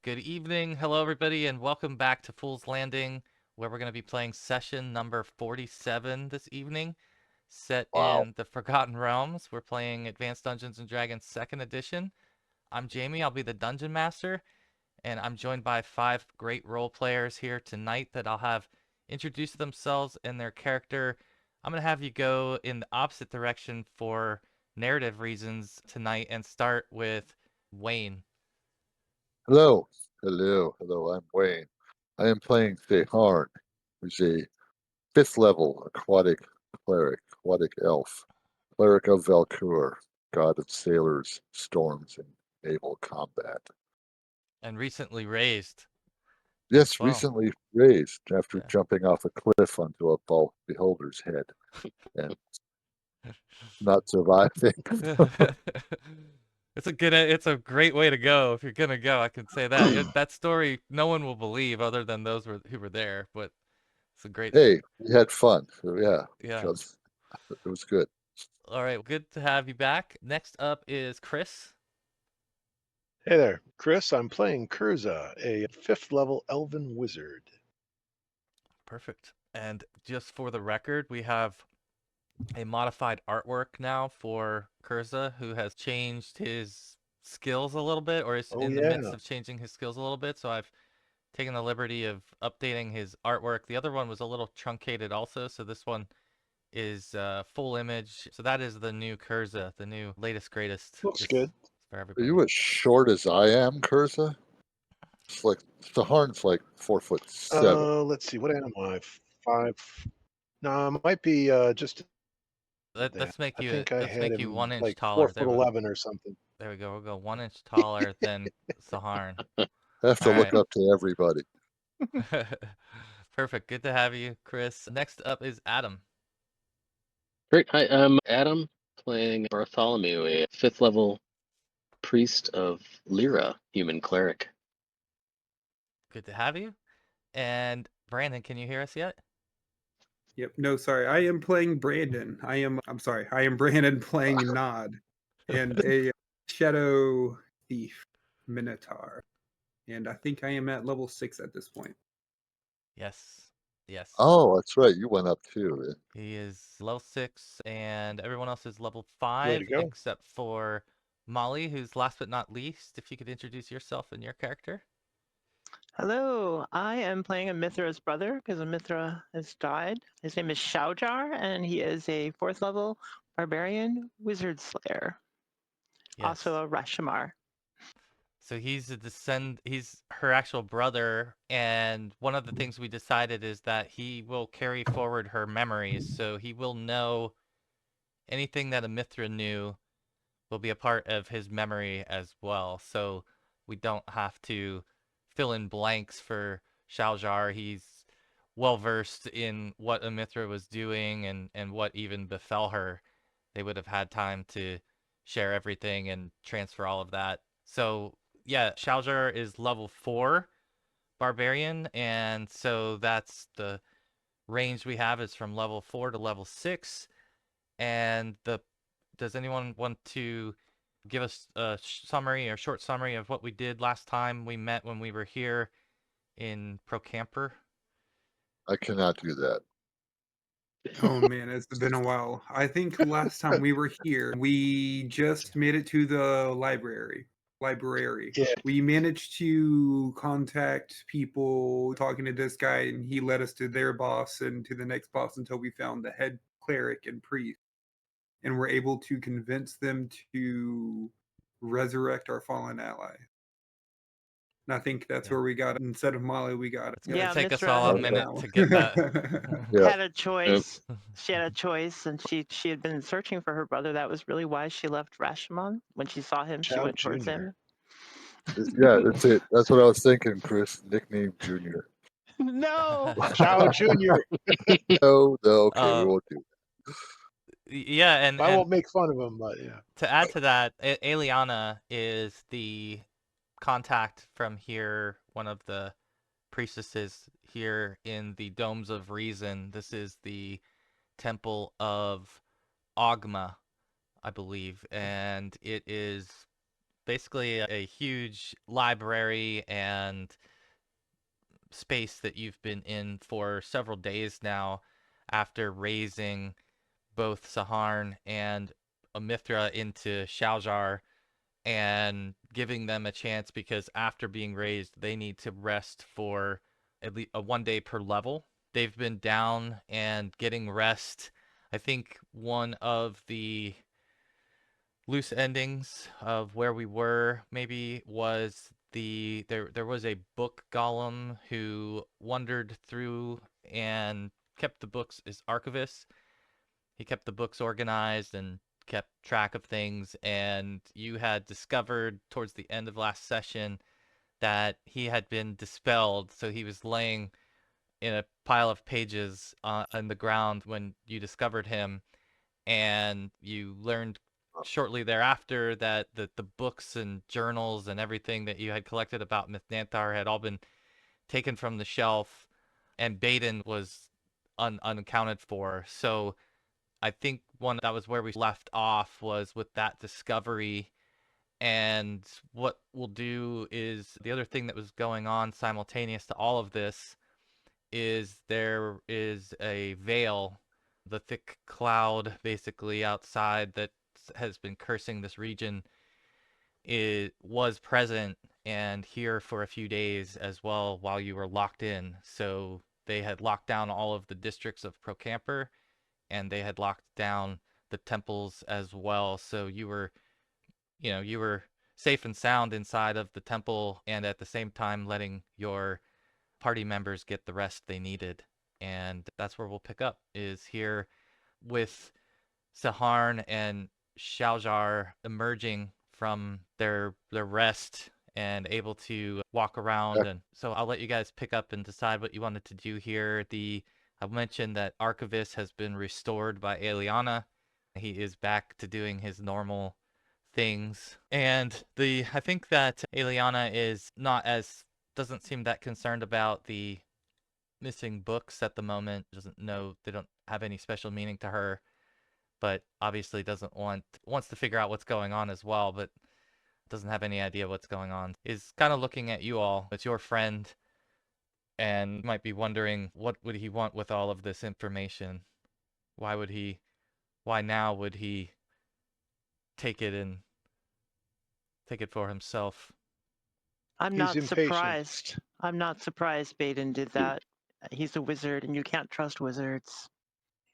Good evening. Hello, everybody, and welcome back to Fool's Landing, where we're going to be playing session number 47 this evening, set Wow. in the Forgotten Realms. We're playing Advanced Dungeons & Dragons 2nd Edition. I'm Jamie. I'll be the Dungeon Master, and I'm joined by 5 great role players here tonight that I'll have introduce themselves and their character. I'm going to have you go in the opposite direction for narrative reasons tonight and start with Wayne. Hello. Hello. I'm Wayne. I am playing Theharn, who's a 5th level aquatic cleric, aquatic elf, cleric of Valkur, god of sailors, storms, and naval combat. And recently raised as Yes, well. recently raised after Yeah. jumping off a cliff onto a beholder's head and not surviving. It's a great way to go if you're gonna go. I can say that. That story no one will believe other than those who were there, but it's a great Hey, we had fun. So yeah, yeah. it was good. All right, good to have you back. Next up is Chris. Hey there, Chris. I'm playing Kurza, a 5th level elven wizard. Perfect. And just for the record, we have a modified artwork now for Kurza, who has changed his skills a little bit, or is Oh, in the yeah. midst of changing his skills a little bit. So I've taken the liberty of updating his artwork. The other one was a little truncated also, so this one is full image. So that is the new Kurza, the new latest greatest. Looks Just good. for Are everybody. you as short as I am, Cursa? It's like Theharn's like 4'7". Let's see. What am I? 5? No, it might be just that. Let's make I you think I let's had make you him 1 inch like 4 taller. foot 11 or something. There we go. We'll go 1 inch taller than Saharn. I have to All look right. up to everybody. Perfect. Good to have you, Chris. Next up is Adam. Great. Hi, I'm Adam, playing Bartholomew, a 5th level priest of Lyra, human cleric. Good to have you. And Brandon, can you hear us yet? Yep. No, sorry. I am playing Brandon. I'm sorry. I am Brandon playing Nod and a shadow thief minotaur. And I think I am at level 6 at this point. Yes. Yes. Oh, that's right. You went up too. He is level 6, and everyone else is level Way to 5, go. except for Molly, who's last but not least. If you could introduce yourself and your character. Hello, I am playing a Mithra's brother because a Mithra has died. His name is Shaujar, and he is a 4th level barbarian wizard slayer, Yes. also a Rashamar. So he's he's her actual brother, and one of the things we decided is that he will carry forward her memories, so he will know anything that a Mithra knew will be a part of his memory as well. So we don't have to fill in blanks for Shaljar. He's well versed in what a Mithra was doing and what even befell her. They would have had time to share everything and transfer all of that. So yeah, Shaljar is level 4 barbarian, and so that's the range we have is from level 4 to level 6. And does anyone want to give us a summary or short summary of what we did last time we met when we were here in Procampur? I cannot do that. Oh man, it's been a while. I think last time we were here, we just made it to the library. Yeah. We managed to contact people talking to this guy, and he led us to their boss and to the next boss until we found the head cleric and priest. And we're able to convince them to resurrect our fallen ally. And I think that's Yeah. where we got it. Instead of Molly, we got it. It's gonna Yeah, take us Mithra all a had, minute Now. to get that. Yeah. had a choice. She had a choice, and she had been searching for her brother. That was really why she left Rashomon. When she saw him, she Chow went towards Jr. him. Yeah, that's it. That's what I was thinking, Chris. Nickname Junior. No. Chow Jr. No, okay, we uh, won't do yeah, I and won't make fun of him, but yeah. to add to that, Aeliana is the contact from here, one of the priestesses here in the Domes of Reason. This is the Temple of Ogma, I believe, and it is basically a huge library and space that you've been in for several days now after raising both Saharn and Amithra into Shaljar and giving them a chance because after being raised, they need to rest for at least a 1 day per level. They've been down and getting rest. I think one of the loose endings of where we were maybe was there was a book golem who wandered through and kept the books as archivist. He kept the books organized and kept track of things, and you had discovered towards the end of last session that he had been dispelled, so he was laying in a pile of pages on the ground when you discovered him, and you learned shortly thereafter that the books and journals and everything that you had collected about Mithnanthar had all been taken from the shelf, and Baden was unaccounted for. So I think that was where we left off was with that discovery. And what we'll do is the other thing that was going on simultaneous to all of this is there is a veil, the thick cloud basically outside that has been cursing this region. It was present and here for a few days as well while you were locked in. So they had locked down all of the districts of Procampur and they had locked down the temples as well. So you were safe and sound inside of the temple and at the same time letting your party members get the rest they needed. And that's where we'll pick up is here with Saharn and Shaljar emerging from their rest and able to walk around. And so I'll let you guys pick up and decide what you wanted to do here. I mentioned that Archivist has been restored by Aeliana. He is back to doing his normal things. And I think that Aeliana is not as doesn't seem that concerned about the missing books at the moment. Doesn't know they don't have any special meaning to her, but obviously wants to figure out what's going on as well, but doesn't have any idea what's going on. Is kind of looking at you all. It's your friend and might be wondering what would he want with all of this information? Why now would he take it for himself? I'm He's not impatient. surprised. I'm not surprised Baden did that. He's a wizard, and you can't trust wizards.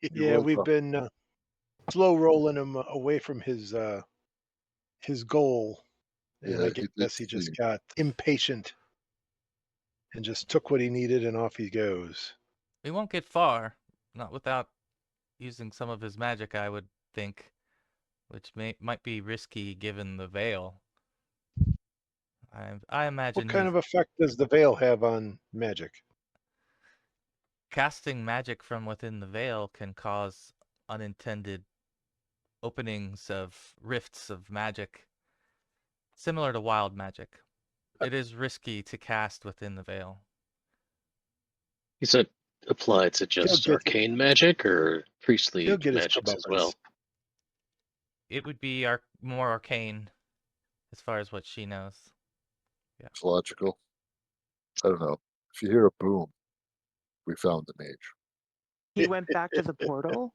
Yeah, was, we've been slow rolling him away from his goal, and Yeah, I he did guess he just seem. got impatient and just took what he needed, and off he goes. We won't get far, not without using some of his magic, I would think, which might be risky given the veil. I imagine What kind he's of effect does the veil have on magic? casting magic from within the veil can cause unintended openings of rifts of magic, similar to wild magic. It is risky to cast within the veil. Is that applied to just get- arcane magic or priestly He'll get his magics as comeuppance. well? It would be more arcane as far as what she knows. It's logical. I don't know. If you hear a boom, we found the mage. He went back to the portal.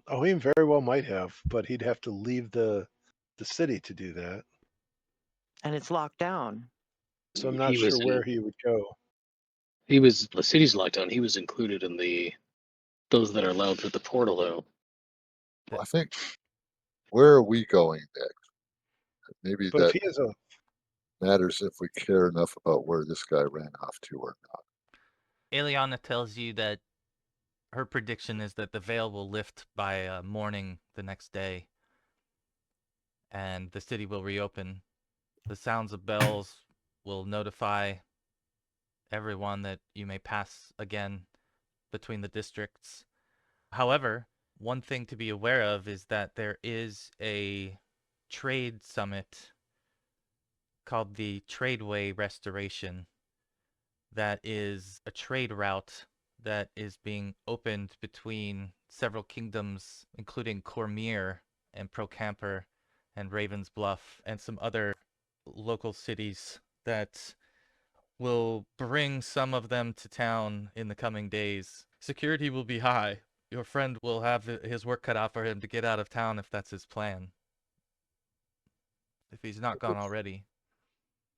Oh, he very well might have, but he'd have to leave the city to do that. And it's locked down. So I'm not sure where he would go. The city's locked down. He was included in those that are allowed through the portal, though. Well, I think, where are we going next? Maybe But if that he has a matters if we care enough about where this guy ran off to or not. Aeliana tells you that her prediction is that the veil will lift by morning the next day, and the city will reopen. The sounds of bells will notify everyone that you may pass again between the districts. However, one thing to be aware of is that there is a trade summit called the Tradeway Restoration that is a trade route that is being opened between several kingdoms, including Cormyr and Procampur, and Raven's Bluff and some other local cities that will bring some of them to town in the coming days. Security will be high. Your friend will have his work cut out for him to get out of town if that's his plan. If he's not gone already.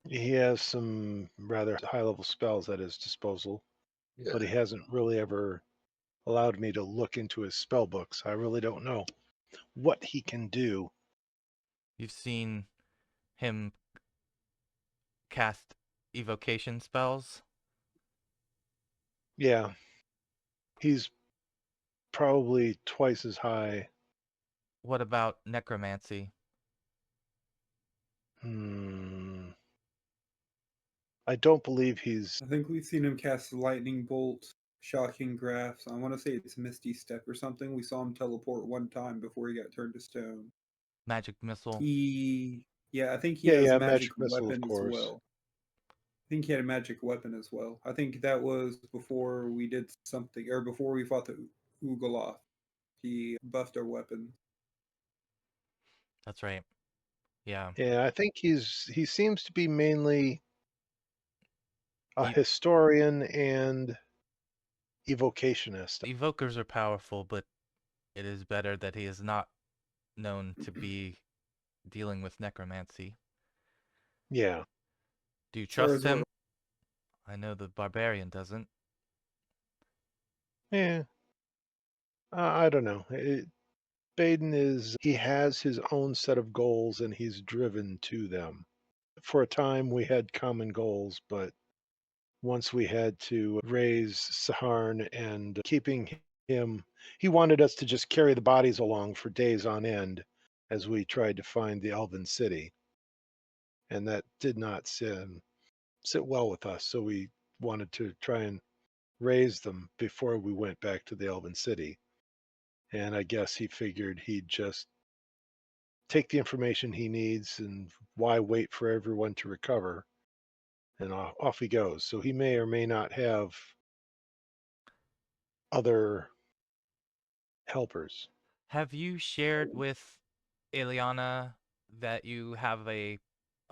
He has some rather high-level spells at his disposal, Yeah. but he hasn't really ever allowed me to look into his spell books. I really don't know what he can do. You've seen him cast evocation spells. Yeah, he's probably twice as high. What about necromancy? I don't believe he's. I think we've seen him cast lightning bolt, shocking grasp. I want to say it's Misty Step or something. We saw him teleport one time before he got turned to stone. Magic missile. I think he Yeah, has yeah, magic missile, of weapon as course. well. I think he had a magic weapon as well. I think that was before we did something, or before we fought the Ugoloth. He buffed our weapon. That's right. Yeah. Yeah, I think he seems to be mainly a He- historian and evocationist. Evokers are powerful, but it is better that he is not known to be dealing with necromancy. Yeah. Do you As far trust as what- him? I know the barbarian doesn't. Yeah. I don't know. Baden he has his own set of goals and he's driven to them. For a time, we had common goals, but once we had to raise Saharn and keeping him, he wanted us to just carry the bodies along for days on end as we tried to find the Elven city. And that did not sit well with us. So we wanted to try and raise them before we went back to the Elven city. And I guess he figured he'd just take the information he needs and why wait for everyone to recover, and off he goes. So he may or may not have other helpers. Have you shared with Aeliana that you have a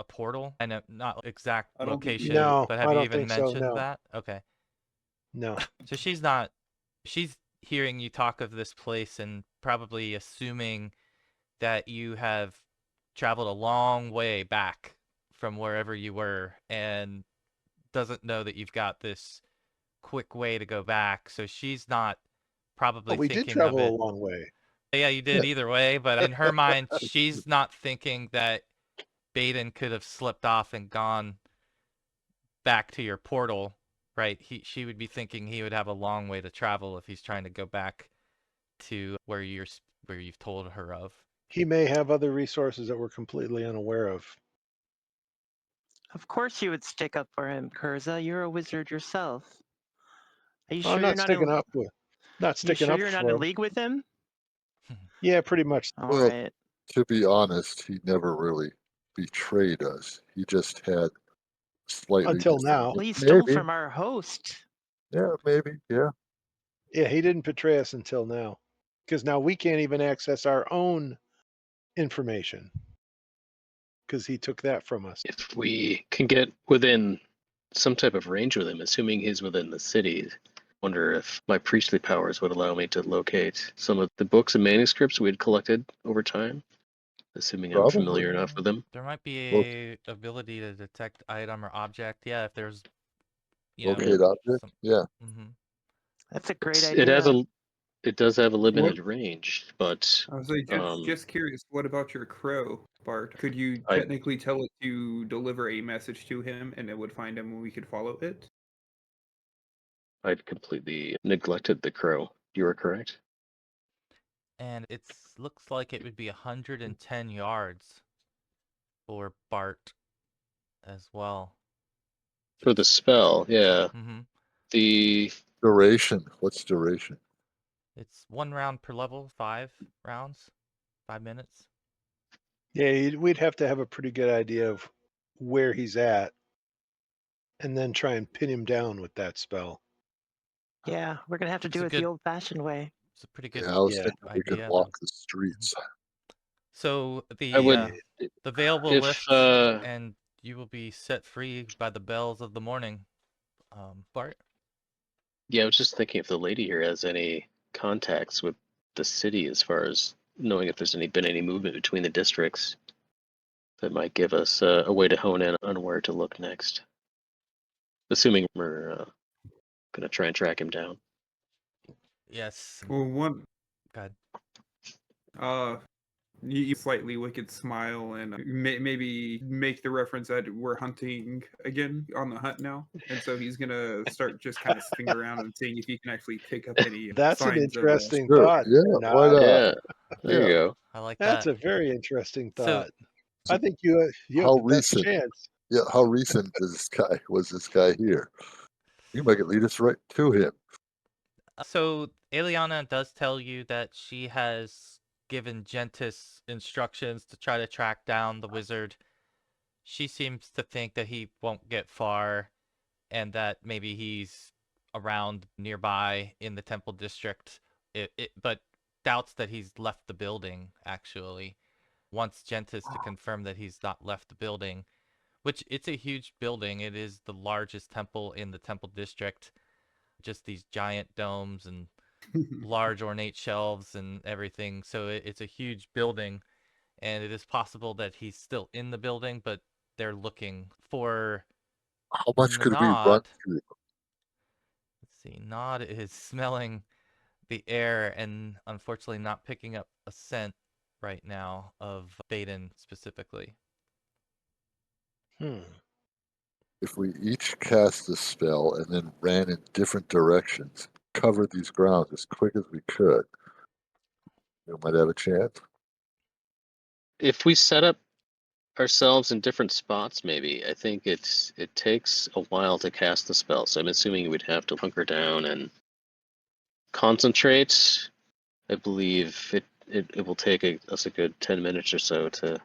portal? I know not exact I don't think we location, No, but I have you don't even think so, mentioned no. that? Okay. No. So she's hearing you talk of this place and probably assuming that you have traveled a long way back from wherever you were and doesn't know that you've got this quick way to go back. So she's not probably But we did thinking of travel it. a long way. Yeah, you did either way, but in her mind, she's not thinking that Baden could have slipped off and gone back to your portal, right? She would be thinking he would have a long way to travel if he's trying to go back to where you've told her of. He may have other resources that we're completely unaware of. Of course you would stick up for him, Kurza. You're a wizard yourself. Are you I'm sure not you're not sticking in, up with. Not you sticking sure up you're not for in him. league with him? Yeah, pretty much. All Well, right. To be honest, he never really betrayed us. He just had slightly Until different- now. Well, he stole Maybe. from our host. Yeah, maybe. Yeah. Yeah, he didn't betray us until now. Because now we can't even access our own information. Because he took that from us. If we can get within some type of range with him, assuming he's within the city, wonder if my priestly powers would allow me to locate some of the books and manuscripts we had collected over time, assuming I'm familiar Probably. enough with them. There might be Well- a ability to detect item or object. Yeah, if there's Locate object. some- Yeah. Mhm. That's a great It idea. it does have a limited range, but I was like, just curious, what about your crow, Bart? Could you technically tell it to deliver a message to him and it would find him and we could follow it? I'd completely neglected the crow. You are correct. And it looks like it would be 110 yards for Bart as well. For the spell, yeah. Mm-hmm. The Duration. What's duration? It's 1 round per level, 5 rounds, 5 minutes. Yeah, we'd have to have a pretty good idea of where he's at and then try and pin him down with that spell. Yeah, we're going to have to It's do a it good- the old-fashioned way. It's a pretty good Yeah, I was Yeah. thinking we could idea. walk the streets. So I would, the veil will if lift, and you will be set free by the bells of the morning. Bart? yeah, I was just thinking if the lady here has any contacts with the city as far as knowing if there's been any movement between the districts that might give us a way to hone in on where to look next. Assuming we're gonna try and track him down. Yes. Well, one, Go ahead. you slightly wicked smile and maybe make the reference that we're hunting again, on the hunt now, and so he's gonna start just kind of sniffing around and seeing if he can actually pick up any That's an signs of. interesting Sure. thought. Yeah. there, Why Nod. not? Yeah, there Yeah. you go. I like That's that. a very interesting So thought. I think you have How the best recent? chance. Yeah. How recent was this guy here? You might lead us right to him. So Aeliana does tell you that she has given Gentis instructions to try to track down the wizard. She seems to think that he won't get far and that maybe he's around nearby in the temple district, but doubts that he's left the building, actually. Wants Gentis to confirm that he's not left the building, which it's a huge building. It is the largest temple in the temple district. Just these giant domes and large ornate shelves and everything. So it's a huge building, and it is possible that he's still in the building, but they're looking for How much could we run Nod. through? Let's see. Nod is smelling the air and unfortunately not picking up a scent right now of Baden specifically. If we each cast a spell and then ran in different directions, covered these grounds as quick as we could, we might have a chance. If we set up ourselves in different spots, maybe it takes a while to cast the spell. So I'm assuming we'd have to hunker down and concentrate. I believe it will take us a good 10 minutes or so to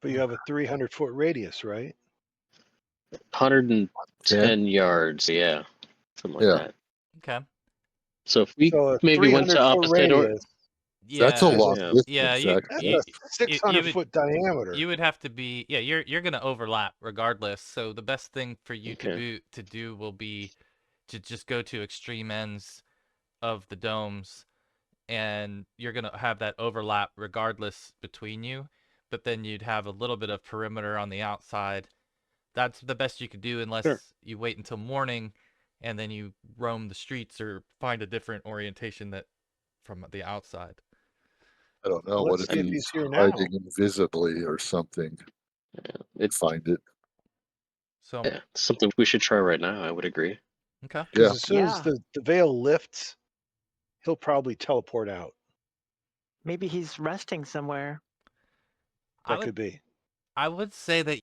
But you have a 300-foot radius, right? 110 yards. Yeah, something like Yeah. that. Okay. So if we So a maybe went to 300-foot opposite or radius. That's a Yeah. long Yeah. distance, Yeah, That's actually. a 600-foot diameter. You would have to be, yeah, you're going to overlap regardless. So the best thing for you Okay. to do will be to just go to extreme ends of the domes, and you're going to have that overlap regardless between you, but then you'd have a little bit of perimeter on the outside. That's the best you could do unless Sure. you wait until morning and then you roam the streets or find a different orientation that from the outside. I don't know. Well, What let's if see if he's he's here now. hiding invisibly or something? It's Find it. So, yeah, something we should try right now. I would agree. okay. Because Yeah. as soon as the veil lifts, he'll probably teleport out. Maybe he's resting somewhere. That could be. I would say that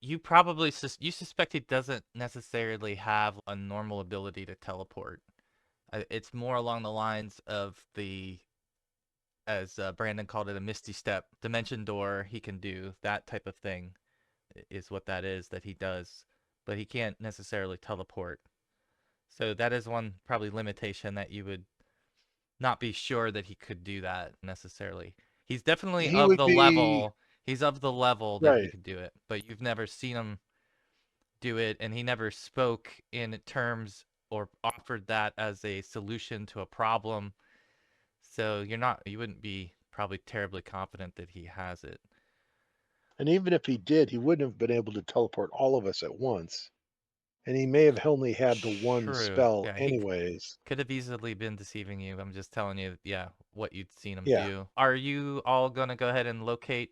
you probably you suspect he doesn't necessarily have a normal ability to teleport. It's more along the lines of the, as Brandon called it, a misty step dimension door. He can do that type of thing, is what that is that he does, but he can't necessarily teleport. So that is one probably limitation that you would not be sure that he could do that necessarily. He's definitely He of would the be level. He's of the level that he right. could do it, but you've never seen him do it, and he never spoke in terms or offered that as a solution to a problem. So you wouldn't be probably terribly confident that he has it. And even if he did, he wouldn't have been able to teleport all of us at once. And he may have only had the one True. spell Yeah, he anyways. could have easily been deceiving you. I'm just telling you, yeah, what you'd seen him Yeah. do. Are you all gonna go ahead and locate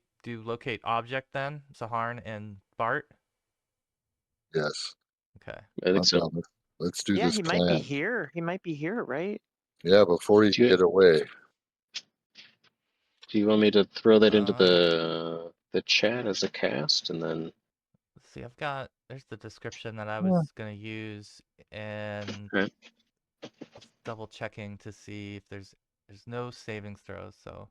object then, Saharn and Bart? Yes. Okay. I think I'm so. down with. Let's do Yeah, this he might be plan. here. He might be here, right? Yeah, before he Do can you, get away. do you want me to throw that into Um, the chat as a cast and then let's see. There's the description that I Yeah. was gonna use, and right? just double checking to see if there's no savings throws. So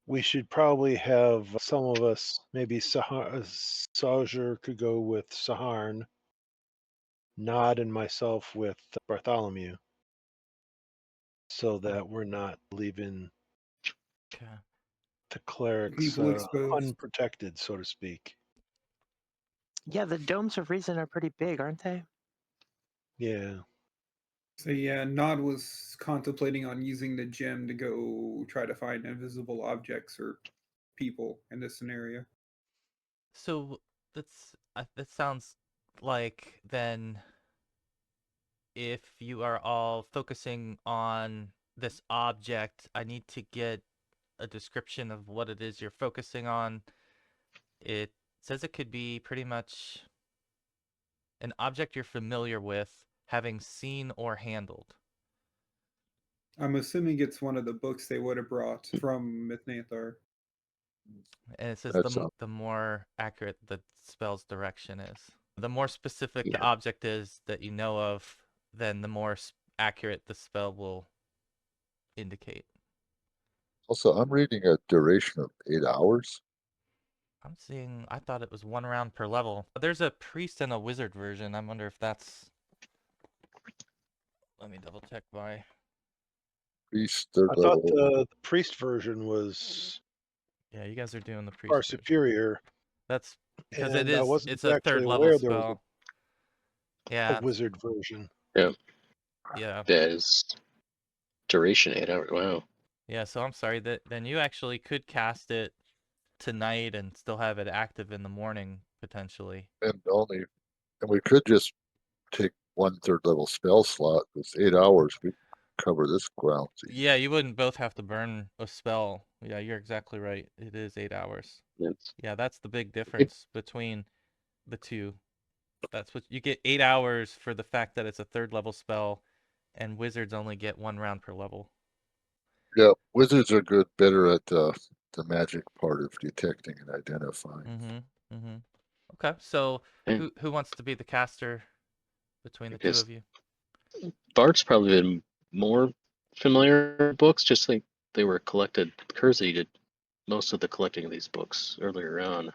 We should probably have some of us, maybe Sajar could go with Saharn, Nod and myself with Bartholomew, so that we're not leaving okay. The cleric's People exposed. unprotected, so to speak. Yeah, the domes of reason are pretty big, aren't they? Yeah. So yeah, Nod was contemplating on using the gem to go try to find invisible objects or people in this scenario. So that sounds like then if you are all focusing on this object, I need to get a description of what it is you're focusing on. It says it could be pretty much an object you're familiar with, having seen or handled. I'm assuming it's one of the books they would have brought from Mythnanthar. And it says That's the more accurate the spell's direction is. The more specific the Yeah. object is that you know of, then the more accurate the spell will indicate. also, I'm reading a duration of 8 hours. I'm seeing, I thought it was 1 round per level. There's a priest and a wizard version. I wonder if that's, let me double check my, Priest, third I thought level. the priest version was yeah, you guys are doing the priest far version. superior, That's because and I wasn't it's a actually 3rd level aware there was spell. a Yeah, wizard version. yeah, That is duration 8 hours. Wow. yeah. So I'm sorry that then you actually could cast it tonight and still have it active in the morning potentially. And we could just take 1 third level spell slot. It's 8 hours. We cover this ground. Yeah, you wouldn't both have to burn a spell. Yeah, you're exactly right. It is 8 hours. That's Yeah, that's the big difference between the two. That's what you get 8 hours for the fact that it's a 3rd level spell, and wizards only get 1 round per level. Yeah, wizards are better at the magic part of detecting and identifying. Mm-hmm. Mm-hmm. Okay, so and who wants to be the caster between the two because of you? Bart's probably been more familiar with books, just like they were collected. Kersey did most of the collecting of these books earlier on.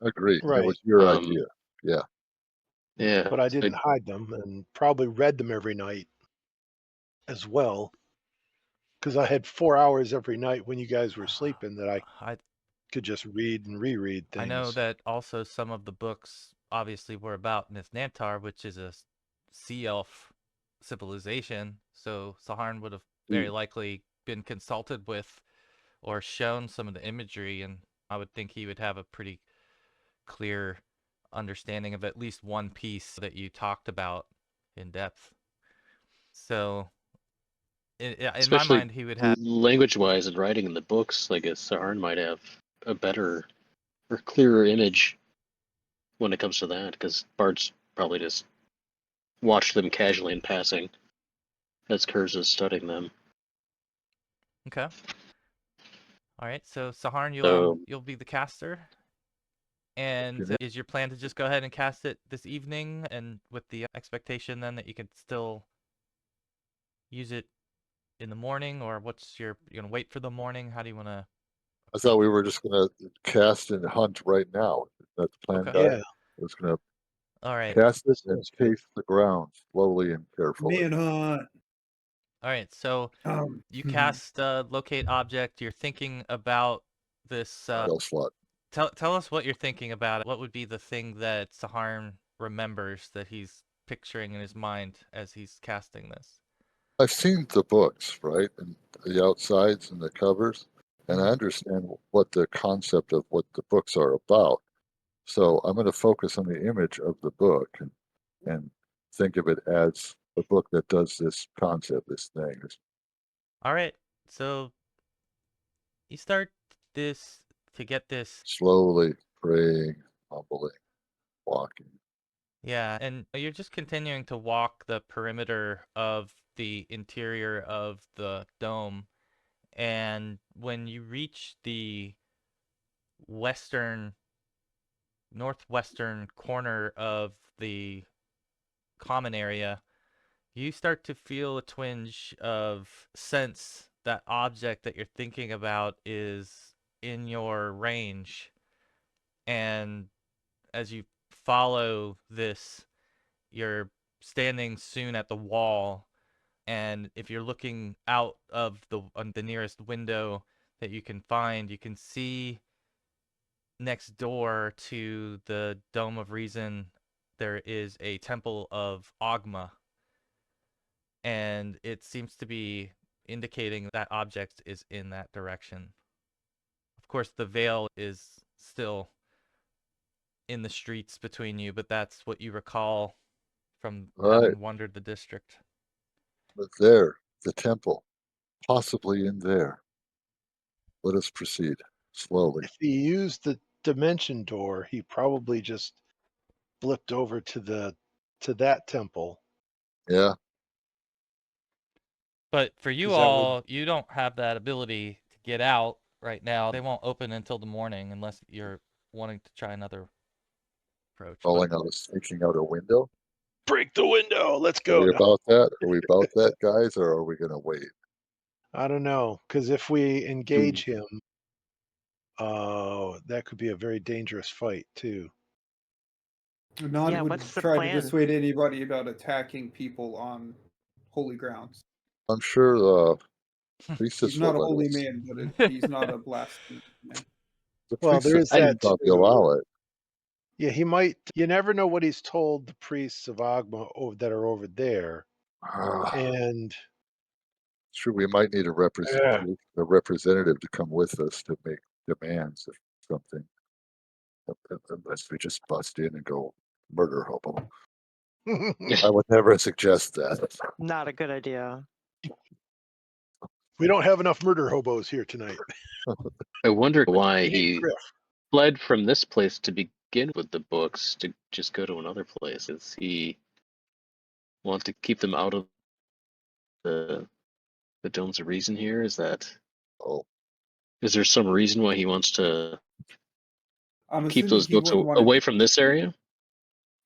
Agreed. That Right. was your Um, idea. Yeah. Yeah, But I so didn't hide them and probably read them every night as well, because I had 4 hours every night when you guys were sleeping that I I could just read and reread I know things. that also some of the books obviously were about Mythnanthar, which is a sea elf civilization. So Saharn would have very likely been consulted with or shown some of the imagery, and I would think he would have a pretty clear understanding of at least one piece that you talked about in depth. So in my especially mind, he would have. language-wise and writing in the books, I guess Saharn might have a better or clearer image when it comes to that, because Bart's probably just watched them casually in passing as Kurz is studying them. Okay. All right. So Saharn, So you'll be the caster. And Okay. is your plan to just go ahead and cast it this evening, and with the expectation then that you can still use it in the morning, or you're gonna wait for the morning? How do you want to I thought approach we it? were just going to cast and hunt right now. That's the plan, Okay. guy. Yeah, I was going to All right. cast it this and sounds good. pace the ground slowly and carefully. Manhunt. All right. So you Mhm. cast locate object. You're thinking about this. Spell slot. Tell us what you're thinking about. What would be the thing that Saharn remembers that he's picturing in his mind as he's casting this? I've seen the books, right, and the outsides and the covers, and I Mhm. understand what the concept of what the books are about. So I'm going to focus on the image of the book and think of it as a book that does this concept, this thing. All right. So you start this to get this. Slowly praying, humbling, walking. Yeah, and you're just continuing to walk the perimeter of the interior of the dome. And when you reach the western, northwestern corner of the common area, you start to feel a twinge of sense that object that you're thinking about is in your range. And as you follow this, you're standing soon at the wall, and if you're looking out of the nearest window, that you can find, you can see next door to the Dome of Reason, there is a Temple of Ogma, and it seems to be indicating that object is in that direction. Of course, the veil is still in the streets between you, but that's what you recall from All right, having wandered the district. but there, the temple, possibly in there. Let us proceed slowly. If he used the dimension door, he probably just flipped over to that temple. Yeah, But for you 'Cause that would- all, you don't have that ability to get out right now. They won't open until the morning unless you're wanting to try another approach. But falling out, sneaking out a window. Break the window. Let's Are go. we No, about that? Are we about that, guys, or are we gonna wait? I don't know, because if we engage him, that could be a very dangerous fight too. None Yeah, would what's the try plan? to dissuade anybody about attacking people on holy grounds. I'm sure the priestess He's not a will let holy us. man, but he's not a blasphemer. Man. The Well, there priestess is that will probably too. allow it. Yeah, he might. You never know what he's told the priests of Ogma that are over there, and Sure, we might need a representative to come with us to make demands of something. Unless we just bust in and go murder hobo. I would never suggest that. Not a good idea. we don't have enough murder hobos here tonight. I wonder why We need he Griff. fled from this place to begin with the books to just go to another place. Does he want to keep them out of the Domes of Reason here? Is there some reason why he wants to I'm keep assuming those he books wouldn't want away from this area?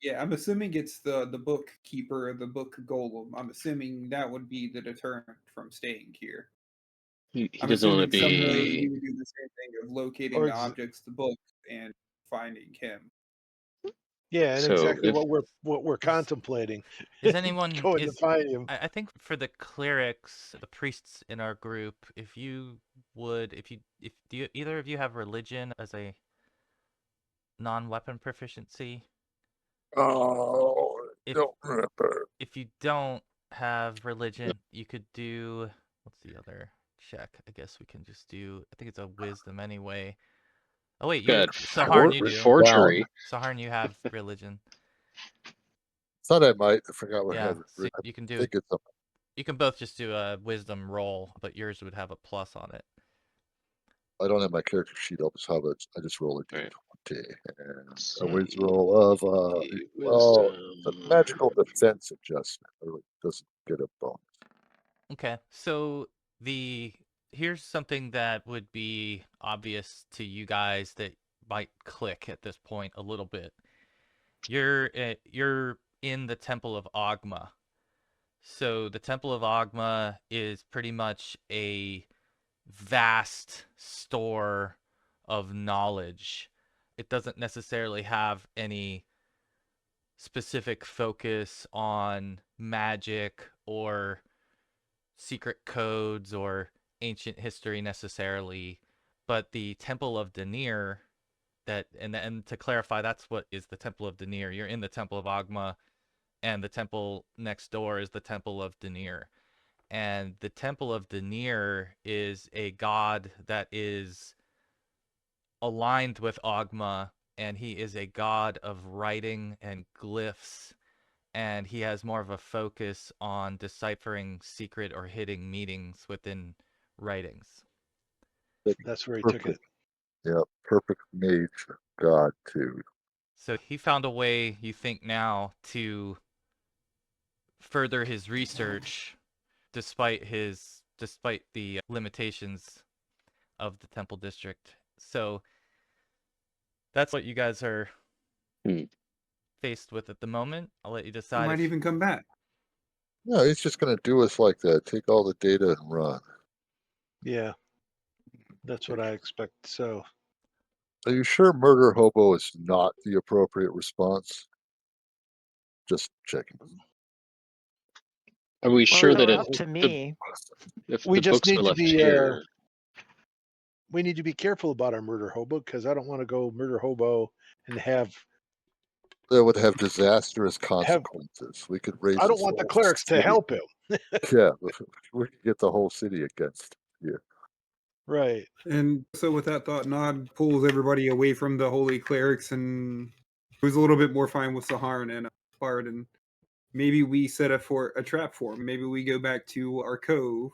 Yeah, I'm assuming it's the bookkeeper, the book golem. I'm assuming that would be the deterrent from staying here. He I'm doesn't want to assuming some way he be. would do the same thing of locating Or the objects, the books, and finding him. Yeah, and So exactly if what we're contemplating. is anyone going to find him? I think for the clerics, the priests in our group, if you would, if do you, either of you have religion as a non-weapon proficiency? Oh, If don't remember. if you don't have religion, you could do, what's the other check? I guess we can just do, I think it's a wisdom anyway. Oh wait, you, got Saharn, you do. forgery. Saharn, you have religion. Thought I might. I forgot what I Yeah, had. so I you can do, think it's a. you can both just do a wisdom roll, but yours would have a plus on it. I don't have my character sheet open, so I just roll a Right. d20 and Let's a whiz see. roll of well, the Wisdom. magical defense adjustment. Really doesn't get a bonus. Okay, so here's something that would be obvious to you guys that might click at this point a little bit. You're in the Temple of Ogma. So the Temple of Ogma is pretty much a vast store of knowledge. It doesn't necessarily have any specific focus on magic or secret codes or ancient history necessarily, but the Temple of Denier, and to clarify, that's what is the Temple of Denier. You're in the Temple of Ogma, and the temple next door is the Temple of Denier. And the Temple of Denier is a god that is aligned with Ogma, and he is a god of writing and glyphs, and he has more of a focus on deciphering secret or hidden meanings within writings. That's where he took it. Yeah, perfect mage god too. So he found a way, you think now, to further his research despite the limitations of the Temple District. So that's what you guys are faced with at the moment. I'll let you He decide. might even come back. No, he's just going to do us like that. Take all the data and run. Yeah, that's what I expect. So Are you sure murder hobo is not the appropriate response? Just checking. Are we sure Well, that up to me. if we the just books need are to left be. here, we need to be careful about our murder hobo because I don't want to go murder hobo and have. That would have disastrous consequences. We could raise I don't this want the whole clerics to city. help him. Yeah, we could get the whole city against you. Right. And so, with that thought, Nod pulls everybody away from the holy clerics and was a little bit more fine with Saharan and Bart. And maybe we set a trap for him. Maybe we go back to our cove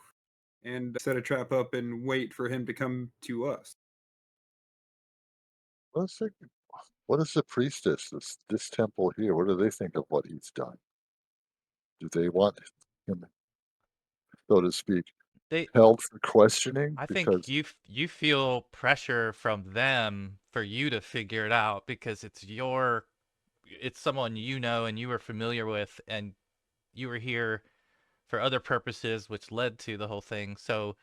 and set a trap up and wait for him to come to us. What is the priestess, this temple here? What do they think of what he's done? Do they want him, so to speak, They, held for questioning? I think Because you feel pressure from them for you to figure it out because it's someone you know and you were familiar with, and you were here for other purposes, which led to the whole thing. So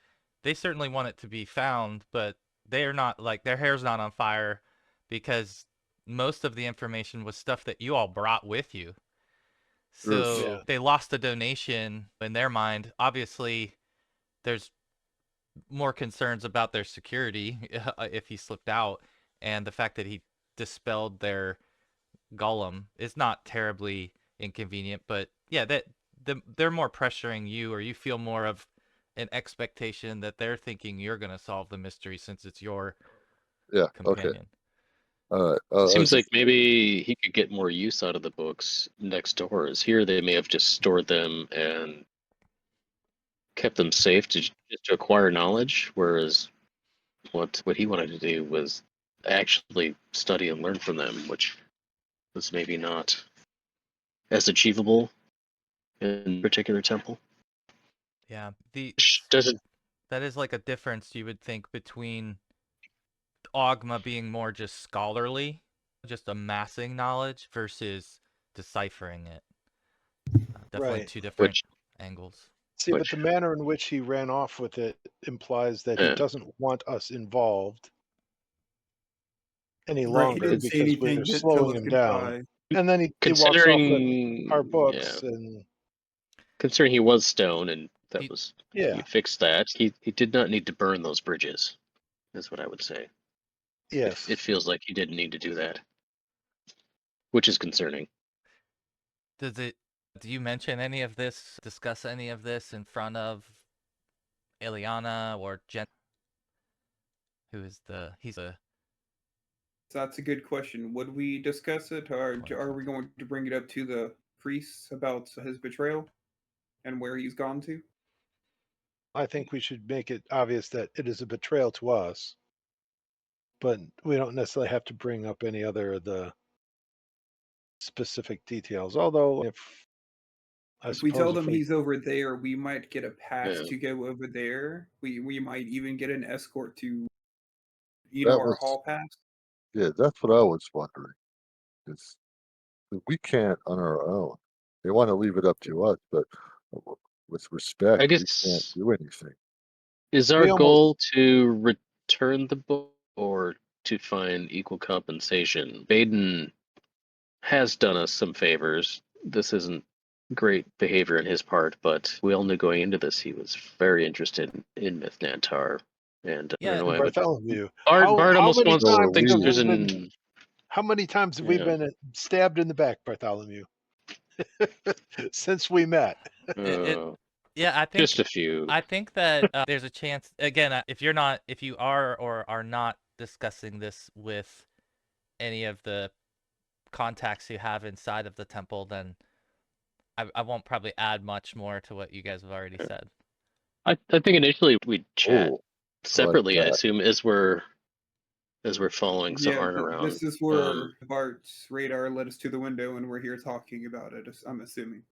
they certainly want it to be found, but they're not like their hair's not on fire because most of the information was stuff that you all brought with you. Oof. So Yeah. they lost a donation in their mind. Obviously, there's more concerns about their security if he slipped out, and the fact that he dispelled their golem is not terribly inconvenient. But yeah, they're more pressuring you, or you feel more of an expectation that they're thinking you're going to solve the mystery since it's your Yeah, okay. companion. All right. Seems like maybe he could get more use out of the books next doors. Here, they may have just stored them and kept them safe just to acquire knowledge, whereas what he wanted to do was actually study and learn from them, which was maybe not as achievable in a particular temple. Yeah, Doesn't that is like a difference you would think between Dogma being more just scholarly, just amassing knowledge, versus deciphering it. Definitely Right. two different which angles. See, but the manner in which he ran off with it implies that he Yeah. doesn't want us involved any Right, he longer didn't say because anything we're to tell slowing us him down. goodbye. And then he walks off with our books, and considering he was stone and that was yeah, you fixed that, he did not need to burn those bridges. Is what I would say. yes. It feels like he didn't need to do that, which is concerning. Do you mention any of this, discuss any of this in front of Aeliana or Jen, who is he's a That's a good question. Would we discuss it, or are we going to bring it up to the priests about his betrayal and where he's gone to? I think we should make it obvious that it is a betrayal to us, but we don't necessarily have to bring up any other of the specific details. Although, If we tell them we, he's over there, we might get a pass Yeah. to go over there. We might even get an escort to, That our was- hall pass. Yeah, that's what I was wondering. Is we can't on our own. They want to leave it up to us, but with respect, I we can't guess do anything. is our We almost- goal to return the book or to find equal compensation? Baden has done us some favors. This isn't great behavior on his part, but we all knew going into this he was very interested in Myth Nantar. And I Yeah, don't know, I would Bartholomew. Bart How almost many wants times thinks have there's we been? an How many times have we been stabbed in the back, Bartholomew, since we met? yeah, I think just a few. I think that there's a chance again if you are or are not discussing this with any of the contacts you have inside of the temple, then I won't probably add much more to what you guys have already said. I think initially we'd chat Oh, separately. I that. assume as we're following Saharn around. This is where Bart's radar led us to the window, and we're here talking about it. I'm assuming.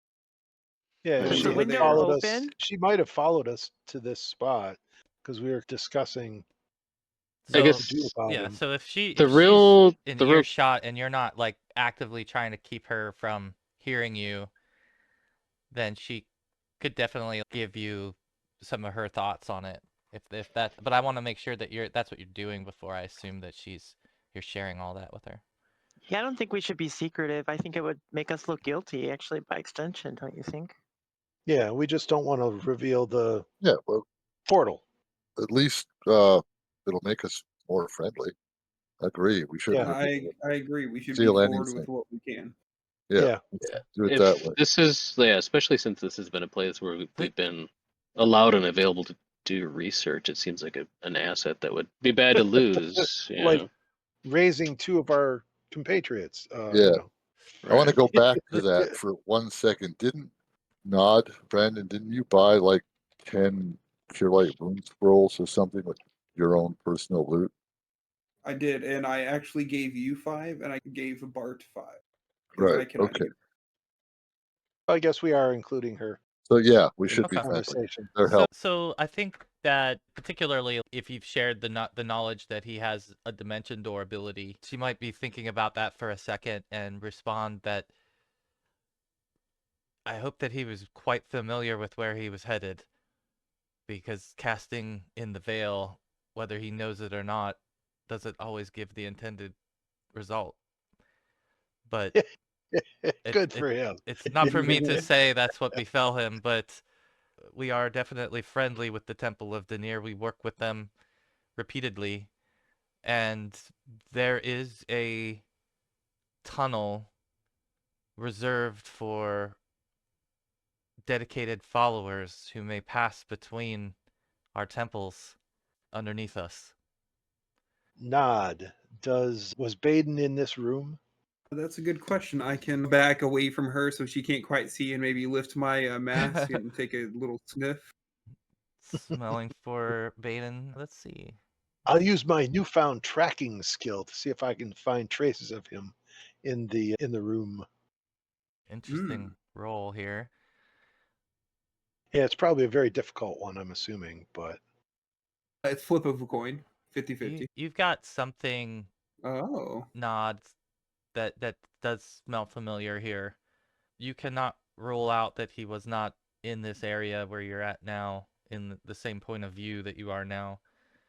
Yeah, Was she the had window followed us. open? She might have followed us to this spot because we were discussing I what guess to do about Yeah, him. so if she's in the real earshot and you're not like actively trying to keep her from hearing you, then she could definitely give you some of her thoughts on it. If that, but I want to make sure that that's what you're doing before I assume that you're sharing all that with her. Yeah, I don't think we should be secretive. I think it would make us look guilty, actually, by extension, don't you think? Yeah, we just don't want to reveal the Yeah, well, portal. at least it'll make us more friendly. I agree. We shouldn't Yeah. I agree. We should Steal move forward anything. with what we can. Yeah, let's do it that If way. this is, yeah, especially since this has been a place where we've been allowed and available to do research, it seems like an asset that would be bad to lose. You Like know? raising two of our compatriots. Yeah. I want to Right. go back to The- that for 1 second. Didn't Brandon, didn't you buy like 10 Cure Light Rune Scrolls or something with your own personal loot? I did, and I actually gave you 5, and I gave Bart 5 because Right. I cannot Okay. use. I guess we are including her So yeah, we in should the be Okay. friendly. conversation. They're So, helpful. so I think that particularly if you've shared the knowledge that he has a dimension door ability, she might be thinking about that for a second and respond that I hope that he was quite familiar with where he was headed, because casting in the veil, whether he knows it or not, doesn't always give the intended result. But Good it for him. it's not for me to say that's what befell him, but we are definitely friendly with the Temple of Denier. We work with them repeatedly, and there is a tunnel reserved for dedicated followers who may pass between our temples underneath us. Nod. Was Baden in this room? That's a good question. I can back away from her so she can't quite see and maybe lift my mask and take a little sniff. Smelling for Baden. Let's see. I'll use my newfound tracking skill to see if I can find traces of him in the room. Interesting roll here. Yeah, it's probably a very difficult one, I'm assuming, but It's flip of a coin, 50-50. You've got something, Oh. nods, that does smell familiar here. You cannot rule out that he was not in this area where you're at now, in the same point of view that you are now.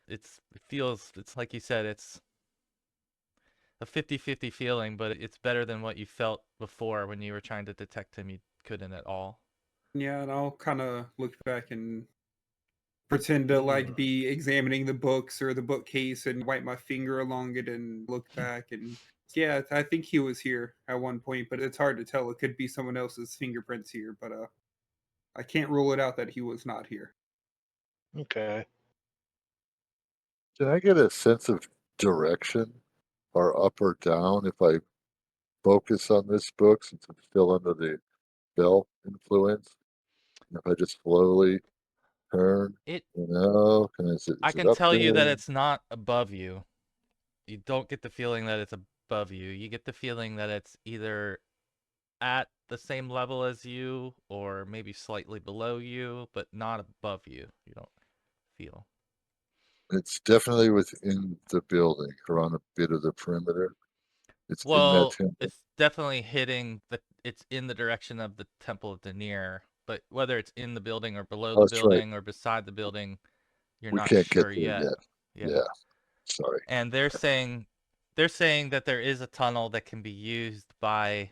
It feels, it's like you said, it's a 50-50 feeling, but it's better than what you felt before when you were trying to detect him. You couldn't at all. Yeah, and I'll kind of look back and pretend to like be examining the books or the bookcase and wipe my finger along it and look back and yeah, I think he was here at one point, but it's hard to tell. It could be someone else's fingerprints here, but I can't rule it out that he was not here. okay. Can I get a sense of direction, or up or down, if I focus on this book since I'm still under the bell influence? And if I just slowly turn, It is I it can up tell you that there? it's not above you. You don't get the feeling that it's above you. You get the feeling that it's either at the same level as you or maybe slightly below you, but not above you. You don't feel. It's definitely within the building or on a bit of the perimeter. It's in that Well, temple. it's definitely hitting it's in the direction of the Temple of Denier, but whether it's in the building or below Oh, the that's right. building or beside the building, you're We not can't get sure there yet. yet. Yeah. Yeah. Sorry. And they're saying that there is a tunnel that can be used by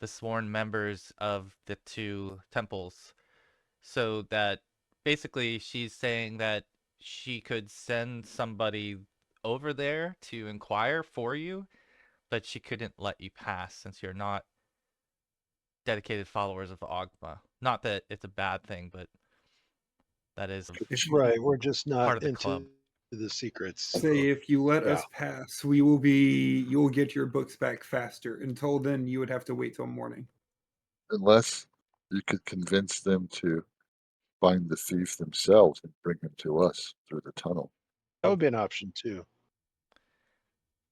the sworn members of the two temples, so that basically she's saying that she could send somebody over there to inquire for you, but she couldn't let you pass since you're not dedicated followers of Ogma. Not that it's a bad thing, but that is Right. We're just part not of the club. into the secrets. Say if you let Yeah. us pass, you'll get your books back faster. Until then, you would have to wait till morning. Unless you could convince them to find the thief themselves and bring him to us through the tunnel. That would be an option too.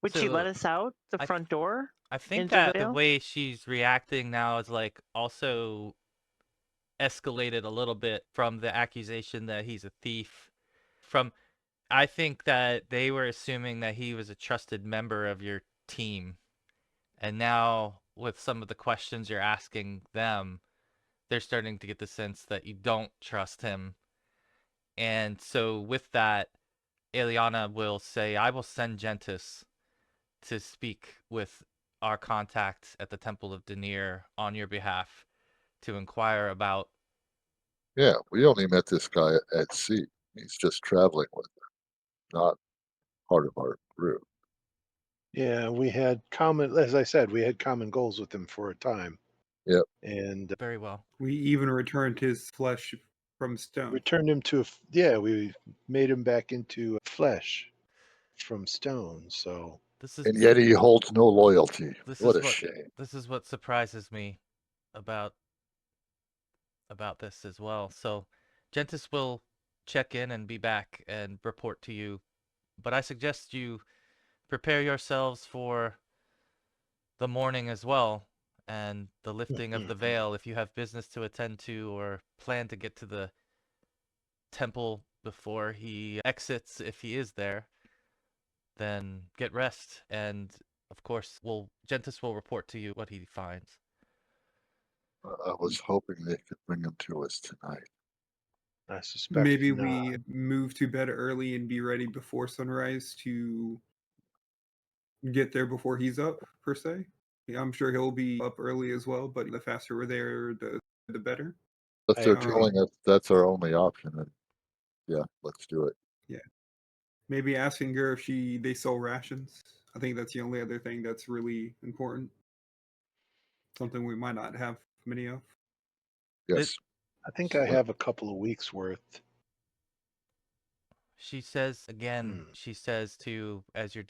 Would she let So us out the I front door? I think Into the that the veil? way she's reacting now is like also escalated a little bit from the accusation that he's a thief. From I think that they were assuming that he was a trusted member of your team. And now with some of the questions you're asking them, they're starting to get the sense that you don't trust him. And so with that, Aeliana will say, I will send Gentis to speak with our contacts at the Temple of Denier on your behalf to inquire about. Yeah, we only met this guy at sea. He's just traveling with her, not part of our group. Yeah, we had common, as I said, we had common goals with him for a time. Yep. And Very well. We even returned his flesh from stone. returned him to, yeah, we made him back into flesh from stone. So This is And yet he holds no loyalty. this What is a what shame. this is what surprises me about this as well. So Gentis will check in and be back and report to you, but I suggest you prepare yourselves for the morning as well and the lifting of the veil if you have business to attend to or plan to get to the temple before he exits if he is there. Then get rest, and of course, Gentis will report to you what he finds. I was hoping they could bring him to us tonight. I suspect Maybe not. we move to bed early and be ready before sunrise to get there before he's up, per se. Yeah, I'm sure he'll be up early as well, but the faster we're there, the better. If I they're agree. telling us that's our only option, then yeah, let's do it. Yeah. Maybe asking her if they sell rations. I think that's the only other thing that's really important. Something we might not have many of. Yes. I think I have a couple of weeks worth. She says again, Hmm. she says to, as you're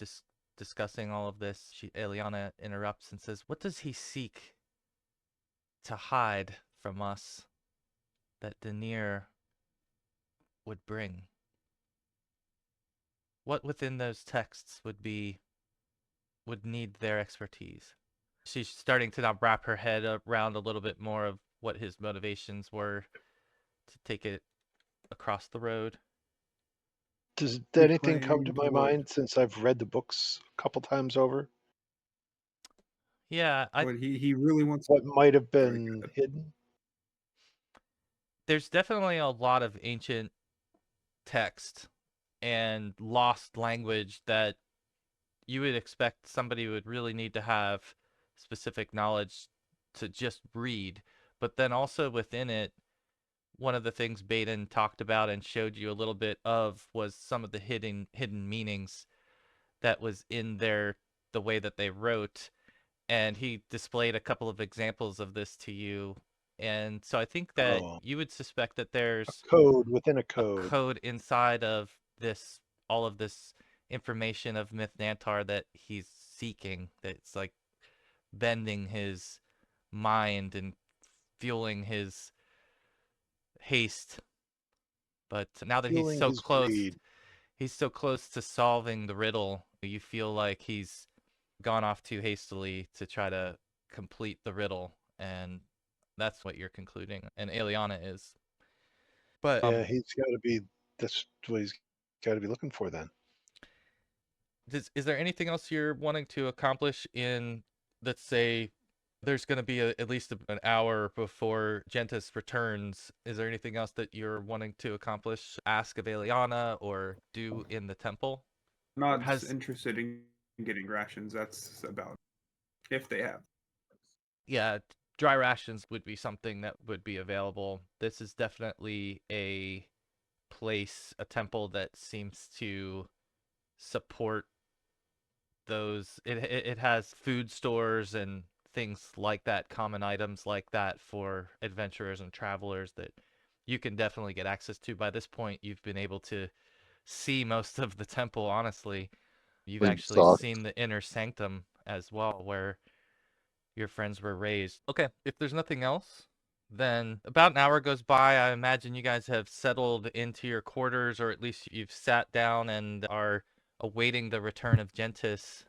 discussing all of this, Aeliana interrupts and says, "What does he seek to hide from us that Denier would bring? What within those texts would need their expertise?" She's starting to now wrap her head around a little bit more of what his motivations were to take it across the road. Does We anything come to claimed my what? mind since I've read the books a couple times over? Yeah, What he really wants. What might have Sorry, go been ahead. hidden? there's definitely a lot of ancient text and lost language that you would expect somebody would really need to have specific knowledge to just read. But then also within it, one of the things Baden talked about and showed you a little bit of was some of the hidden meanings that was in the way that they wrote. And he displayed a couple of examples of this to you. And so I think that Oh, you would suspect that a there's code within a a code. code inside of all of this information of Myth Nantar that he's seeking, that's like bending his mind and fueling his haste. But now that Fueling his greed. he's so close to solving the riddle, you feel like he's gone off too hastily to try to complete the riddle, and that's what you're concluding, and Aeliana is. But Yeah, he's got to be. That's what he's got to be looking for then. is there anything else you're wanting to accomplish in, let's say, there's going to be at least an hour before Gentis returns? Is there anything else that you're wanting to accomplish, ask of Aeliana, or do in the temple? Not Has interested in getting rations. That's about if they have. Yeah, dry rations would be something that would be available. This is definitely a a temple that seems to support those. It has food stores and things like that, common items like that for adventurers and travelers that you can definitely get access to. By this point, you've been able to see most of the temple, honestly. You've Clean actually socks. seen the inner sanctum as well, where your friends were raised. Okay, if there's nothing else, then about an hour goes by. I imagine you guys have settled into your quarters, or at least you've sat down and are awaiting the return of Gentis,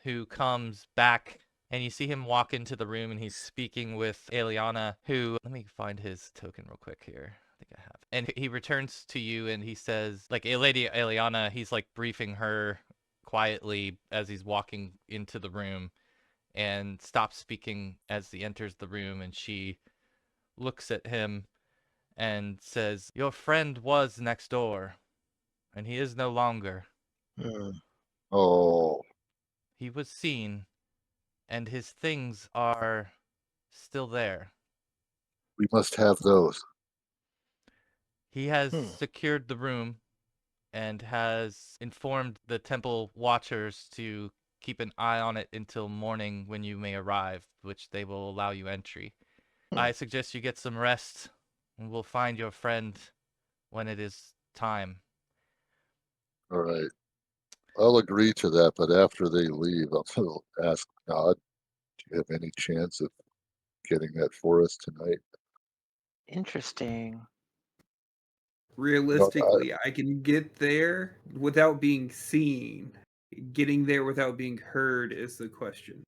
who comes back, and you see him walk into the room, and he's speaking with Aeliana, who, let me find his token real quick here. I think I have. And he returns to you, and he says, like, Lady Aeliana, he's like briefing her quietly as he's walking into the room, and stops speaking as he enters the room, and she looks at him and says, "Your friend was next door, and he is no longer. Hmm. Oh, He was seen, and his things are still there. we must have those. He has Hmm. secured the room and has informed the temple watchers to keep an eye on it until morning when you may arrive, which they will allow you entry. I suggest you get some rest, and we'll find your friend when it is time. All right. I'll agree to that, but after they leave, I'm going to ask God, do you have any chance of getting that for us tonight? Interesting. Realistically, I can get there without being seen. Getting there without being heard is the question.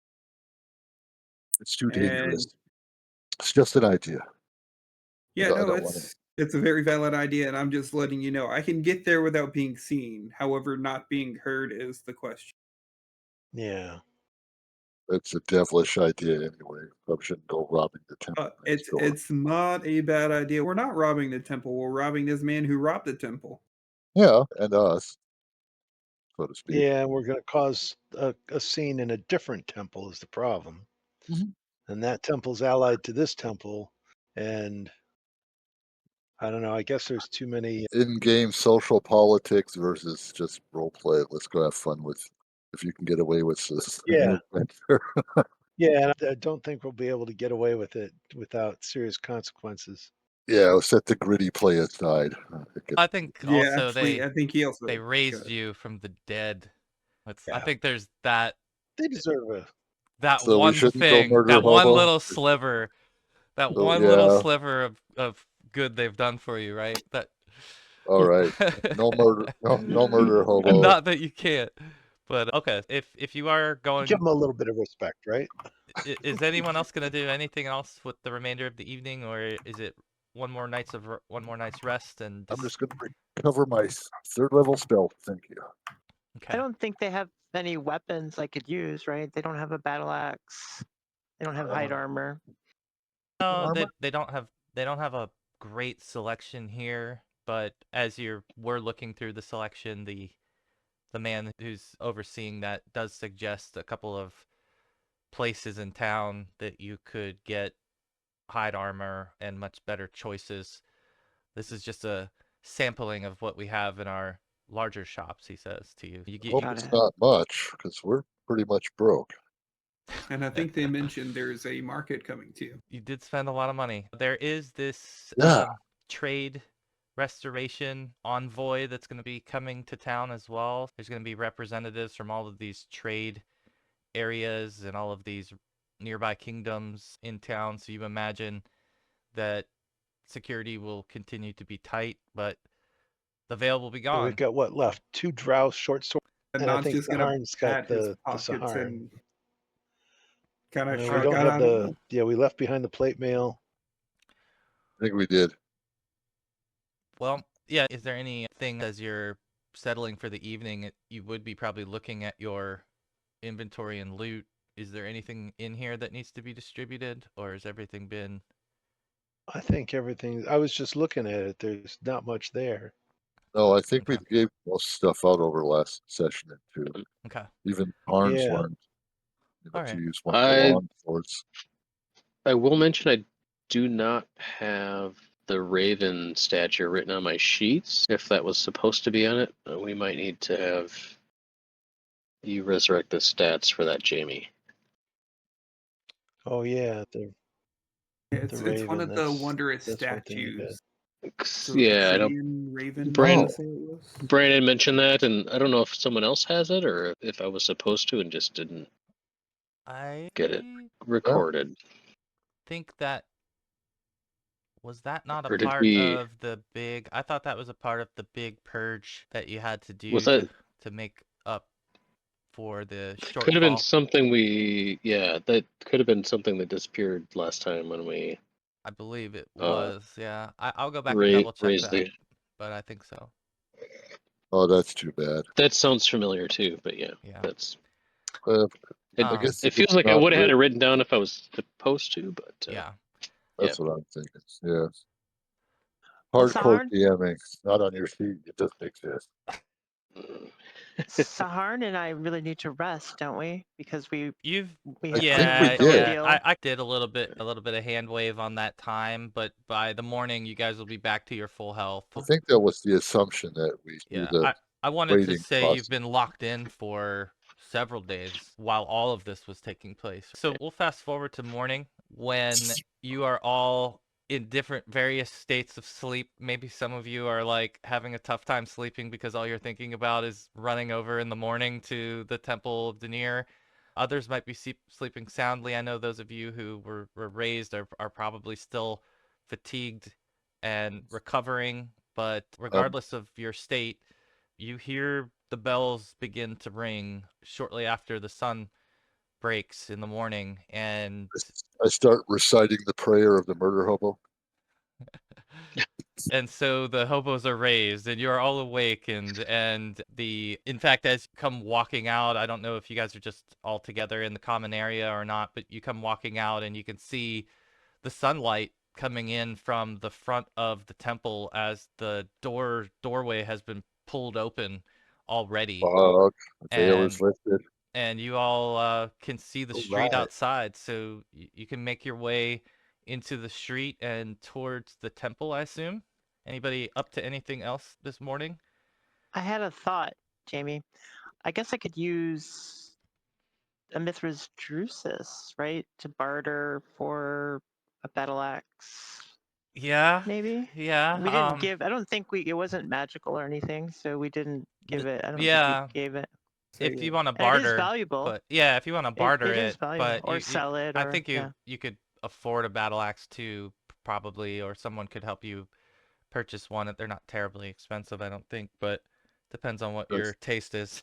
It's too And dangerous. It's just an idea. yeah, I no, don't wanna- it's a very valid idea, and I'm just letting you know I can get there without being seen. However, not being heard is the question. Yeah. It's a devilish idea anyway. Probably shouldn't go robbing the temple next door. It's not a bad idea. We're not robbing the temple. We're robbing this man who robbed the temple. Yeah, and us, so to speak. Yeah, we're going to cause a scene in a different temple is the problem. Mhm. And that temple's allied to this temple. And I don't know. I guess there's too many. In-game social politics versus just role play. Let's go have fun with. If you can get away with this, Yeah. adventure. Yeah, and I don't think we'll be able to get away with it without serious consequences. Yeah, set the gritty play aside. I think Yeah, also actually, I think he also they raised could. you from the dead. I Yeah. think there's that They deserve a. So we one shouldn't go thing, murder that one hobo? little sliver, that So, one little yeah. sliver of good they've done for you, right? That. All right. No murder. No murder hobo. Not that you can't, but okay. If you are going, Give them a little bit of respect, right? is anyone else going to do anything else with the remainder of the evening, or is it one more night's rest and I'm just going to recover my third level spell. Thank you. okay. I don't think they have any weapons I could use, right? They don't have a battle axe. They don't have hide armor. No, Armor? they don't have a great selection here, but as we're looking through the selection, the man who's overseeing that does suggest a couple of places in town that you could get hide armor and much better choices. This is just a sampling of what we have in our larger shops, he says to you. Hope it's not much because we're pretty much broke. And I think they mentioned there's a market coming too. You did spend a lot of money. There is this trade restoration envoy that's going to be coming to town as well. There's going to be representatives from all of these trade areas and all of these nearby kingdoms in town. So you imagine that security will continue to be tight, but the veil will be So gone. we've got what left? 2 drow short swords. And I not think just gonna Saharn's got pat his the pockets Sahar. and kind of We shrug don't out. have the. Yeah, we left behind the plate mail. I think we did. Well, yeah. Is there anything as you're settling for the evening, you would be probably looking at your inventory and loot. Is there anything in here that needs to be distributed, or has everything been? I think everything. I was just looking at it. There's not much there. No, I think Okay. we gave most stuff out over last session too. Okay. Even Arns Yeah. learned All to right. use one of the long swords. I will mention I do not have the Raven stature written on my sheets. If that was supposed to be on it, we might need to have you resurrect the stats for that, Jamie. Oh yeah, It's Raven, one of the that's- wondrous that's one thing you statues. So Yeah, I don't. Raven. Brandon, I say it was. Brandon mentioned that, and I don't know if someone else has it or if I was supposed to and just didn't I get it recorded. think that was that not a Or did part we- of the big. I thought that was a part of the big purge that you had to do Was that- to make up for the shortfall. Could have been something that could have been something that disappeared last time when we. I believe it was. Yeah, I'll go back and Ra- double check raise that, the- but I think so. Oh, that's too bad. That sounds familiar too, but yeah. That's. I guess It feels like I would have had it written down if I was supposed to, but yeah. That's what I'm thinking. Yeah. Well, Hardcore Sahar? DMing, not on your sheet. It doesn't exist. Saharn and I really need to rest, don't we? Because we You've we I had think we yeah, the did. yeah. ordeal. I did a little bit of hand wave on that time, but by the morning you guys will be back to your full health. I think that was the assumption that we do Yeah. the I wanted to waiting say you've process. been locked in for several days while all of this was taking place. So we'll fast forward to morning when you are all in different various states of sleep. Maybe some of you are like having a tough time sleeping because all you're thinking about is running over in the morning to the Temple of Denier. Others might be sleeping soundly. I know those of you who were raised are probably still fatigued and recovering, but Um, regardless of your state, you hear the bells begin to ring shortly after the sun breaks in the morning, and I start reciting the prayer of the murder hobo. so the hobos are raised and you're all awakened, and in fact, as you come walking out, I don't know if you guys are just all together in the common area or not, but you come walking out and you can see the sunlight coming in from the front of the temple as the doorway has been pulled open already, Fuck, the veil is and lifted. you all can see the All street right. outside, so you can make your way into the street and towards the temple, I assume. Anybody up to anything else this morning? I had a thought, Jamie. I guess I could use a Mithra's Drusus, right, to barter for a battle axe. Yeah, Maybe yeah. we didn't give. I don't think it wasn't magical or anything, so we didn't give it. I don't think we Yeah, gave it. So if yeah. you want to And it is barter, valuable. but yeah, if you want to barter It is it, valuable, but or sell it, I or think yeah. you could afford a battle axe too, probably, or someone could help you purchase one. They're not terribly expensive, I don't think, but depends on what your Does, taste is.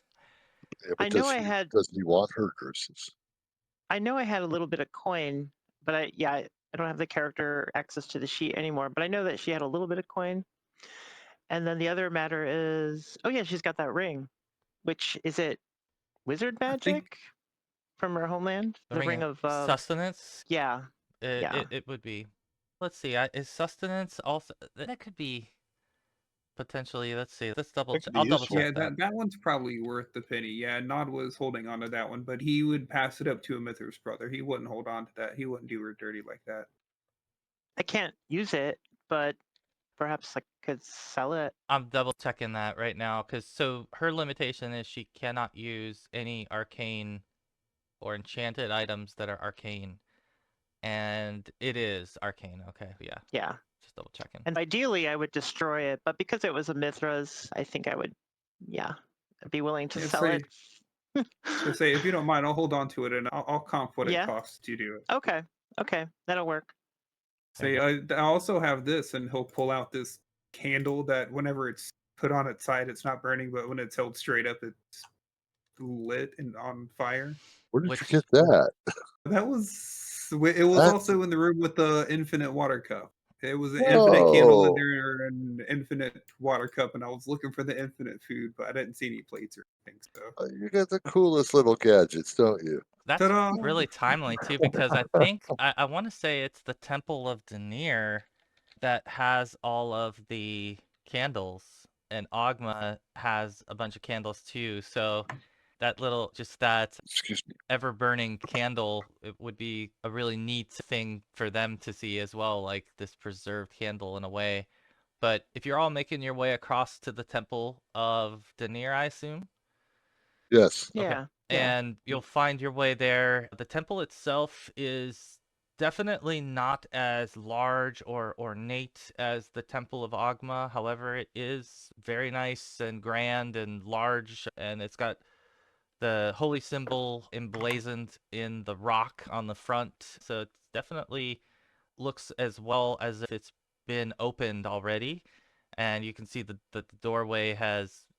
yeah, I but know I had. does he want her curses? I know I had a little bit of coin, but I don't have the character access to the sheet anymore. But I know that she had a little bit of coin. And then the other matter is, oh yeah, she's got that ring, which is it wizard I think magic from her homeland? The The ring ring of of sustenance, yeah, yeah. it would be. Let's see. Is sustenance also? That could be potentially. Let's see. Let's That could be I'll double useful. check yeah, that. that one's probably worth the penny. Yeah, Nod was holding on to that one, but he would pass it up to a Mithras brother. He wouldn't hold on to that. He wouldn't do her dirty like that. I can't use it, but perhaps I could sell it. I'm double checking that right now because so her limitation is she cannot use any arcane or enchanted items that are arcane, and it is arcane. Okay, yeah, Yeah. just double checking. And ideally, I would destroy it, but because it was a Mithras, I think I would, yeah, I'd be willing to Yeah, sell it. so say if you don't mind, I'll hold on to it and I'll comp what it Yeah. costs to do it. Okay. Okay. That'll work. Say I also have this, and he'll pull out this candle that whenever it's put on its side, it's not burning, but when it's held straight up, it's lit and on fire. Where did you Which get that? That was it. Was That's also in the room with the infinite water cup. It was an infinite candle in whoa! there and an infinite water cup, and I was looking for the infinite food, but I didn't see any plates or anything. So, You got the coolest little gadgets, don't you? that's ta-da! really timely too, because I think I want to say it's the Temple of Denier that has all of the candles, and Ogma has a bunch of candles too. So that little, just that Excuse me. ever burning candle, it would be a really neat thing for them to see as well, like this preserved candle in a way. But if you're all making your way across to the Temple of Denier, I assume. Yes. Okay. Yeah. Yeah. And you'll find your way there. The temple itself is definitely not as large or ornate as the Temple of Ogma. However, it is very nice and grand and large, and it's got the holy symbol emblazoned in the rock on the front. So it definitely looks as well as if it's been opened already. And you can see the doorway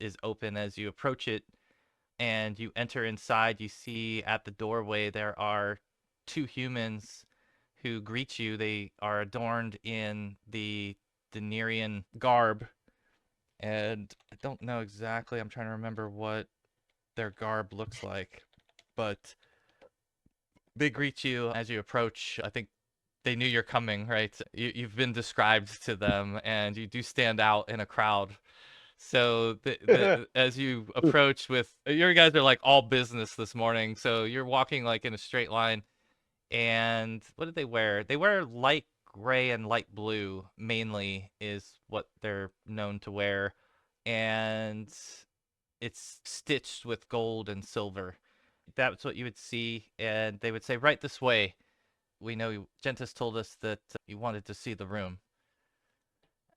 is open as you approach it, and you enter inside. You see at the doorway there are two humans who greet you. They are adorned in the Denerian garb, and I don't know exactly. I'm trying to remember what their garb looks like, but they greet you as you approach. I think they knew you're coming, right? You've been described to them, and you do stand out in a crowd. So as you approach with your guys are like all business this morning, so you're walking like in a straight line. And what did they wear? They wear light gray and light blue mainly is what they're known to wear, and it's stitched with gold and silver. That's what you would see, and they would say, "Right this way." We know Gentis told us that you wanted to see the room,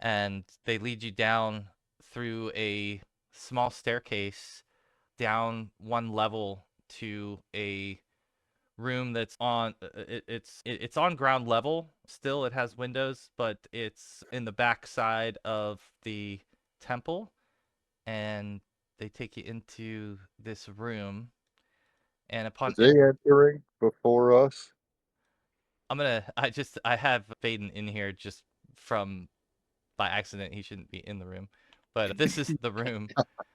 and they lead you down through a small staircase down one level to a room that's on it's on ground level still. It has windows, but it's in the back side of the temple, and they take you into this room. And Are they entering before us? I have Baden in here just from by accident. He shouldn't be in the room, but this is the room.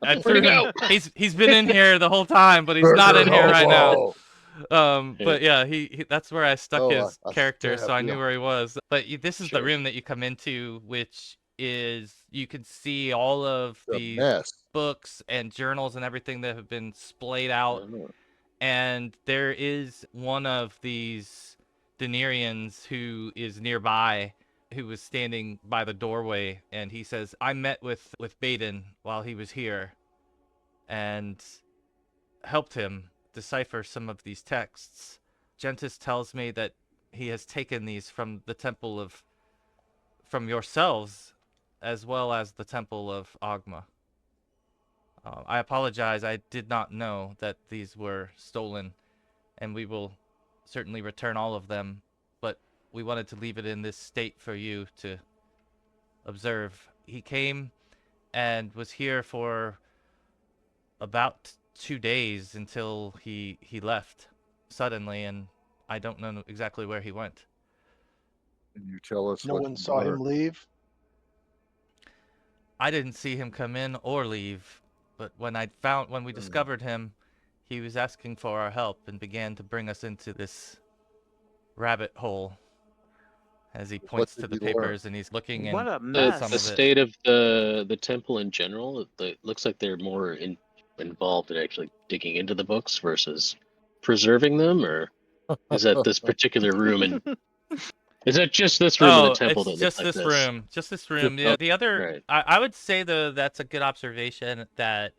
I Where'd threw he him. go? He's been in here the whole time, but he's not Murder in here right now. hobo! But yeah, he that's where I stuck Oh, his I character, so I stabbed knew you. where he was. But this is the Sure. room that you come into, which is you can see all of It's a these mess. books and journals and everything that have been splayed out. Oh. And there is one of these Denarians who is nearby, who was standing by the doorway, and he says, "I met with Baden while he was here, and helped him decipher some of these texts. Gentis tells me that he has taken these from the temple from yourselves, as well as the temple of Ogma. I apologize, I did not know that these were stolen, and we will certainly return all of them, but we wanted to leave it in this state for you to observe. He came and was here for about 2 days until he left suddenly, and I don't know exactly where he went. Can you tell us No what one you saw him learned? leave. I didn't see him come in or leave, but when we discovered him, he was asking for our help and began to bring us into this rabbit hole. As he What points did to the you learn? papers and he's looking What in a The some mess. the of it. state of the temple in general, it looks like they're more involved in actually digging into the books versus preserving them, or is that this particular room and is that just this room in the Oh, temple it's that looks just like this this? room. Just this room. Yeah, Oh, the other, right. I would say though that's a good observation that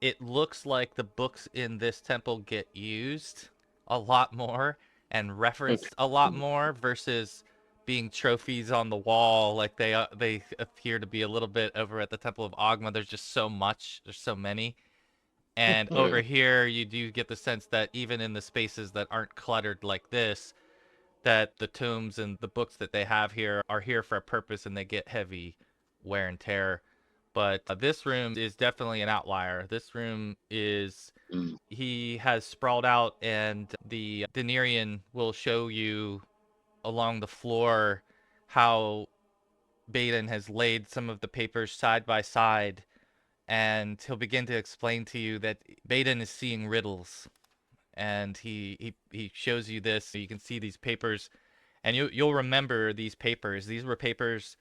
it looks like the books in this temple get used a lot more and Okay. referenced a lot more versus being trophies on the wall. Like they appear to be a little bit over at the Temple of Ogma. There's just so much. There's so many. And over Okay. here, you do get the sense that even in the spaces that aren't cluttered like this, that the tomes and the books that they have here are here for a purpose and they get heavy wear and tear. But this room is definitely an outlier. This room is, Mm. he has sprawled out, and the Denarian will show you along the floor how Baden has laid some of the papers side by side, and he'll begin to explain to you that Baden is seeing riddles. And he shows you this. You can see these papers, and you'll remember these papers. These were papers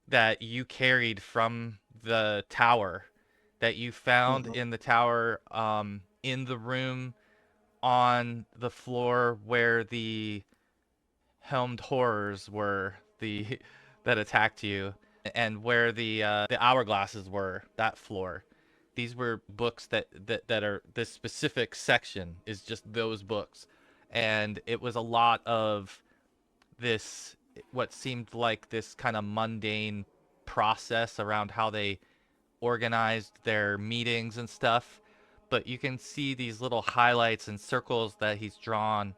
that you carried from the tower, that you found Mhm. in the tower, in the room on the floor where the helmed horrors were, the that attacked you, and where the hourglasses were, that floor. These were books that are, this specific section is just those books. And it was a lot of this, what seemed like this kind of mundane process around how they organized their meetings and stuff. But you can see these little highlights and circles that he's drawn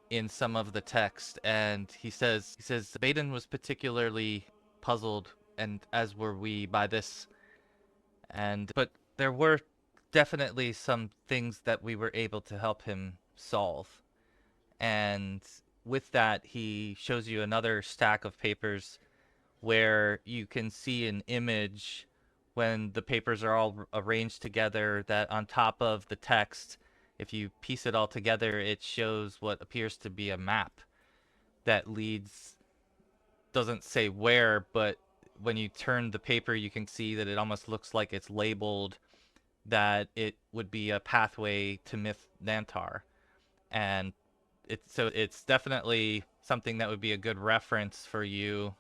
in some of the text. And he says Baden was particularly puzzled, and as were we, by this. And but there were definitely some things that we were able to help him solve. And with that, he shows you another stack of papers where you can see an image when the papers are all arranged together, that on top of the text, if you piece it all together, it shows what appears to be a map that leads, doesn't say where, but when you turn the paper, you can see that it almost looks like it's labeled that it would be a pathway to Myth Nantar. And it's definitely something that would be a good reference for you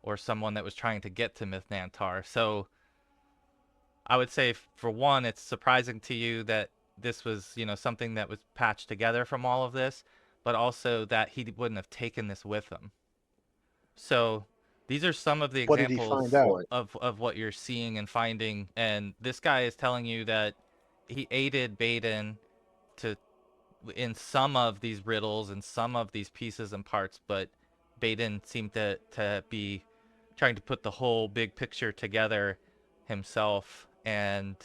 or someone that was trying to get to Myth Nantar. So I would say, for one, it's surprising to you that this was, something that was patched together from all of this, but also that he wouldn't have taken this with him. So these are some of the What did he find examples out? of what you're seeing and finding. And this guy is telling you that he aided Baden to in some of these riddles and some of these pieces and parts, but Baden seemed to be trying to put the whole big picture together himself. And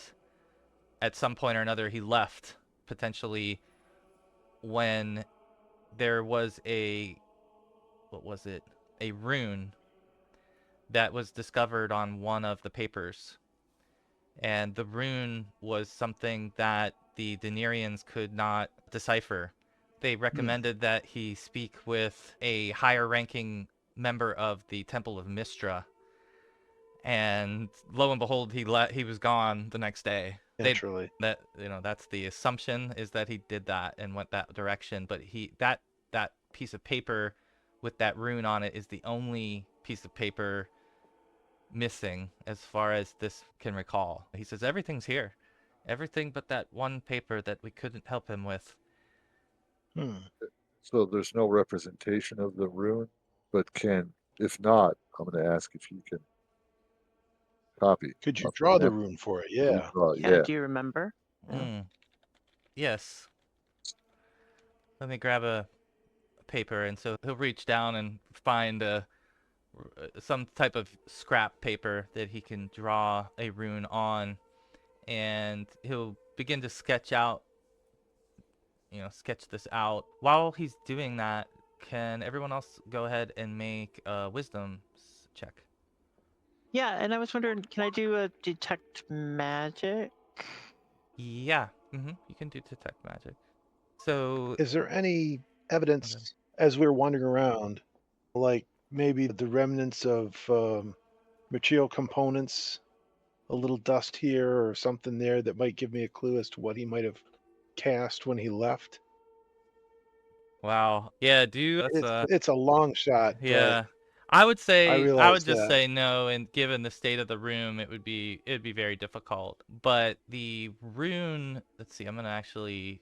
at some point or another, he left, potentially when there was what was it? A rune that was discovered on one of the papers. And the rune was something that the Denarians could not decipher. They recommended that he speak with a higher ranking member of the Temple of Mistra. And lo and behold, he was gone the next day. Naturally. That's the assumption, is that he did that and went that direction. But that piece of paper with that rune on it is the only piece of paper missing as far as this can recall. He says everything's here. Everything but that one paper that we couldn't help him with. So there's no representation of the rune, but if not, I'm going to ask if you can copy. Could you off draw the map. rune for it? You Yeah. draw, Yeah, do you remember? Yeah. Yes. Let me grab a paper, and so he'll reach down and find some type of scrap paper that he can draw a rune on, and he'll begin to sketch this out. While he's doing that, can everyone else go ahead and make a wisdom check? Yeah, and I was wondering, can I do a detect magic? Yeah, you can do detect magic. So, Is there any evidence Okay. as we were wandering around, like maybe the remnants of material components, a little dust here or something there that might give me a clue as to what he might have cast when he left? wow, yeah, It's a long shot, but yeah. I would realize just that. say no, and given the state of the room, it'd be very difficult. But the rune, let's see, I'm gonna actually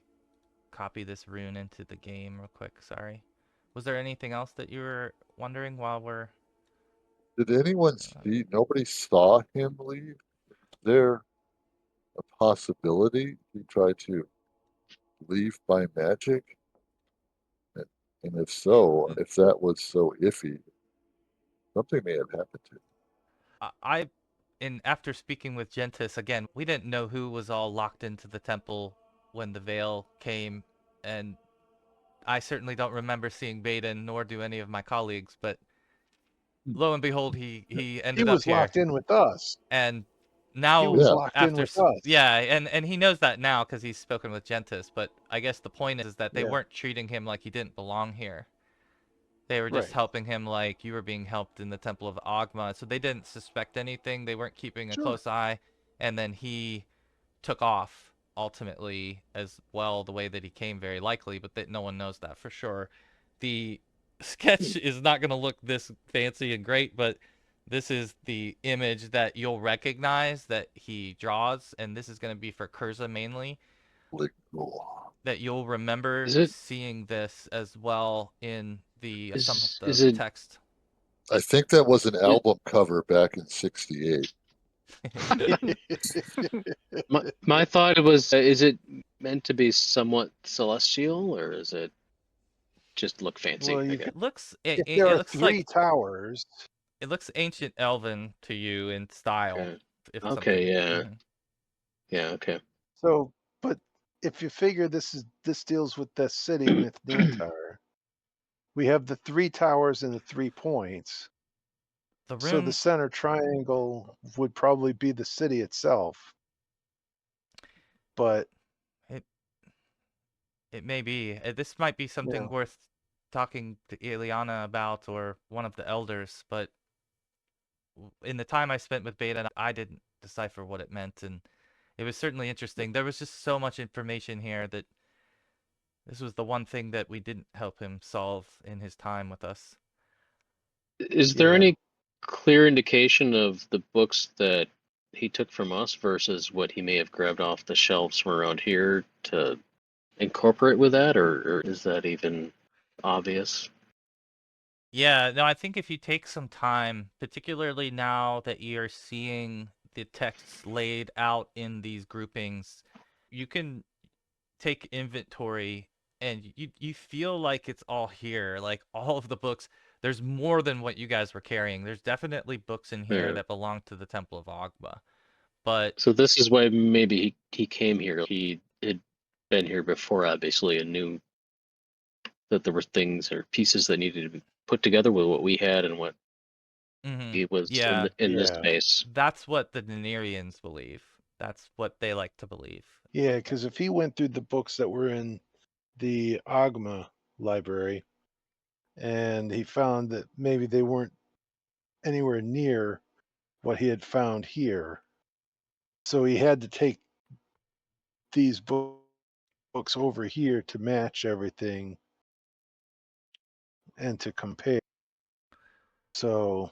copy this rune into the game real quick. Sorry. Was there anything else that you were wondering while we're? Did anyone see? Nobody saw him leave. Is there a possibility he tried to leave by magic? And if so, if that was so iffy, something may have happened to him. After speaking with Gentis again, we didn't know who was all locked into the temple when the veil came, and I certainly don't remember seeing Baden, nor do any of my colleagues. But lo and behold, he He ended up was here, locked in with us. and He now was Yeah. locked in with us. yeah, and he knows that now because he's spoken with Gentis. But I guess the point is that they Yeah. weren't treating him like he didn't belong here. They were just Right. helping him like you were being helped in the Temple of Ogma. So they didn't suspect anything. They weren't keeping a Sure. close eye. And then he took off ultimately as well, the way that he came, very likely, but that no one knows that for sure. The sketch is not going to look this fancy and great, but this is the image that you'll recognize that he draws, and this is going to be for Kurza mainly. Really cool. That you'll remember Is it seeing this as well in the some of the is it text. I think that was an album cover back in '68. my thought was is it meant to be somewhat celestial, or is it just look fancy? Well, I you guess. It looks if there are looks three like towers, it looks ancient elven to you in style, Okay. if Okay. something. Yeah. Yeah. Okay. so but if you figure this deals with the city of Myth Nantar, we have the three towers and the 3 points. The So the rune, center triangle would probably be the city itself. But it may be. This might be something Yeah. worth talking to Aeliana about, or one of the elders, but in the time I spent with Baden, I didn't decipher what it meant, and it was certainly interesting. There was just so much information here that this was the one thing that we didn't help him solve in his time with us. Is there Yeah. any clear indication of the books that he took from us versus what he may have grabbed off the shelves from around here to incorporate with that, or is that even obvious? Yeah, no, I think if you take some time, particularly now that you're seeing the texts laid out in these groupings, you can take inventory and you feel like it's all here, like all of the books. There's more than what you guys were carrying. There's definitely books in here Yeah. that belong to the Temple of Agba. But So this is why maybe he came here. He had been here before, obviously, and knew that there were things or pieces that needed to be put together with what we had and what he was yeah, in this Yeah. space. that's what the Daenerys believe. That's what they like to believe. Yeah, because if he went through the books that were in the Agma library and he found that maybe they weren't anywhere near what he had found here, so he had to take these books over here to match everything and to compare. So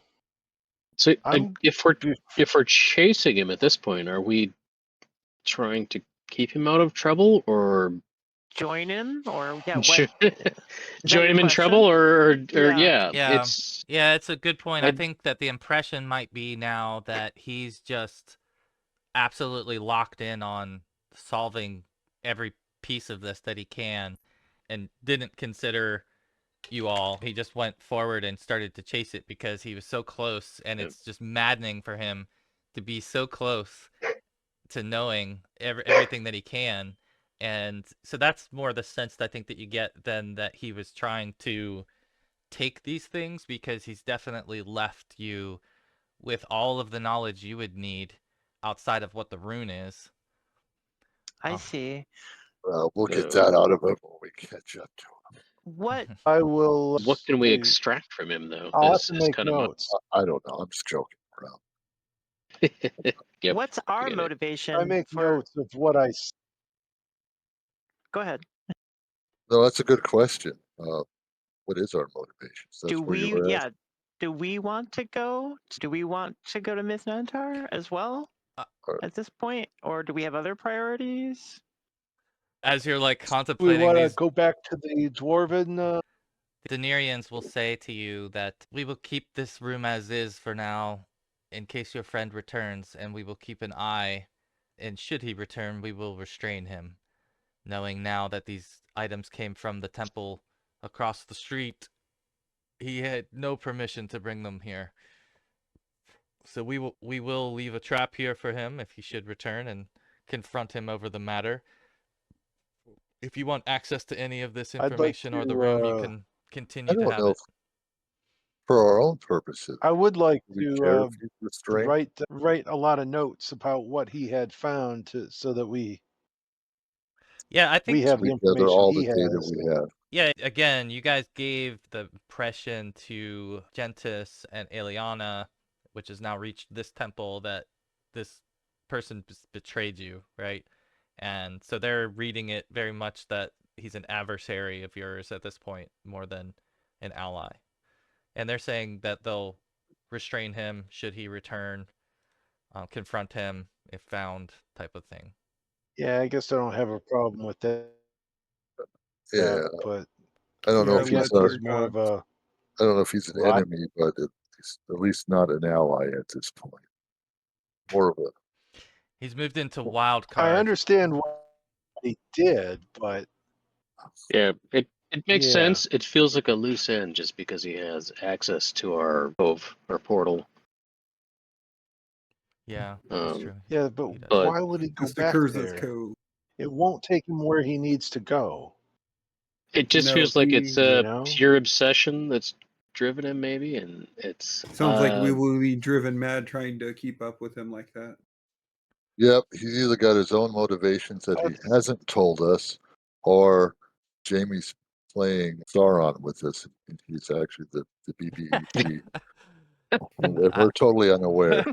So I'm if we're chasing him at this point, are we trying to keep him out of trouble, or Join in, or yeah, join what? join him in trouble, or Yeah. Yeah, it's yeah, it's a good point. I I- think that the impression might be now that he's just absolutely locked in on solving every piece of this that he can and didn't consider you all. He just went forward and started to chase it because he was so close, and Yeah. it's just maddening for him to be so close to knowing everything that he can. And so that's more the sense that I think that you get than that he was trying to take these things, because he's definitely left you with all of the knowledge you would need outside of what the rune is. I Oh. see. We'll get that out of him when we catch up to him. What? I will. what can we say- extract from him, though? I'll have Is to make kind of notes. I don't know. I'm just joking around. Yep, What's our get it. motivation I make for? notes of what I. Go ahead. No, that's a good question. What is our motivations? That's Do where you we? were at. Yeah. Do we want to go? Do we want to go to Mithrantar as well at this point, or do we have other priorities? As you're like We contemplating want to these, go back to the dwarven. Daenerys will say to you that we will keep this room as is for now in case your friend returns, and we will keep an eye, and should he return, we will restrain him, knowing now that these items came from the temple across the street. He had no permission to bring them here. So we will leave a trap here for him if he should return and confront him over the matter. If you want access to any of this I'd like information or the to, rune, you can I continue to don't have know it. for our own purposes. I would like Do we care to if he's restrained? write a lot of notes about what he had found so that we Yeah, I think have the We gather information all he the data has. we have. yeah, again, you guys gave the impression to Gentis and Aeliana, which has now reached this temple, that this person betrayed you, right? And so they're reading it very much that he's an adversary of yours at this point more than an ally. And they're saying that they'll restrain him should he return, confront him if found, type of thing. Yeah, I guess I don't have a problem with that. Yeah, But I don't know Yeah, if Jeff he's let is your more of a. I don't know if he's an Well, enemy, but he's at least not an ally at this point. More of a He's moved into wild I card. understand what he did, but Yeah, it makes yeah, sense. It feels like a loose end just because he has access to our cove, our portal. Yeah, that's Um, true. yeah, but He does. But- why would he go It's the back Curz's there? code. It won't take him where he needs to go. It just No, feels like it's he- a know? pure obsession that's driven him, maybe, and it's Sounds like we will be driven mad trying to keep up with him like that. Yep, he's either got his own motivations that he That's- hasn't told us, or Jamie's playing Sauron with us. And he's actually the BBEG. We're totally unaware.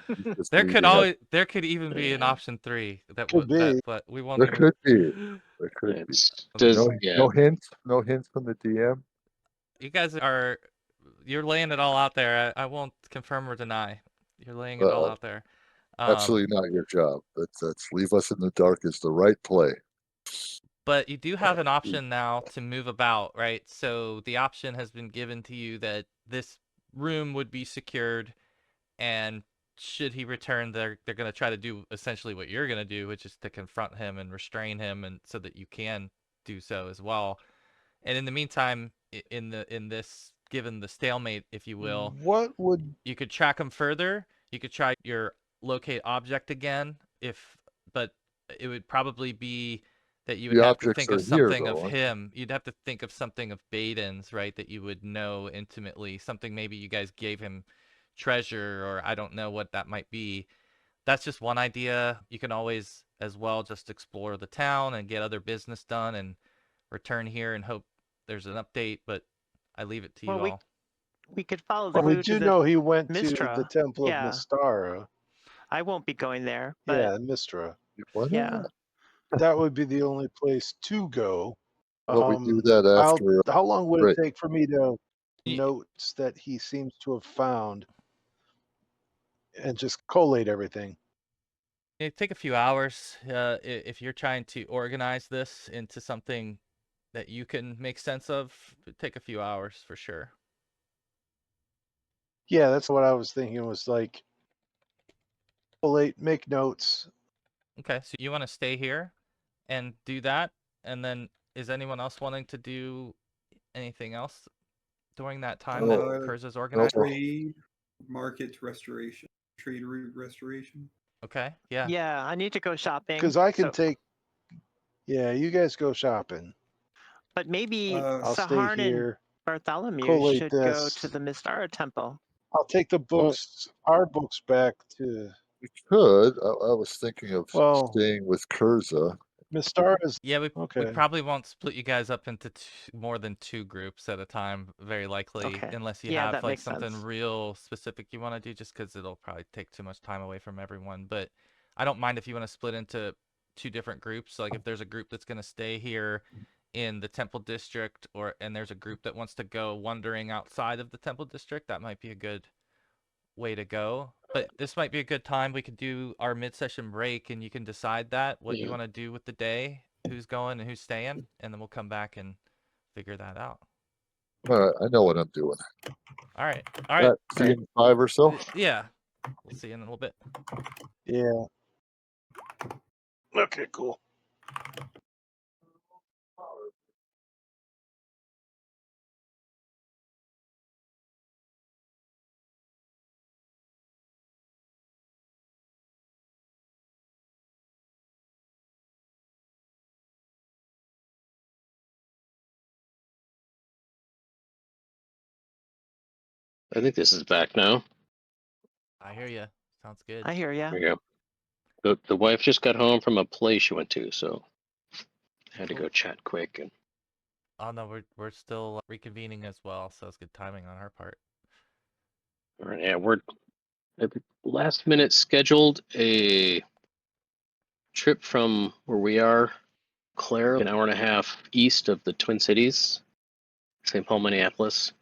He's just leading us. There could even be an Yeah. option 3 Could be. but we won't There even. could be. There could be. It's does yeah. No hints. No hints from the DM. You guys you're laying it all out there. I won't confirm or deny. You're laying it all out there. Absolutely not your job. That's leave us in the dark is the right play. But you do have an option now to move about, right? So the option has been given to you that this room would be secured, and should he return, they're going to try to do essentially what you're going to do, which is to confront him and restrain him, and so that you can do so as well. And in the meantime, in this, given the stalemate, if you will, What would you could track him further. You could try your locate object again, but it would probably be that you would The have to objects think are of here, something of though. him. You'd have to think of something of Baden's, right? That you would know intimately. Something maybe you guys gave him treasure, or I don't know what that might be. That's just one idea. You can always as well just explore the town and get other business done and return here and hope there's an update, but I leave it to you all. We could follow the well, we clue to do the know he went to Mistra. the Temple Yeah. of Mystara. I won't be going there, but Yeah, Mistra. What? yeah. That would be the only place to go. But we do that after. How long would break. it take for me to Ye- notes that he seems to have found and just collate everything? It take a few hours if you're trying to organize this into something that you can make sense of. It'd take a few hours for sure. Yeah, that's what I was thinking was like collate, make notes. Okay, so you want to stay here and do that, and then is anyone else wanting to do anything else during that time that Kurza's organizing? Trade, market restoration, trade route restoration. Okay, yeah. Yeah, I need to go shopping. Because I can so- take. Yeah, you guys go shopping. But maybe I'll stay Saharn and here. Bartholomew collate should go this. to the Mystara temple. I'll take the books, our books, back to. We could. I was thinking of Well, staying with Kurza. Mystara's. Yeah, we Okay. probably won't split you guys up into more than 2 groups at a time, very likely, Okay. unless you Yeah, have that like makes something sense. real specific you want to do, just because it'll probably take too much time away from everyone. But I don't mind if you want to split into 2 different groups. Like if there's a group that's going to stay here in the Temple District, and there's a group that wants to go wandering outside of the Temple District, that might be a good way to go. But this might be a good time. We could do our mid-session break, and you can decide what you Yeah. want to do with the day, who's going and who's staying, and then we'll come back and figure that out. All right, I know what I'm doing. All right. All right. See you in 5 or so. Yeah. We'll see you in a little bit. Yeah. Okay, cool. I think this is back now. I hear you. Sounds good. I hear ya. There you go. The wife just got home from a play she went to, so I had to go chat quick. And Oh no, we're still reconvening as well, so it's good timing on our part. all right, yeah, we're at the last minute scheduled a trip from where we are, Clare, an hour and a half east of the Twin Cities, St. Paul, Minneapolis,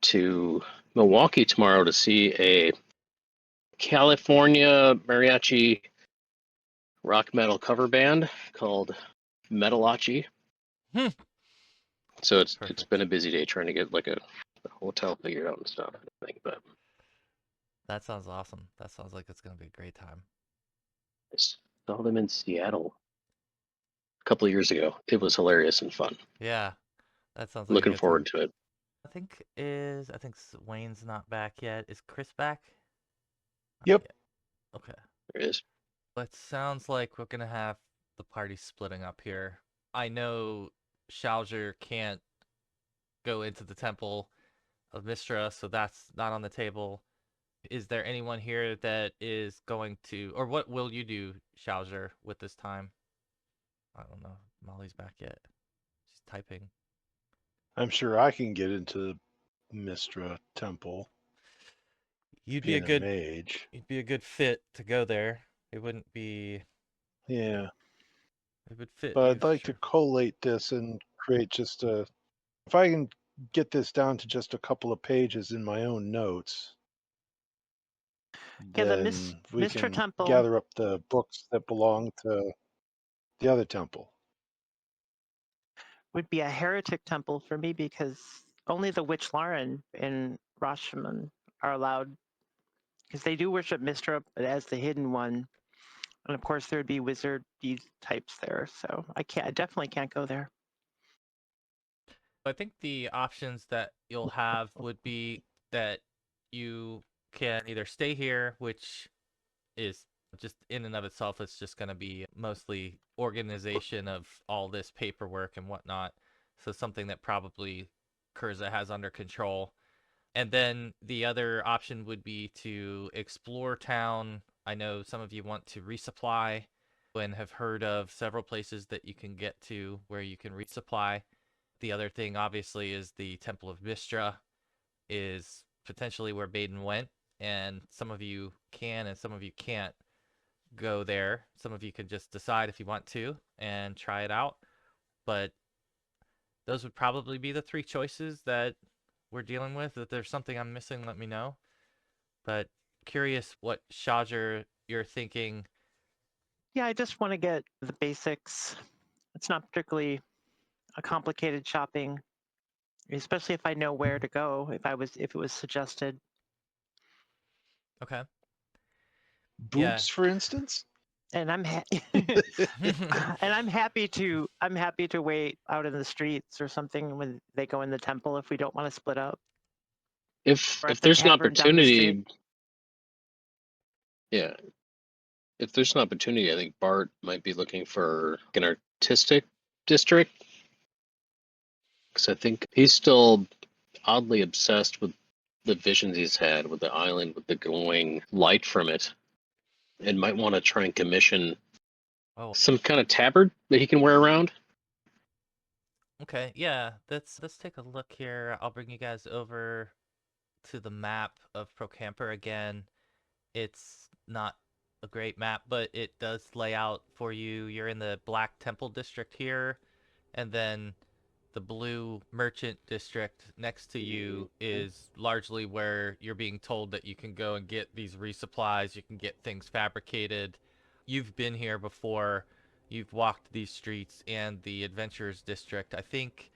to Milwaukee tomorrow to see a California mariachi rock metal cover band called Metalachi. So it's Perfect. been a busy day trying to get like a hotel figured out and stuff. I think, but That sounds awesome. That sounds like it's gonna be a great time. I saw them in Seattle a couple of years ago. It was hilarious and fun. Yeah. That sounds like a Looking good forward time. to it. I think Wayne's not back yet. Is Chris back? Not Yep. yet. Okay. There it is. It sounds like we're gonna have the party splitting up here. I know Shalger can't go into the Temple of Mistra, so that's not on the table. Is there anyone here that is going to, or what will you do, Shalger, with this time? I don't know. Molly's back yet. She's typing. I'm sure I can get into the Mistra Temple. You'd be a being a good mage. you'd be a good fit to go there. It wouldn't be Yeah, it would fit but you I'd for like to sure. collate this and create just a. If I can get this down to just a couple of pages in my own notes, Yeah, the then we Mr. can Temple gather up the books that belong to the other temple. would be a heretic temple for me because only the Witch Lauren in Rashomon are allowed, because they do worship Mistra as the hidden one. And of course, there'd be wizard types there. So I definitely can't go there. I think the options that you'll have would be that you can either stay here, which is just in and of itself, it's just going to be mostly organization of all this paperwork and whatnot. So something that probably Kurza has under control. And then the other option would be to explore town. I know some of you want to resupply and have heard of several places that you can get to where you can resupply. The other thing, obviously, is the Temple of Mistra is potentially where Baden went, and some of you can and some of you can't go there. Some of you can just decide if you want to and try it out, but those would probably be the three choices that we're dealing with. If there's something I'm missing, let me know. But curious what Shajer you're thinking. Yeah, I just want to get the basics. It's not particularly a complicated shopping, especially if I know where to go. If it was suggested. Okay. Yeah. Boots, for instance. And I'm and I'm happy to wait out in the streets or something when they go in the temple if we don't want to split up. If Or at the there's an tavern down the street. opportunity, yeah. If there's an opportunity, I think Bart might be looking for an artistic district, because I think he's still oddly obsessed with the visions he's had with the island, with the glowing light from it, and might want to try and commission Oh, some kind of tabard that he can wear around. okay. Yeah, let's take a look here. I'll bring you guys over to the map of Procampur again. It's not a great map, but it does lay out for you. You're in the Black Temple district here, and then the blue merchant district next to you is largely where you're being told that you can go and get these resupplies, you can get things fabricated. You've been here before, you've walked these streets, and the adventurers district. I think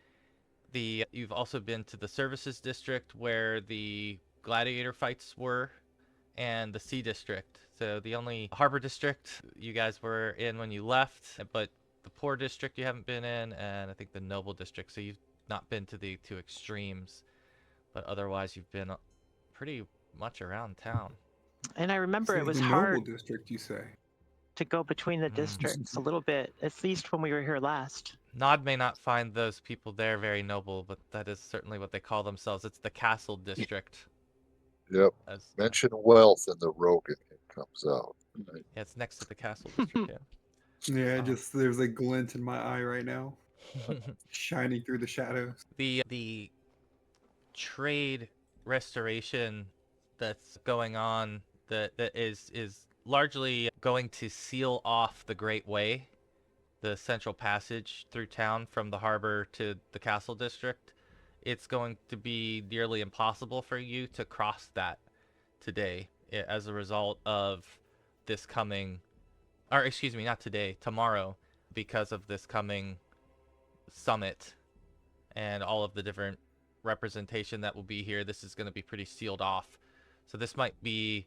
you've also been to the services district where the gladiator fights were, and the sea district. So the only harbor district you guys were in when you left, but the poor district you haven't been in, and I think the noble district. So you've not been to the two extremes, but otherwise you've been pretty much around town. And I remember So it was the noble hard district, you say? to go between the Mm. districts a little bit, at least when we were here last. Nod may not find those people there very noble, but that is certainly what they call themselves. It's the castle district. Yep. As Mention wealth and the Rogan comes out. Right? yeah, it's next to the castle district. Yeah, Oh. just there's a glint in my eye right now, shining through the shadows. The trade restoration that's going on that is largely going to seal off the Great Way, the central passage through town from the harbor to the castle district. It's going to be nearly impossible for you to cross that today as a result of this coming, or excuse me, not today, tomorrow, because of this coming summit and all of the different representation that will be here. This is going to be pretty sealed off. So this might be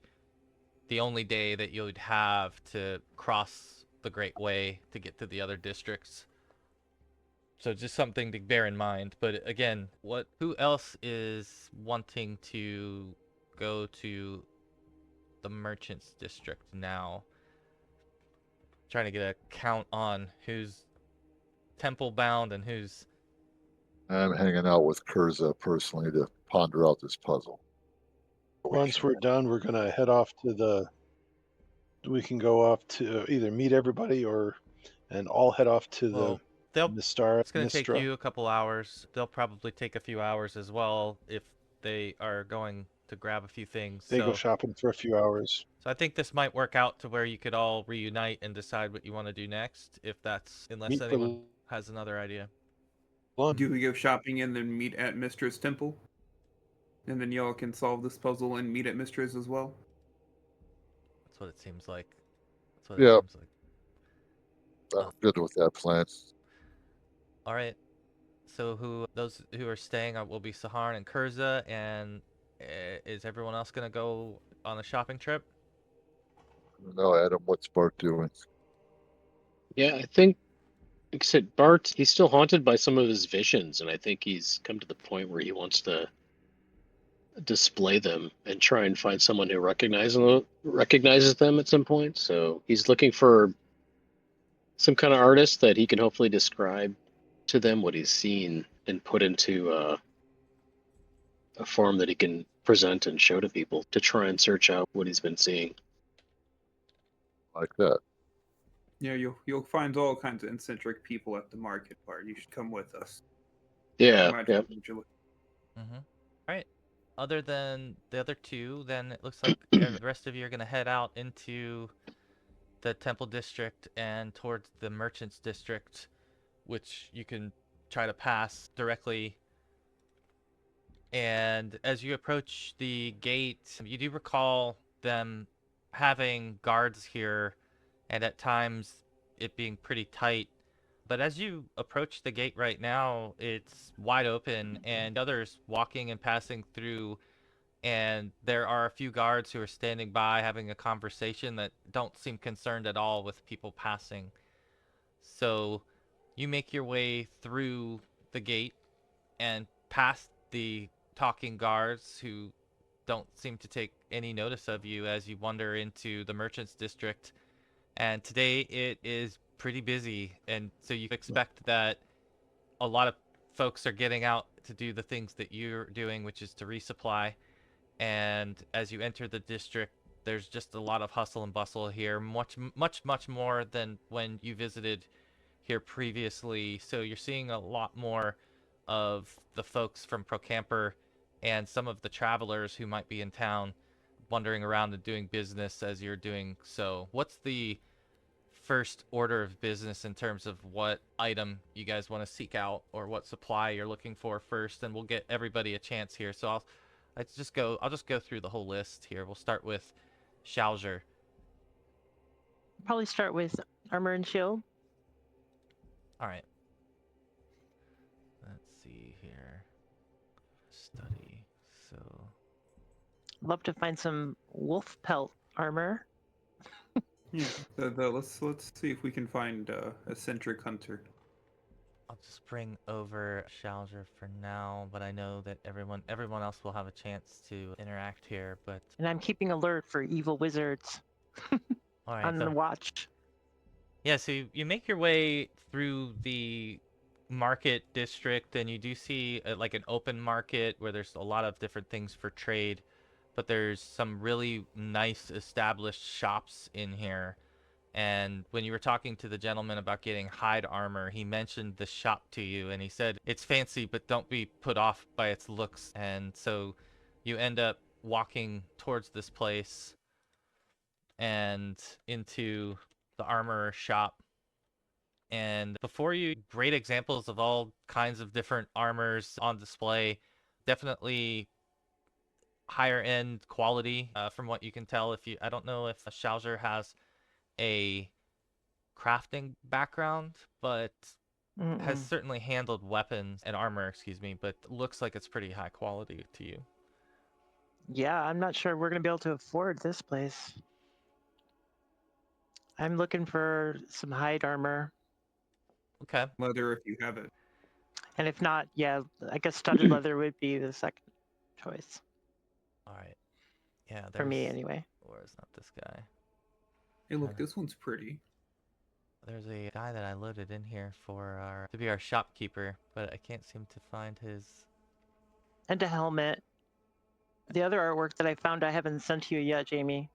the only day that you would have to cross the Great Way to get to the other districts. So just something to bear in mind. But again, who else is wanting to go to the merchants district now? Trying to get a count on who's temple bound and who's I'm hanging out with Kurza personally to ponder out this puzzle. Once we're done, we're gonna head off to the. We can go off to either meet everybody and all head off to well, the they'll Mistra. it's going to take you a couple hours. They'll probably take a few hours as well if they are going to grab a few things. They go So shopping for a few hours. I think this might work out to where you could all reunite and decide what you want to do next, unless Meet anyone for has another idea. lunch. Do we go shopping and then meet at Mistress Temple? And then y'all can solve this puzzle and meet at Mistress as well? That's what it seems like. Yeah. Seems like. I'm good with that plan. All right. So those who are staying will be Sahar and Kurza, and is everyone else gonna go on a shopping trip? No, Adam, what's Bart doing? Yeah, I think, like I said, Bart, he's still haunted by some of his visions, and I think he's come to the point where he wants to display them and try and find someone who recognizes them at some point. So he's looking for some kind of artist that he can hopefully describe to them what he's seen and put into a form that he can present and show to people to try and search out what he's been seeing. Like that. Yeah, you'll find all kinds of eccentric people at the market, Bart. You should come with us. Yeah, Might yeah. find what you're looking Mm-hmm. All right. Other than the other two, then it looks like the rest of you are gonna head out into the Temple District and towards the Merchants District, which you can try to pass directly. And as you approach the gate, you do recall them having guards here, and at times it being pretty tight. But as you approach the gate right now, it's wide open, and others walking and passing through. And there are a few guards who are standing by having a conversation that don't seem concerned at all with people passing. So you make your way through the gate and past the talking guards who don't seem to take any notice of you as you wander into the merchants district. And today it is pretty busy, and so you expect that a lot of folks are getting out to do the things that you're doing, which is to resupply. And as you enter the district, there's just a lot of hustle and bustle here, much more than when you visited here previously. So you're seeing a lot more of the folks from Procampur and some of the travelers who might be in town wandering around and doing business as you're doing so. What's the first order of business in terms of what item you guys want to seek out or what supply you're looking for first? And we'll get everybody a chance here. So I'll just go through the whole list here. We'll start with Shalger. Probably start with armor and shield. All right. Let's see here. Study. So Love to find some wolf pelt armor. Yeah, let's see if we can find a eccentric hunter. I'll just bring over Shalger for now, but I know that everyone else will have a chance to interact here. But And I'm keeping alert for evil wizards all right, on the watch. yeah, so you make your way through the market district, and you do see like an open market where there's a lot of different things for trade, but there's some really nice established shops in here. And when you were talking to the gentleman about getting hide armor, he mentioned the shop to you, and he said it's fancy, but don't be put off by its looks. And so you end up walking towards this place and into the armor shop. And before you, great examples of all kinds of different armors on display. Definitely higher end quality from what you can tell. I don't know if Shalger has a crafting background, but has certainly handled weapons and armor, excuse me, but looks like it's pretty high quality to you. Yeah, I'm not sure we're going to be able to afford this place. I'm looking for some hide armor. Okay. Leather if you have it. And if not, yeah, I guess studded leather would be the second choice. All right. Yeah, for me anyway. Where's not this guy? Hey, look, this one's pretty. There's a guy that I loaded in here to be our shopkeeper, but I can't seem to find his. And a helmet. The other artwork that I found I haven't sent to you yet, Jamie.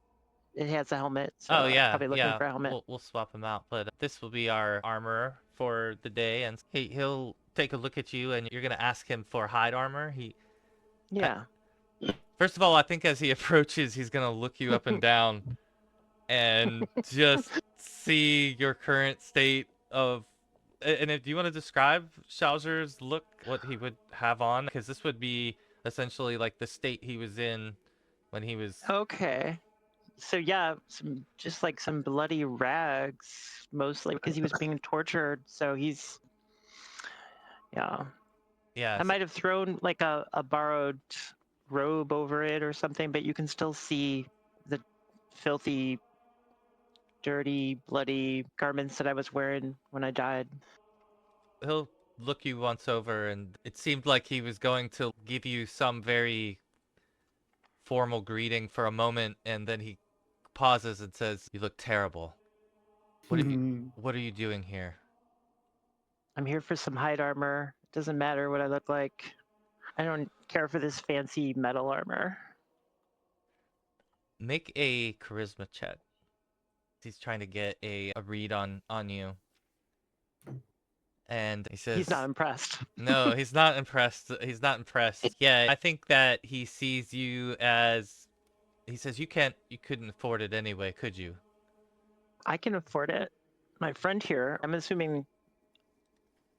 It has a helmet, so Oh yeah, I'm probably looking yeah. for a helmet. We'll swap him out, but this will be our armorer for the day, and he'll take a look at you, and you're gonna ask him for hide armor. Yeah. First of all, I think as he approaches, he's gonna look you up and down and just see your current state of. And if you want to describe Schauser's look, what he would have on, because this would be essentially like the state he was in when he was. Okay. So yeah, just like some bloody rags, mostly because he was being tortured. So he's, yeah. Yeah. I might have thrown like a borrowed robe over it or something, but you can still see the filthy, dirty, bloody garments that I was wearing when I died. He'll look you once over, and it seemed like he was going to give you some very formal greeting for a moment, and then he pauses and says, "You look terrible. What are you doing here?" I'm here for some hide armor. It doesn't matter what I look like. I don't care for this fancy metal armor. Make a charisma check. He's trying to get a read on you. And he says, He's not impressed. No, he's not impressed. He's not impressed. Yeah, I think that he sees you as, he says, you couldn't afford it anyway, could you? I can afford it. My friend here, I'm assuming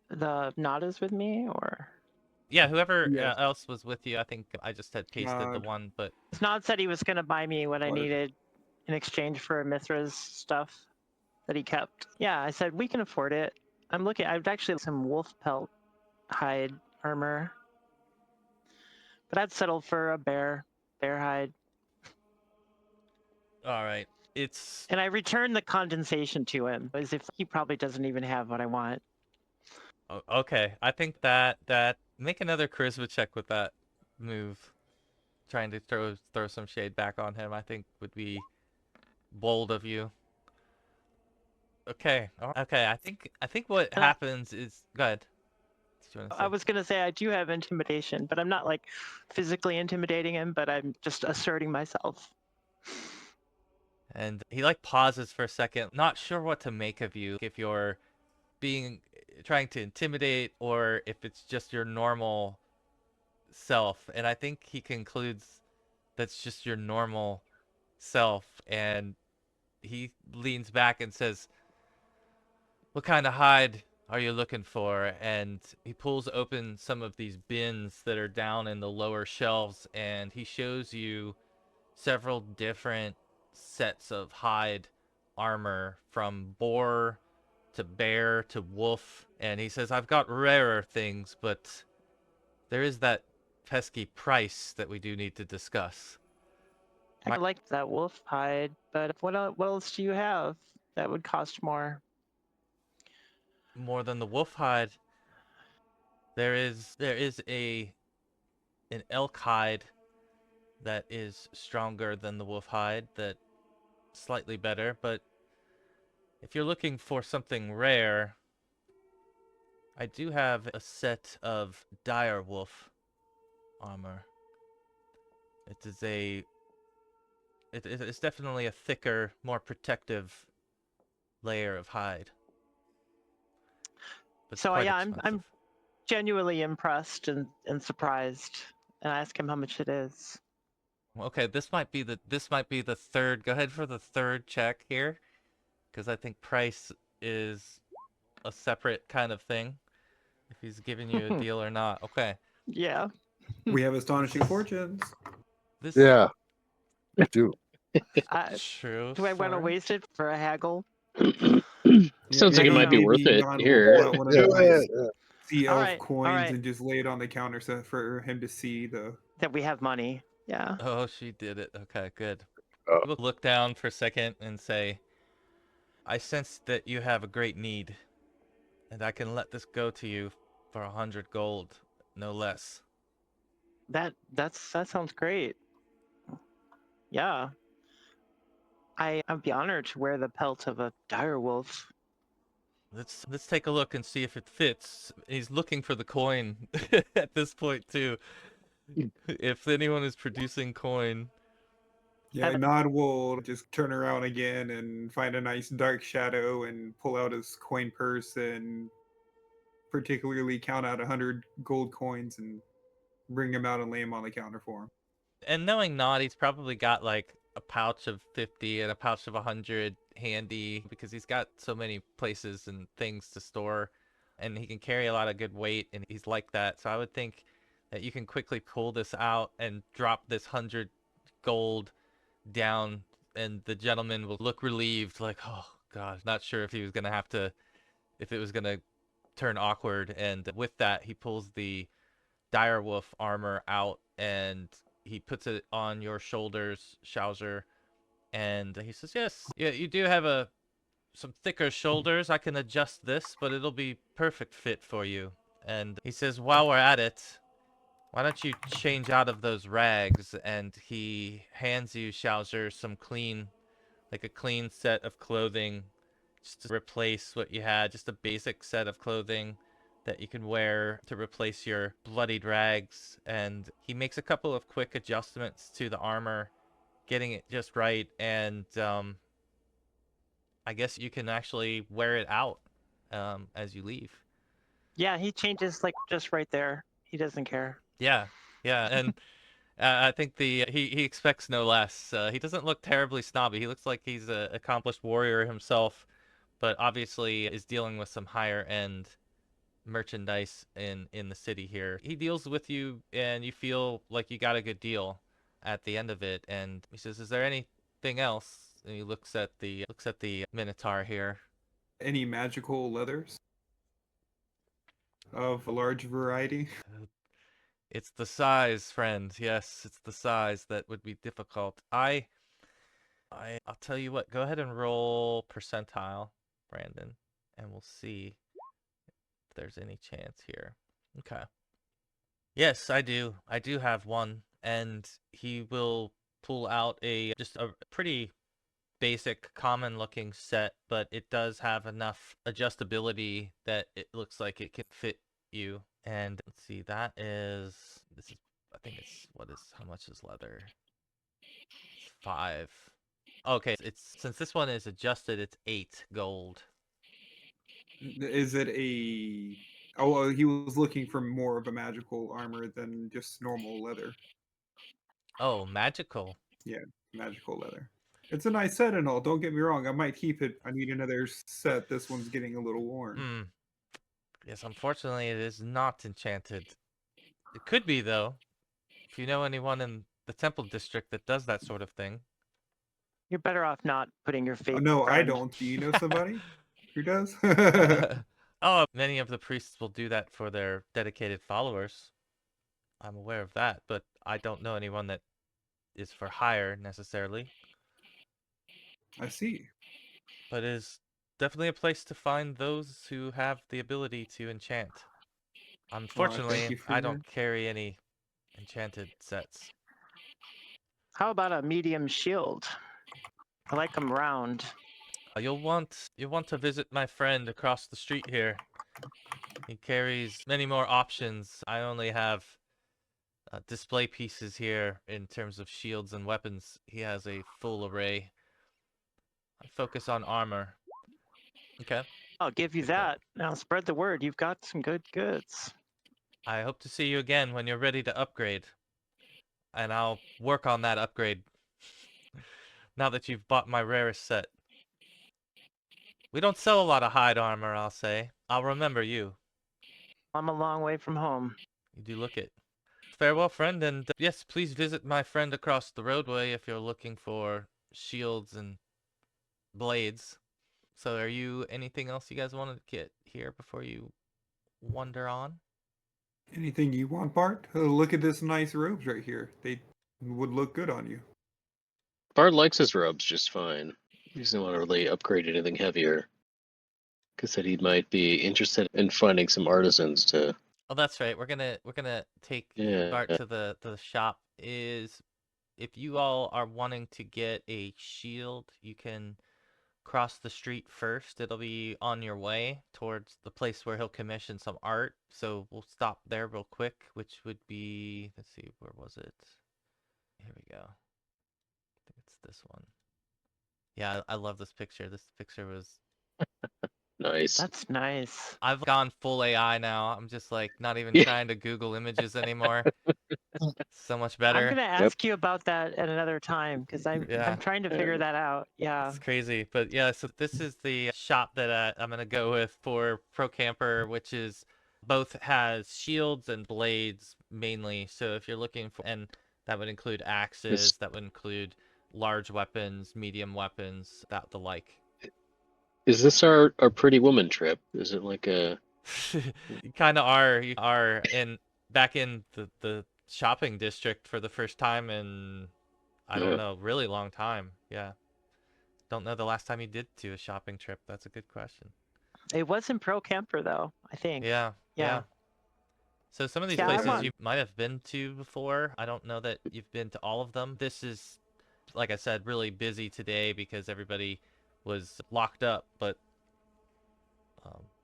the Nada's with me, or? Yeah, whoever Yes. else was with you, I think I just had pasted the one, but Nod said he was going to buy me what I What is- needed in exchange for Mithra's stuff that he kept. Yeah, I said, we can afford it. I've actually some wolf pelt hide armor. But I'd settle for a bear hide. all right. It's And I returned the condensation to him, as if he probably doesn't even have what I want. okay. I think that make another charisma check with that move. Trying to throw some shade back on him, I think would be bold of you. Okay. Okay. I think what And happens is go ahead. What you want to say? I was going to say I do have intimidation, but I'm not like physically intimidating him, but I'm just asserting myself. And he like pauses for a second, not sure what to make of you, if you're being trying to intimidate or if it's just your normal self. And I think he concludes that's just your normal self, and he leans back and says, "What kind of hide are you looking for?" And he pulls open some of these bins that are down in the lower shelves, and he shows you several different sets of hide armor, from boar to bear to wolf. And he says, "I've got rarer things, but there is that pesky price that we do need to discuss." I like that wolf hide, but what else do you have that would cost more? More than the wolf hide, there is an elk hide that is stronger than the wolf hide, that slightly better. But if you're looking for something rare, I do have a set of dire wolf armor. It's definitely a thicker, more protective layer of hide. But it's So quite yeah, expensive. I'm genuinely impressed and surprised, and I ask him how much it is. Okay, this might be the third. Go ahead for the third check here, because I think price is a separate kind of thing. If he's giving you a deal or not. Okay. Yeah. We have astonishing fortunes. This Yeah, I do. true. Do I want to Sora. waste it for a haggle? Sounds like it might be maybe worth it Don will here. pull out one of Yeah, the nice yeah. sea All elf right, all coins right. and just lay it on the counter so for him to see the. That we have money. Yeah. Oh, she did it. Okay, good. Oh. We'll look down for a second and say, "I sense that you have a great need, and I can let this go to you for 100 gold, no less." That sounds great. Yeah. I'd be honored to wear the pelt of a dire wolf. Let's take a look and see if it fits. He's looking for the coin at this point too. If anyone is producing coin. Yeah, Nod will just turn around again and find a nice dark shadow and pull out his coin purse and particularly count out 100 gold coins and bring them out and lay them on the counter for him. And knowing Nod, he's probably got like a pouch of 50 and a pouch of 100 handy because he's got so many places and things to store, and he can carry a lot of good weight, and he's like that. So I would think that you can quickly pull this out and drop this 100 gold down, and the gentleman will look relieved, like, oh God, not sure if he was gonna have to, if it was gonna turn awkward. And with that, he pulls the direwolf armor out and he puts it on your shoulders, Shauser, and he says, "Yes, yeah, you do have some thicker shoulders. I can adjust this, but it'll be perfect fit for you." And he says, "While we're at it, why don't you change out of those rags?" And he hands you, Shauser, some clean, like a clean set of clothing, just to replace what you had, just a basic set of clothing that you can wear to replace your bloodied rags. And he makes a couple of quick adjustments to the armor, getting it just right, and I guess you can actually wear it out as you leave. Yeah, he changes like just right there. He doesn't care. Yeah, yeah, and I think he expects no less. He doesn't look terribly snobby. He looks like he's an accomplished warrior himself, but obviously is dealing with some higher end merchandise in the city here. He deals with you, and you feel like you got a good deal at the end of it. And he says, "Is there anything else?" And he looks at the Minotaur here. Any magical leathers of a large variety? It's the size, friend. Yes, it's the size that would be difficult. I'll tell you what. Go ahead and roll percentile, Brandon, and we'll see if there's any chance here. Okay. Yes, I do. I do have one, and he will pull out just a pretty basic, common-looking set, but it does have enough adjustability that it looks like it can fit you. And let's see, this is, I think it's, how much is leather? It's 5. Okay, it's since this one is adjusted, it's 8 gold. Is it a? Oh, well, he was looking for more of a magical armor than just normal leather. Oh, magical. Yeah, magical leather. It's a nice set and all. Don't get me wrong. I might keep it. I need another set. This one's getting a little worn. Hmm. Yes, unfortunately, it is not enchanted. It could be, though, if you know anyone in the Temple District that does that sort of thing. You're better off not putting your Oh, faith. no, I friend. don't. Do you know somebody who does? Oh, many of the priests will do that for their dedicated followers. I'm aware of that, but I don't know anyone that is for hire necessarily. I see. But it is definitely a place to find those who have the ability to enchant. Well, I thank Unfortunately, you for I your. don't carry any enchanted sets. How about a medium shield? I like them round. You'll want to visit my friend across the street here. He carries many more options. I only have display pieces here in terms of shields and weapons. He has a full array. I focus on armor. Okay. I'll give you Okay. that. Now spread the word. You've got some good goods. I hope to see you again when you're ready to upgrade. And I'll work on that upgrade now that you've bought my rarest set. We don't sell a lot of hide armor, I'll say. I'll remember you. I'm a long way from home. You do look it. Farewell, friend, and yes, please visit my friend across the roadway if you're looking for shields and blades. So are you anything else you guys wanted to get here before you wander on? Anything you want, Bart? Look at this nice robes right here. They would look good on you. Bart likes his robes just fine. He doesn't want to really upgrade anything heavier. Because said he might be interested in finding some artisans to. Oh, that's right. We're gonna take Bart Yeah. to the shop. Is if you all are wanting to get a shield, you can cross the street first. It'll be on your way towards the place where he'll commission some art. So we'll stop there real quick, which would be, let's see, where was it? Here we go. I think it's this one. Yeah, I love this picture. This picture was Nice. That's nice. I've gone full AI now. I'm just like not even Yeah. trying to Google images anymore. So much I'm better. gonna ask you about that at another time because I'm Yeah. trying to figure that out. Yeah. It's crazy, but yeah. So this is the shop that I'm gonna go with for Procampur, which is both has shields and blades mainly. So if you're looking for, and that would include axes, that would include large weapons, medium weapons, that the like. Is this our pretty woman trip? Is it like a... You kind of are. You are back in the shopping district for the first time in I don't Yeah. know, really long time. Yeah. Don't know the last time you did do a shopping trip. That's a good question. It was in Procampur though, I think. Yeah. Yeah. So some of these Yeah, I places want. you might have been to before. I don't know that you've been to all of them. This is, like I said, really busy today because everybody was locked up. But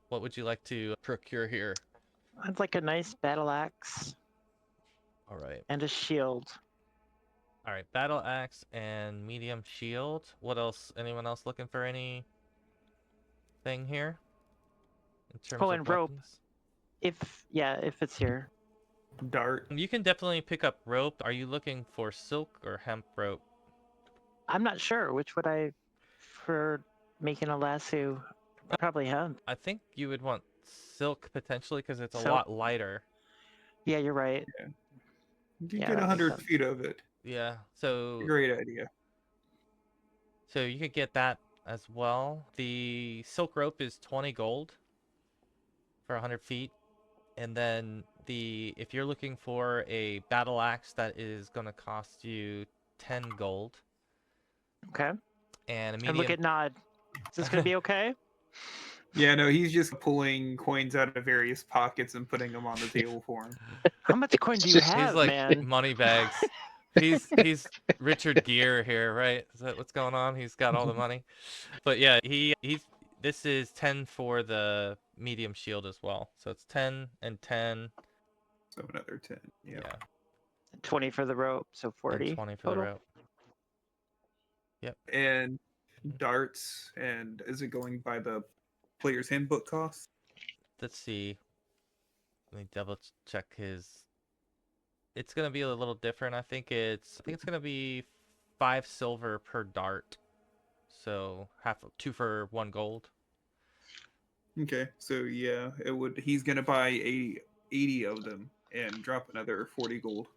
what would you like to procure here? I'd like a nice battle axe All right. and a shield. All right. Battle axe and medium shield. What else? Anyone else looking for anything here in terms Oh, of and rope. weapons? If it's here. Dart. You can definitely pick up rope. Are you looking for silk or hemp rope? I'm not sure which would I for making a lasso. Probably hemp. I think you would want silk potentially because it's a Silk? lot lighter. Yeah, you're right. You can Yeah, get that makes 100 sense. feet of it. Yeah. So Great idea. you could get that as well. The silk rope is 20 gold for 100 feet. And then if you're looking for a battle axe, that is going to cost you 10 gold. Okay. And a And look medium. at Nod. Is this gonna be okay? Yeah, no, he's just pulling coins out of various pockets and putting them on the table for him. How much coin do you He's have, He's like man? money bags. He's Richard Gere here, right? Is that what's going on? He's got all the money. But yeah, he's this is 10 for the medium shield as well. So it's 10 and 10. So another 10. Yeah. Yeah. 20 for the rope, so And 40 20 for total. the rope. Yep. And darts, and is it going by the player's handbook cost? Let's see. Let me double check his. It's gonna be a little different. I think it's gonna be 5 silver per dart. So two for 1 gold. Okay, so yeah, he's gonna buy 80 of them and drop another 40 gold.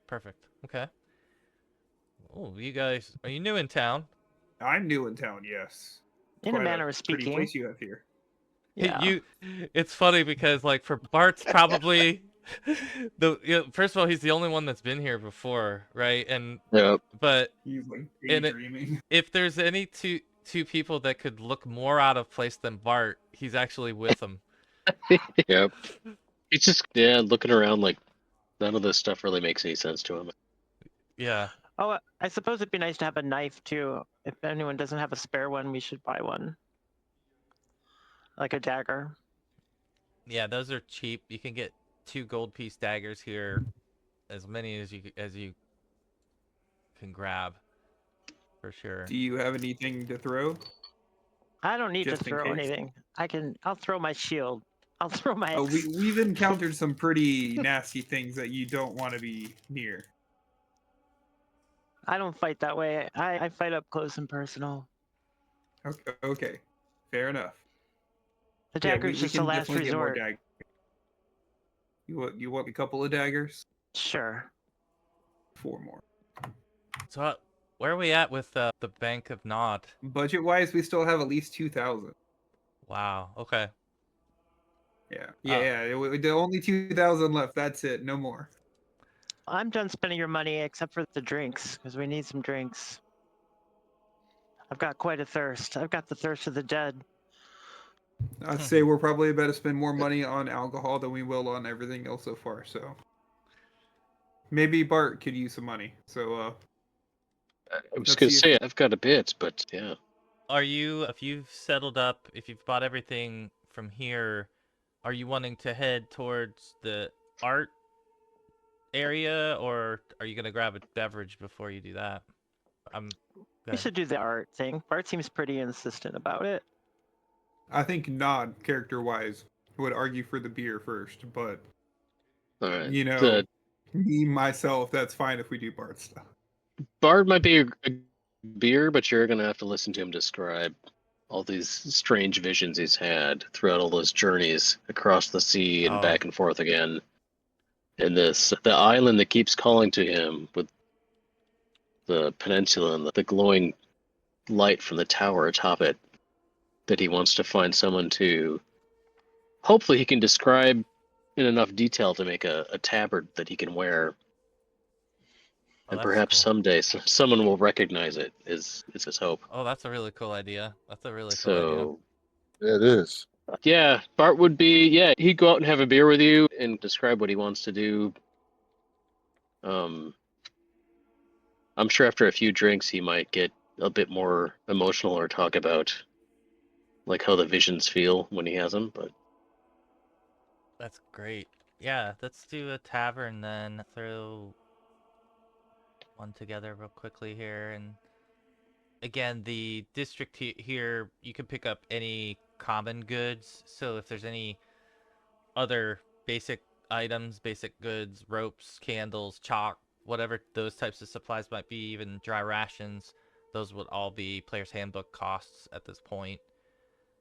Perfect. Okay. Oh, you guys, are you new in town? I'm new in town, yes. In a Quite manner of pretty speaking. place you have here. Yeah. It's funny because like for Bart's probably first of all, he's the only one that's been here before, right? And Yeah. but He's like And daydreaming. if there's any two people that could look more out of place than Bart, he's actually with them. Yep. He's just looking around like none of this stuff really makes any sense to him. Yeah. Oh, I suppose it'd be nice to have a knife too. If anyone doesn't have a spare one, we should buy one. Like a dagger. Yeah, those are cheap. You can get 2 gold piece daggers here, as many as you can grab, for sure. Do you have anything to throw? I don't need Just to in throw case? anything. I'll throw my shield. I'll throw my Oh, axe. we've encountered some pretty nasty things that you don't want to be near. I don't fight that way. I fight up close and personal. Okay. Fair enough. The Yeah, dagger's just a last definitely get more resort. daggers. You want a couple of daggers? Sure. 4 more. So where are we at with the Bank of Nod? Budget wise, we still have at least 2,000. Wow. Okay. Yeah. The only 2,000 left. That's it. No more. I'm done spending your money except for the drinks, because we need some drinks. I've got quite a thirst. I've got the thirst of the dead. I'd say we're probably about to spend more money on alcohol than we will on everything else so far. So maybe Bart could use some money. So I was Let's gonna see if- say I've got a bit, but yeah. If you've settled up, if you've bought everything from here, are you wanting to head towards the art area, or are you gonna grab a beverage before you do that? I'm We Good. should do the art thing. Bart seems pretty insistent about it. I think Nod, character-wise, would argue for the beer first, but All right. you know, The me myself, that's fine if we do Bart stuff. Bard might be a beer, but you're gonna have to listen to him describe all these strange visions he's had throughout all those journeys across the sea and Oh. back and forth again. And the island that keeps calling to him with the peninsula and the glowing light from the tower atop it, that he wants to find someone to. Hopefully, he can describe in enough detail to make a tabard that he can wear. Oh, And that's perhaps cool. someday someone will recognize it. Is his hope. Oh, that's a really cool idea. That's a really cool idea. So Yeah, it is. yeah, Bart would be he'd go out and have a beer with you and describe what he wants to do. I'm sure after a few drinks he might get a bit more emotional or talk about like how the visions feel when he has them, but That's great. Yeah, let's do a tavern then. Throw one together real quickly here. And again, the district here, you can pick up any common goods. So if there's any other basic items, basic goods, ropes, candles, chalk, whatever those types of supplies might be, even dry rations, those would all be player's handbook costs at this point.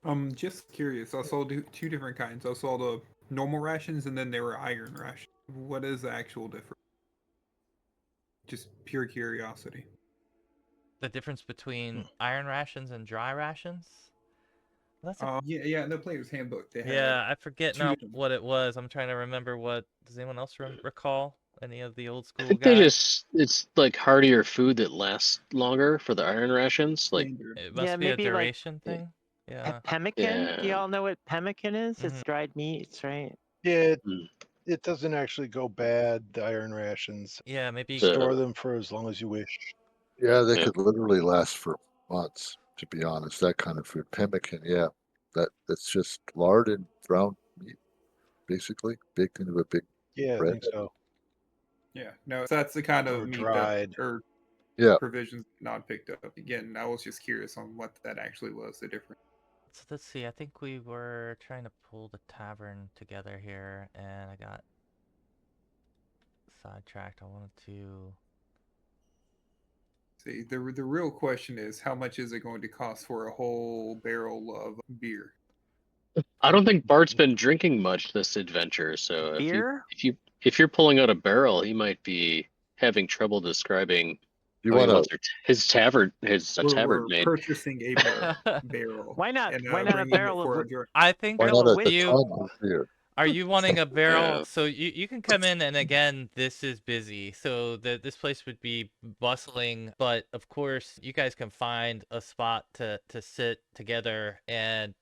I'm just curious. I saw two different kinds. I saw the normal rations, and then there were iron rations. What is the actual difference? Just pure curiosity. The difference between iron rations and dry rations? That's a Yeah, in the player's handbook they had. Yeah, I forget two now different- what it was. I'm trying to remember what. Does anyone else recall any of the old I school think they guys? it's like heartier food that lasts longer for the iron rations. Like standard. It must Yeah, be a maybe like duration thing. Yeah. pemmican. Do yeah, y'all know what pemmican is? Mhm. It's dried meats, right? Yeah, mm, it doesn't actually go bad, the iron rations. Yeah, maybe. Store the them for as long as you wish. Yeah, they Yeah. could literally last for months, to be honest. That kind of food. Pemmican, yeah. That's just lard and ground meat, basically, baked into a big Yeah, I bread. think so. Yeah, no, that's the kind Or of meat dried. that or Yeah. provisions not picked up. Again, I was just curious on what that actually was, the difference. So let's see. I think we were trying to pull the tavern together here, and I got sidetracked. I wanted to. See, the real question is how much is it going to cost for a whole barrel of beer? I don't think Bart's been drinking much this adventure, so Beer? if you're pulling out a barrel, he might be having trouble describing You how he want wants to, his tabard We're made. purchasing a barrel Why not? and Why not a bringing barrel it for of a drink. I think why barrel not of a whiskey? ton of beer? Are you wanting a barrel? Yeah. So you can come in, and again, this is busy. So this place would be bustling, but of course, you guys can find a spot to sit together and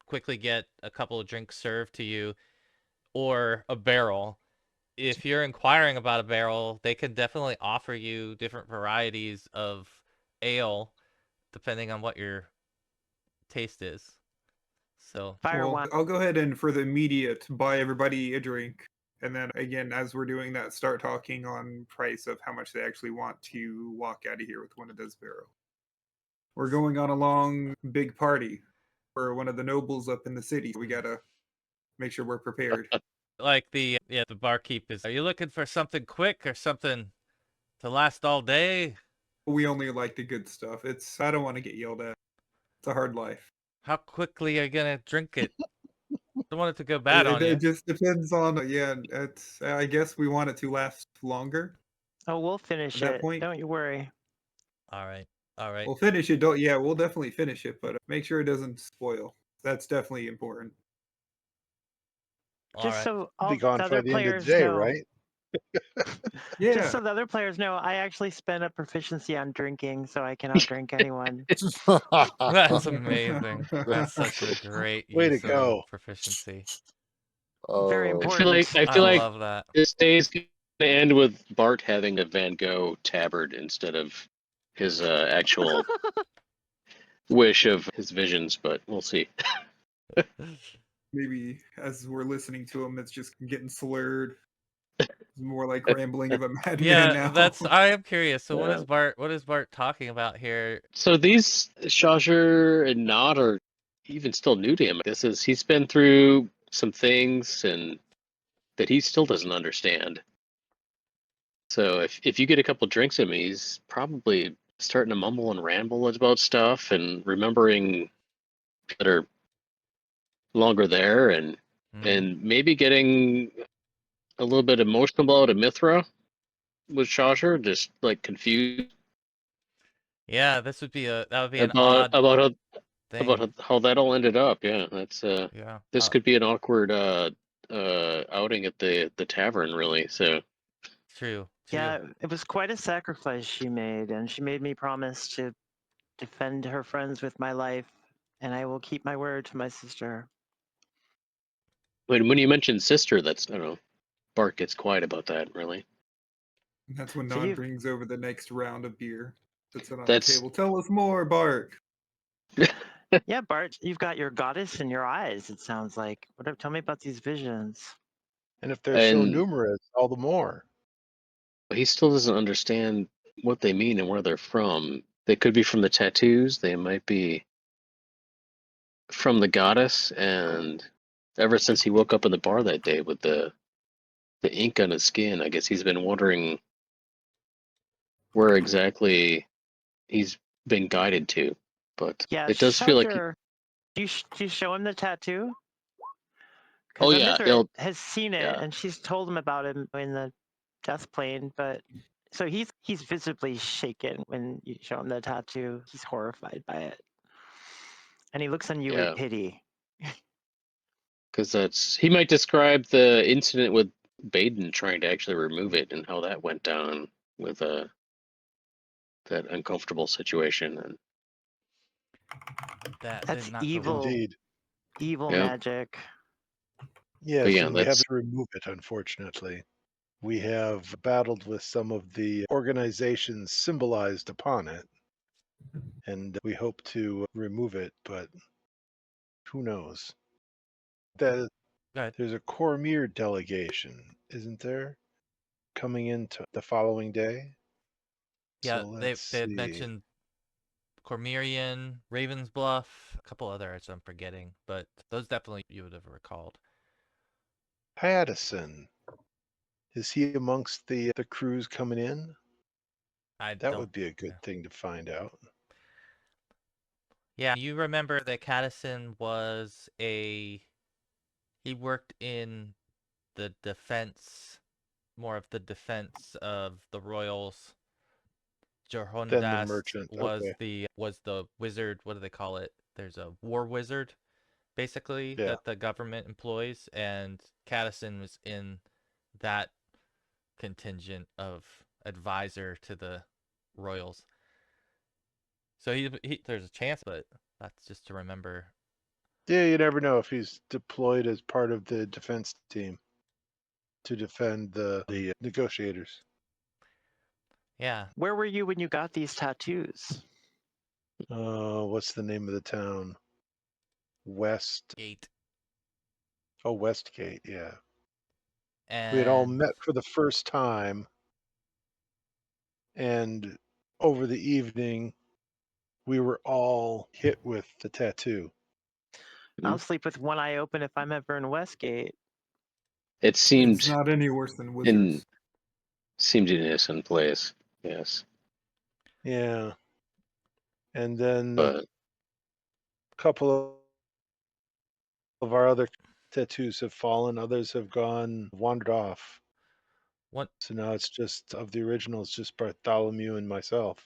quickly get a couple of drinks served to you, or a barrel. If you're inquiring about a barrel, they can definitely offer you different varieties of ale, depending on what your taste is. So fire Well, wine? I'll go ahead and for the immediate buy everybody a drink. And then again, as we're doing that, start talking on price of how much they actually want to walk out of here with one of those barrels. We're going on a long big party for one of the nobles up in the city. We gotta make sure we're prepared. like the barkeep is, are you looking for something quick or something to last all day? We only like the good stuff. I don't want to get yelled at. It's a hard life. How quickly are you gonna drink it? Don't want it to go bad on It you. just depends on it's I guess we want it to last longer Oh, we'll finish at that it. point. Don't you worry. All right. All right. We'll finish it. Don't we'll definitely finish it, but make sure it doesn't spoil. That's definitely important. All Just right. so I'll all be gone the by other the end of the players day, know. right? Yeah. Just so the other players know, I actually spent a proficiency on drinking, so I can outdrink anyone. That's amazing. That's such a great Way to use of go. proficiency. Very Oh, I feel like important. I love that. this day is gonna end with Bart having a Van Gogh tabard instead of his actual wish of his visions, but we'll see. Maybe as we're listening to him, it's just getting slurred. It's more like Uh, rambling of a madman Yeah, now. I am curious. So Yeah. what is Bart talking about here? So these Shasher and Nod are even still new to him. He's been through some things and that he still doesn't understand. So if you get a couple drinks in him, he's probably starting to mumble and ramble about stuff and remembering that are longer there and maybe getting a little bit emotional about a Mithra with Shasher, just like confused Yeah, that would be an about odd about thing. how that all ended up. Yeah, that's Yeah. this could be an awkward outing at the tavern, really. So True. Yeah, it was quite a sacrifice she made, and she made me promise to defend her friends with my life, and I will keep my word to my sister. when you mention sister, that's, I don't know, Bart gets quiet about that. Really, That's when So Nod you've- brings over the next round of beer. Puts it on That's- the table. Tell us more, Bart. Yeah, Bart, you've got your goddess in your eyes, it sounds like. Tell me about these visions. And if they're so And- numerous, all the more. he still doesn't understand what they mean and where they're from. They could be from the tattoos. They might be from the goddess. And ever since he woke up in the bar that day with the ink on his skin, I guess he's been wondering where exactly he's been guided to. But Yeah, it does feel like, Shasher, do you show him the tattoo? oh Because yeah, Mithra has seen it, yeah. and she's told him about him in the death plane, but so he's visibly shaken when you show him the tattoo. He's horrified by it. And he looks on you Yeah. with pity. Because he might describe the incident with Baden trying to actually remove it and how that went down with that uncomfortable situation. And That That's did not go evil. well. Indeed. Evil Yeah. magic. Yes, yeah, and we have that's- to remove it, unfortunately. We have battled with some of the organizations symbolized upon it, and we hope to remove it, but who knows? Go ahead. There's a Cormier delegation, isn't there? Coming into the following day? Yeah, So they let's had see. mentioned Cormerian, Raven's Bluff, a couple others I'm forgetting, but those definitely you would have recalled. Pattison. Is he amongst the crews coming in? That don't. would be a good Yeah. thing to find out. Yeah, you remember that Caddison was he worked in the defense, more of the defense of the royals. Then the Jorhundas merchant. was Okay. the wizard. What do they call it? There's a war wizard, basically, Yeah. that the government employs, and Caddison was in that contingent of advisor to the royals. So there's a chance, but that's just to remember. Yeah, you never know if he's deployed as part of the defense team to defend the negotiators. Yeah, Where were you when you got these tattoos? What's the name of the town? West. Gate. Oh, Westgate. Yeah. And We had all met for the first time, and over the evening, we were all hit with the tattoo. I'll sleep with one eye open if I'm ever in Westgate. it It's seemed not any worse than wizards. seemed an innocent place. Yes, Yeah. And then but a couple of our other tattoos have fallen, others have wandered off. what So now it's just, of the originals, just Bartholomew and myself.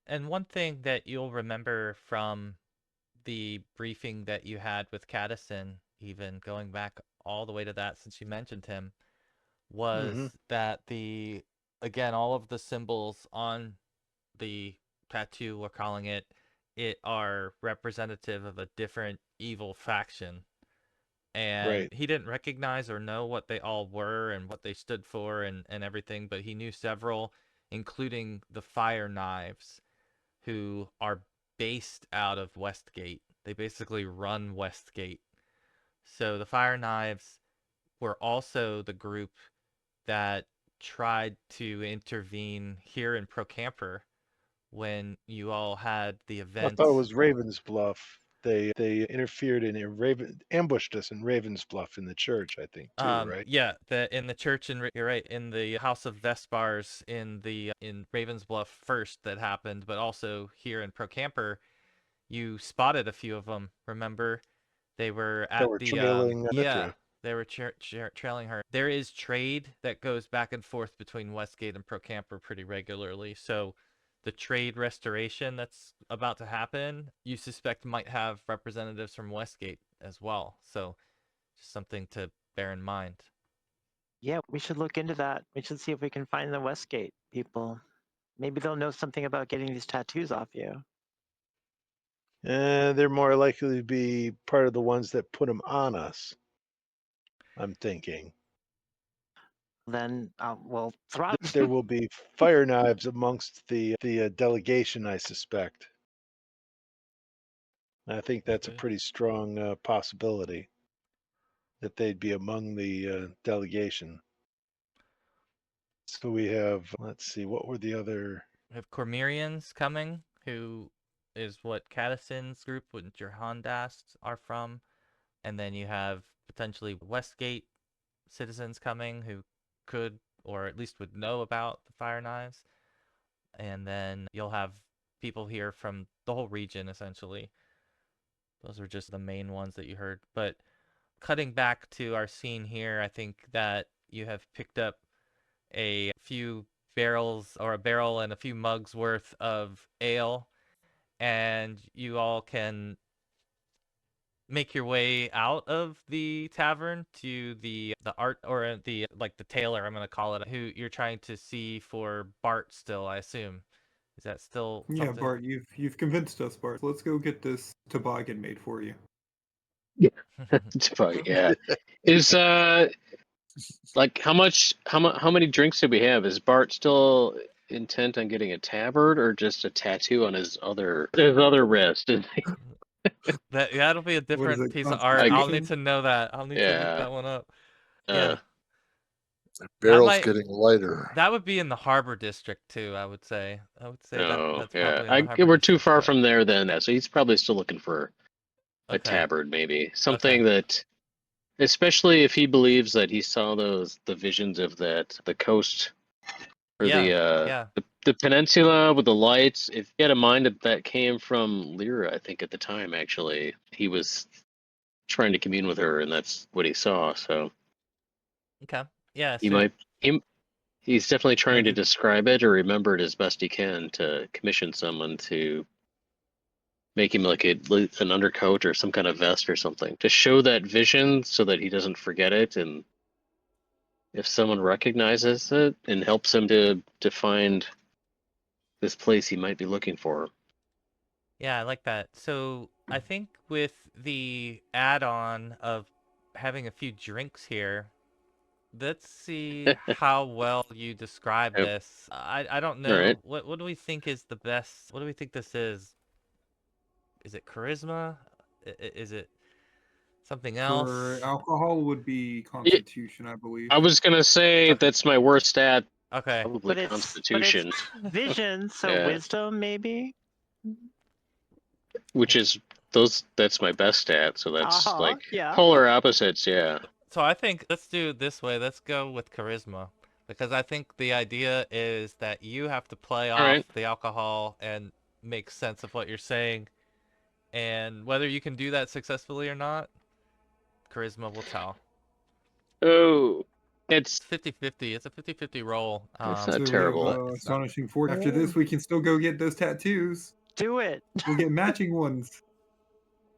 and one thing that you'll remember from the briefing that you had with Caddison, even going back all the way to that since you mentioned him, was that again, all of the symbols on the tattoo, we're calling it, are representative of a different evil faction. And Right. he didn't recognize or know what they all were and what they stood for and everything, but he knew several, including the Fire Knives, who are based out of Westgate. They basically run Westgate. So the Fire Knives were also the group that tried to intervene here in Procampur when you all had the I event. thought it was Ravensbluff. They interfered and ambushed us in Ravensbluff in the church, I think, too, right? Yeah, in the church, you're right, in the House of Vespars in Ravensbluff first that happened, but also here in Procampur, you spotted a few of them. Remember, they were That at were the trailing yeah, Mithra. they were trailing her. There is trade that goes back and forth between Westgate and Procampur pretty regularly, so the trade restoration that's about to happen, you suspect might have representatives from Westgate as well. So just something to bear in mind. Yeah, we should look into that. We should see if we can find the Westgate people. Maybe they'll know something about getting these tattoos off you. They're more likely to be part of the ones that put them on us, I'm thinking. Then we'll throttle. There will be fire knives amongst the delegation, I suspect. I think that's a Okay. pretty strong possibility that they'd be among the delegation. So we have, let's see, what were the other? We have Cormyreans coming, who is what Cadison's group with Jorhandast are from. And then you have potentially Westgate citizens coming who could, or at least would know about the fire knives. And then you'll have people here from the whole region, essentially. Those are just the main ones that you heard. But cutting back to our scene here, I think that you have picked up a few barrels, or a barrel and a few mugs worth of ale, and you all can make your way out of the tavern to the art, or the tailor, I'm gonna call it, who you're trying to see for Bart still, I assume. Is that still Yeah, something? Bart, you've convinced us, Bart. Let's go get this toboggan made for you. Yeah. Is like how many drinks do we have? Is Bart still intent on getting a tabard or just a tattoo on his other wrist? That'll be a What is different it, piece of art. I'll need Constitution? to know that. I'll need to look Yeah. that one up. Uh, Yeah, The barrel's might- getting lighter. that would be in the harbor district too, I would say. Oh, That's yeah. probably in the harbor We're too district, far but- from there then. So he's probably still looking for a Okay. tabard, maybe something that, especially if he believes that he saw the visions of the coast, or Yeah. the peninsula with the lights. If you had in mind that came from Lyra, I think at the time actually he was trying to commune with her, and that's what he saw. So Okay. Yeah. he So might he's definitely trying to did- describe it or remember it as best he can to commission someone to make him like an undercoat or some kind of vest or something to show that vision so that he doesn't forget it. And if someone recognizes it and helps him to find this place he might be looking for. yeah, I like that. So I think with the add-on of having a few drinks here, let's see how well you describe Yep. this. I don't All know. right. What do we think is the best? What do we think this is? Is it charisma? Is it something else? For alcohol would be Constitution, I believe. I was gonna say Okay. that's my worst stat. Okay. Probably But it's Constitution, vision, so Yeah. wisdom maybe. which is that's my best stat. So that's like Yeah. polar opposites. Yeah. So I think let's do it this way. Let's go with charisma, because I think the idea is that you have to play All off right. the alcohol and make sense of what you're saying, and whether you can do that successfully or not, charisma will tell. Oh, it's It's 50-50. It's a 50-50 roll. That's So not we have terrible. It's not- astonishing force. After this, we can still go get those tattoos. Do it. We'll get matching ones.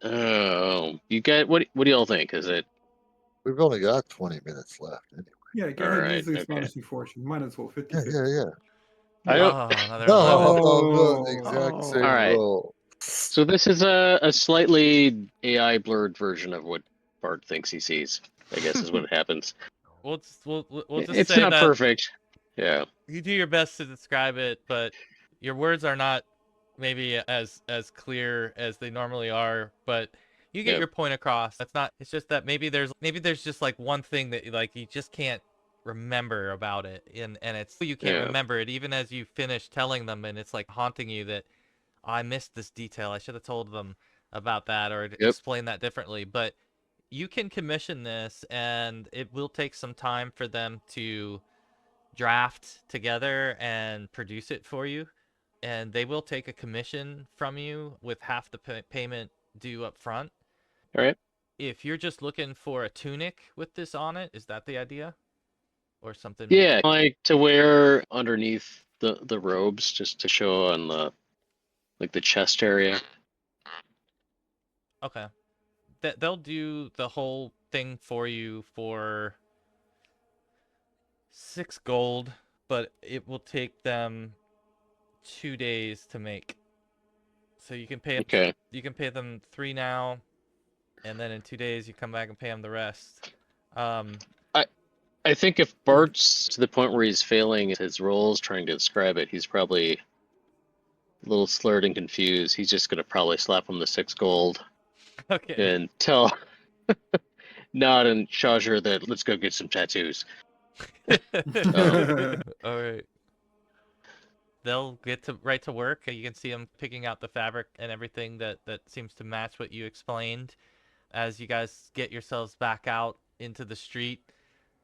oh, you got what? What do y'all think? Is it We've only got 20 minutes left anyway. Yeah, go All ahead and right, use the okay. astonishing fortune. Might as well 50. Yeah. I don't. Oh, another No, 11. the exact Oh. same All right. roll. So this is a slightly AI blurred version of what Bart thinks he sees. I guess is what happens. We'll just It's say not that perfect. Yeah. you do your best to describe it, but your words are not maybe as clear as they normally are, but you get Yep. your point across. It's just that maybe there's just like one thing that like you just can't remember about it, and it's you can't Yeah. remember it even as you finish telling them, and it's like haunting you that I missed this detail. I should have told them about that or Yep. explained that differently. But you can commission this, and it will take some time for them to draft together and produce it for you. And they will take a commission from you with half the payment due up front. All right. If you're just looking for a tunic with this on it, is that the idea? Or something? Yeah, like to wear underneath the robes just to show on the like the chest area. Okay. They'll do the whole thing for you for 6 gold, but it will take them 2 days to make. So you can pay Okay. you can pay them 3 now, and then in 2 days you come back and pay them the rest. I think if Bart's to the point where he's failing his roles trying to describe it, he's probably a little slurred and confused. He's just gonna probably slap him the 6 gold Okay. and tell Nod and Shajar that let's go get some tattoos. All right. They'll get to right to work. You can see them picking out the fabric and everything that seems to match what you explained. As you guys get yourselves back out into the street,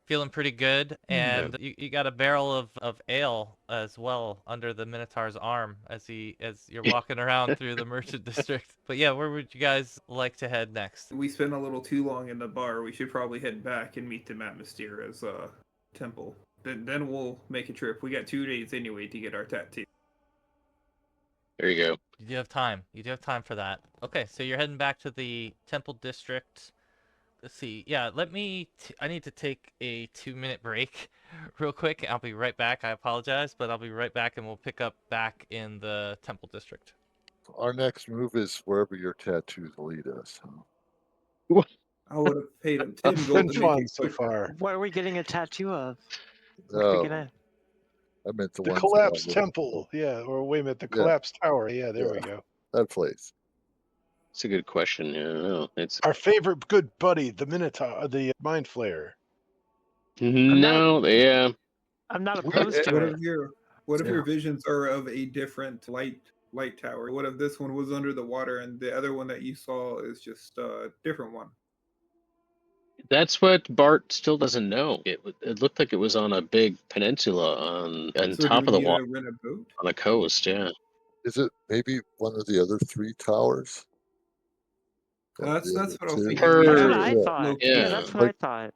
feeling pretty good, and you got a barrel of ale as well under the Minotaur's arm as you're walking around through the merchant district. But yeah, where would you guys like to head next? We spent a little too long in the bar. We should probably head back and meet them at Mystera's temple. Then we'll make a trip. We got 2 days anyway to get our tattoo. There you go. You do have time. You do have time for that. Okay, so you're heading back to the temple district. Let's see. Yeah, I need to take a 2-minute break real quick. I'll be right back. I apologize, but I'll be right back, and we'll pick up back in the temple district. Our next move is wherever your tattoos lead us. I would have paid him 10 It's gold been to make fun it so quicker. far. What are we getting a tattoo of? What are we Oh, gonna? I meant the The ones collapsed that temple. Yeah, or wait a minute, the Yeah. collapsed tower. Yeah, there we Yeah. go. that place. It's a good question. Yeah, I don't know. It's Our favorite good buddy, the Minotaur, the Mind Flayer. no, yeah. I'm not We- opposed to What it. if your visions are of a different light tower? What if this one was under the water and the other one that you saw is just a different one? That's what Bart still doesn't know. It looked like it was on a big peninsula on So do top we of the need water to rent a boat? on a coast. Yeah. Is it maybe one of the other 3 towers? That's The what I was other 2? thinking. Or- We That's should what I Yeah. thought. locate Yeah, Yeah. that's what I Like- thought.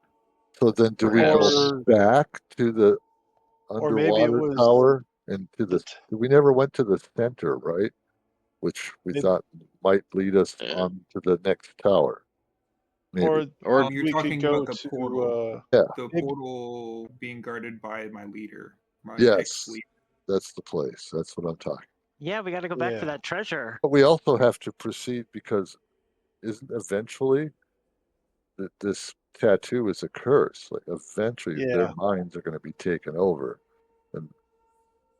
So then do we go Or- back to the Or maybe it underwater was tower and to the the we never went to the center, right? Which we Maybe- thought might lead us Yeah. on to the next tower. Maybe. Or You're we talking could go about the to portal. Yeah. The maybe- portal being guarded by my leader. My Yes. ex-leader. That's the place. That's what I'm talking. yeah, we got to go back for Yeah. that treasure. But we also have to proceed because isn't eventually that this tattoo is a curse. Like eventually their Yeah. minds are going to be taken over.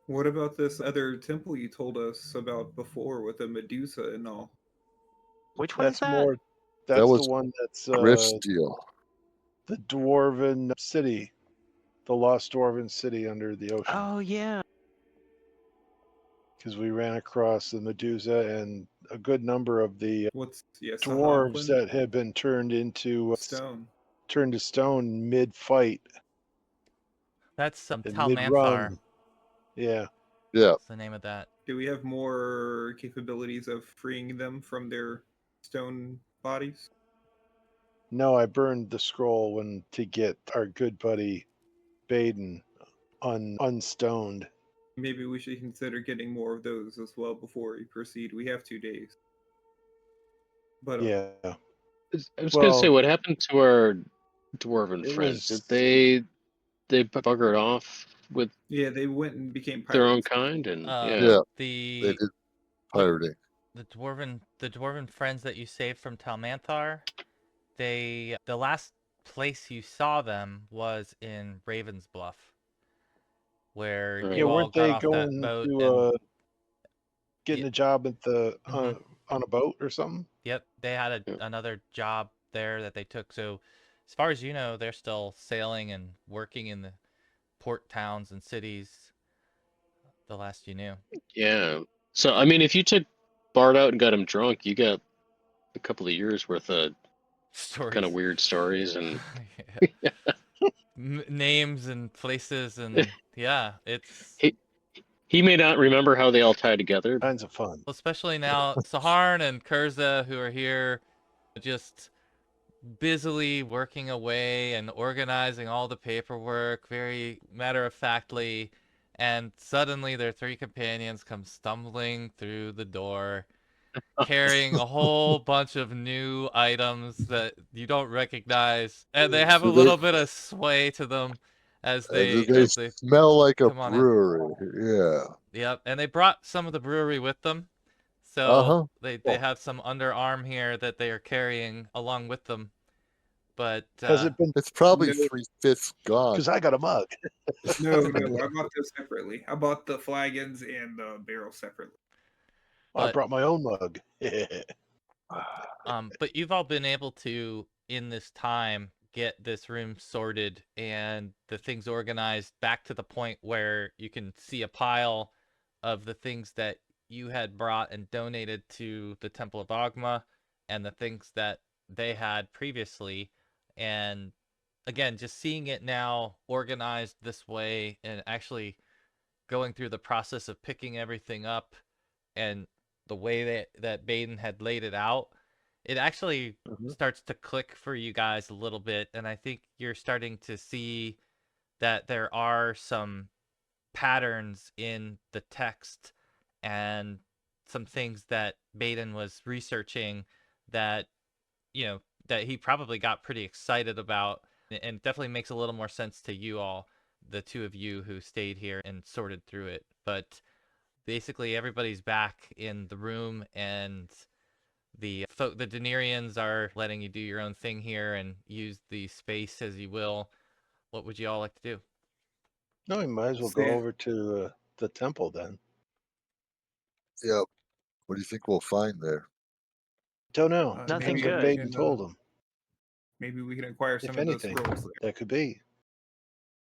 What about this other temple you told us about before with the Medusa and all? Which one is That's that? more. That's the was one that's Griff's deal. the dwarven city, the lost dwarven city under the ocean. Oh yeah. Because we ran across the Medusa and a good number of the What's dwarves Sahaquin? that had been turned into Stone. turned to stone mid-fight That's and Talmanthar. mid-run. Yeah. Yeah. That's the name of that. Do we have more capabilities of freeing them from their stone bodies? No, I burned the scroll to get our good buddy Baden unstoned. Maybe we should consider getting more of those as well before we proceed. We have 2 days. But Yeah. I was gonna say, Well, what happened to our dwarven it friends? was- Did they buggered off with yeah, they went and became pirates. their own kind? And Yeah. The They did pirating. the dwarven friends that you saved from Talmanthar, the last place you saw them was in Raven's Bluff, where Right. you yeah, all weren't got they off that going boat to and getting Yeah. a job at the Mhm. on a boat or something? yep, they had Yep. another job there that they took. So as far as you know, they're still sailing and working in the port towns and cities the last you knew. Yeah. So I mean, if you took Bart out and got him drunk, you got a couple of years worth of Stories. kind of weird stories and Yeah. Names and places and yeah, it's he may not remember how they all tie together. Kinds of fun. especially now Saharn and Kurza who are here just busily working away and organizing all the paperwork very matter-of-factly, and suddenly their three companions come stumbling through the door carrying a whole bunch of new items that you don't recognize, and they have a So little bit of sway to them as they they smell like a come on in. brewery. Yeah. Yep, and they brought some of the brewery with them, Uh so huh. they Cool. have some underarm here that they are carrying along with them. But Has it been? It's probably No. 3/5 gone. Because I got a mug. No, I bought those separately. I bought the flagons and the barrel separately. I But- brought my own mug. but you've all been able to, in this time, get this room sorted and the things organized back to the point where you can see a pile of the things that you had brought and donated to the Temple of Dogma and the things that they had previously. And again, just seeing it now organized this way and actually going through the process of picking everything up and the way that Baden had laid it out, it actually starts to click for you guys a little bit. And I think you're starting to see that there are some patterns in the text and some things that Baden was researching that, you know, that he probably got pretty excited about, and definitely makes a little more sense to you all, the two of you who stayed here and sorted through it. But basically everybody's back in the room, and the Denarians are letting you do your own thing here and use the space as you will. What would you all like to do? No, we might as well go over to the temple then. Yep. What do you think we'll find there? Don't know. Nothing Depends what good. Baden told him. Maybe we can acquire some If of anything, those scrolls. that could be.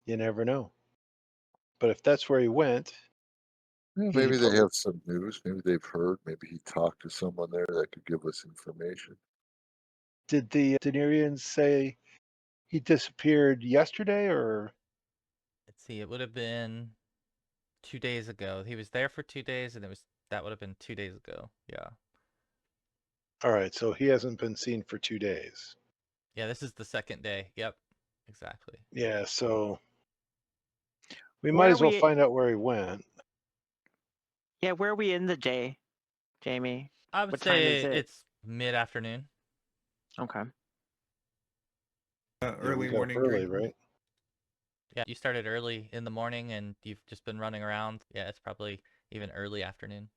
You never know. But if that's where he went, Yeah, Easy maybe they puzzle. have some news. Maybe they've heard. Maybe he talked to someone there that could give us information. did the Denarians say he disappeared yesterday or? Let's see, it would have been 2 days ago. He was there for 2 days, and that would have been 2 days ago. Yeah. All right, so he hasn't been seen for 2 days. Yeah, this is the second day. Yep. Exactly. Yeah, so we Where might are as well we- find out where he went. Yeah, where are we in the day, Jamie? I would What time say is it? it's mid-afternoon. Okay. Yeah, we Early got up morning early, drink. right? Yeah, you started early in the morning and you've just been running around. Yeah, it's probably even early afternoon.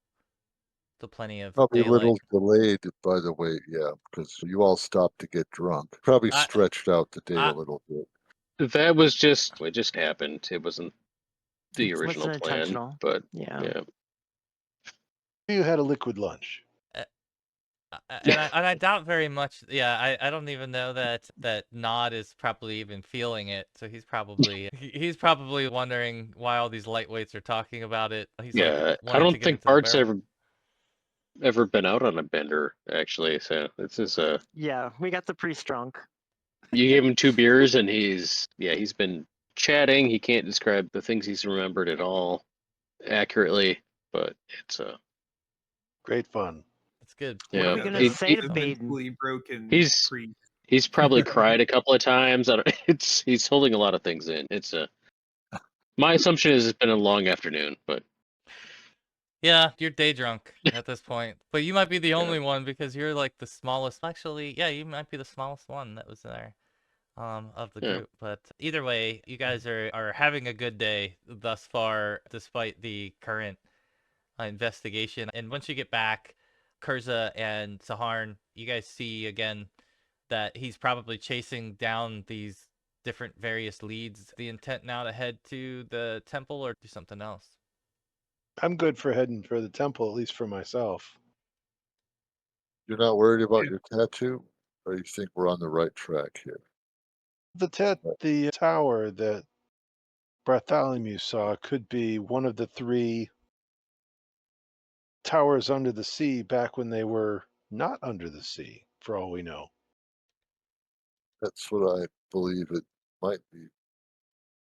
So plenty of Probably a daylight. little delayed, by the way. Yeah, because you all stopped to get drunk. Probably stretched out the day a little bit. That was just it just happened. It wasn't the It original wasn't plan, intentional. but Yeah. You had a liquid lunch. And I doubt very much. Yeah, I don't even know that Nod is probably even feeling it. So he's probably wondering why all these lightweights are talking about it. He's yeah, like I wanting to don't get think into the Bart's barrel. ever been out on a bender actually. So this is Yeah, we got the priest drunk. you gave him 2 beers and he's been chatting. He can't describe the things he's remembered at all accurately, but it's Great fun. It's good. What are we yeah. gonna He- say he- to Baden? Mentally broken. He's- priest. He's probably cried a couple of times. He's holding a lot of things in. It's my assumption is it's been a long afternoon, but Yeah, you're day drunk at this point. But you might be the Yeah. only one because you're like the smallest. Actually, yeah, you might be the smallest one that was there of the Yeah. group. But either way, you guys are having a good day thus far, despite the current investigation. And once you get back, Kurza and Saharn, you guys see again that he's probably chasing down these different various leads. The intent now to head to the temple or do something else? I'm good for heading for the temple, at least for myself. You're not worried about your tattoo, or you think we're on the right track here? The tower that Bartholomew saw could be one of the 3 towers under the sea back when they were not under the sea, for all we know. That's what I believe it might be.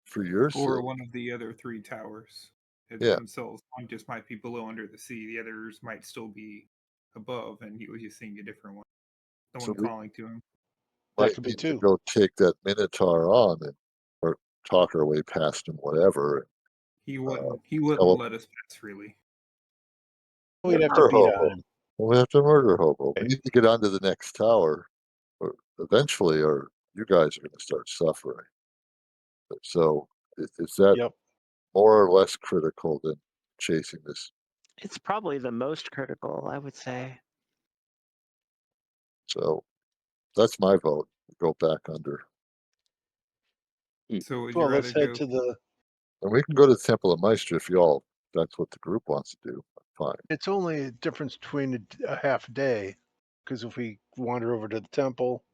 For your Or sake. one of the other 3 towers Yeah. themselves. One just might be below under the sea. The others might still be above, and he was just seeing a different one. So Someone we calling to him. That might could be need to 2. go take that Minotaur on and or talk our way past him, whatever. He Uh, wouldn't tell- let us pass freely. We'd have to Murder beat hobo. on him. We have to murder hobo. Okay. We need to get onto the next tower, or eventually, or you guys are going to start suffering. So, is that Yep. more or less critical than chasing this? It's probably the most critical, I would say. So, that's my vote. Go back under, So would you Well, rather let's head go? to the and we can go to the Temple of Meister if y'all. That's what the group wants to do. Fine. It's only a difference between a half day, because if we wander over to the temple,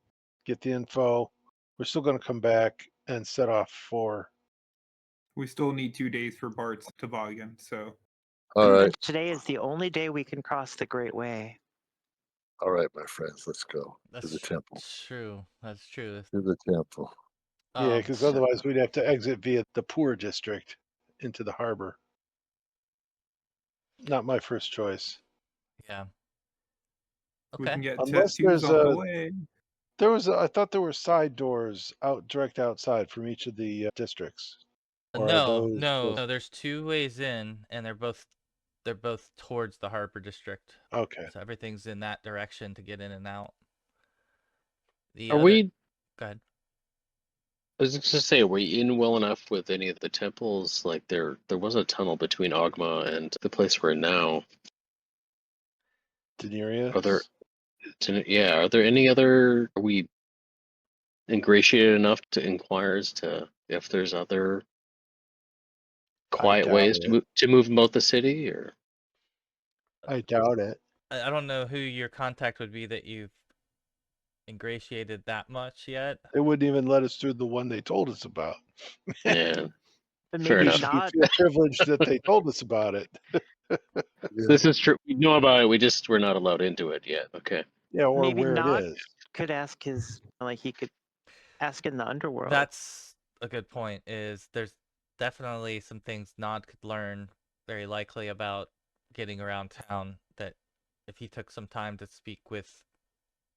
get the info, we're still going to come back and set off for. We still need 2 days for Bart's toboggan. So All right, And today is the only day we can cross the Great Way. all right, my friends. Let's go to That's the temple. true. That's true. To the temple. Yeah, because so- otherwise we'd have to exit via the poor district into the harbor. Not my first choice. Yeah. we Okay. can get Unless tattoos there's on the a- way. I thought there were side doors direct outside from each of the districts. Or are No, those no, those- no. There's 2 ways in, and they're both towards the harbor district. Okay. So everything's in that direction to get in and out. The Are other, we? go ahead. I was just to say, are we in well enough with any of the temples? Like there was a tunnel between Ogma and the place we're in now. Daenerys. Are there? Yeah. Are there any other? Are we ingratiated enough to inquire as to if there's other quiet doubt ways it. to move about the city? Or I doubt it. I don't know who your contact would be that you've ingratiated that much yet. They wouldn't even let us through the one they told us about. yeah, But Fair maybe We enough. should not. feel privileged that they told us about it. Yeah. this is true. We know about it. We're not allowed into it yet. Okay. Yeah, or Maybe where not. it is. Could ask he could ask in the underworld. That's a good point. Is there's definitely some things Nod could learn very likely about getting around town that if he took some time to speak with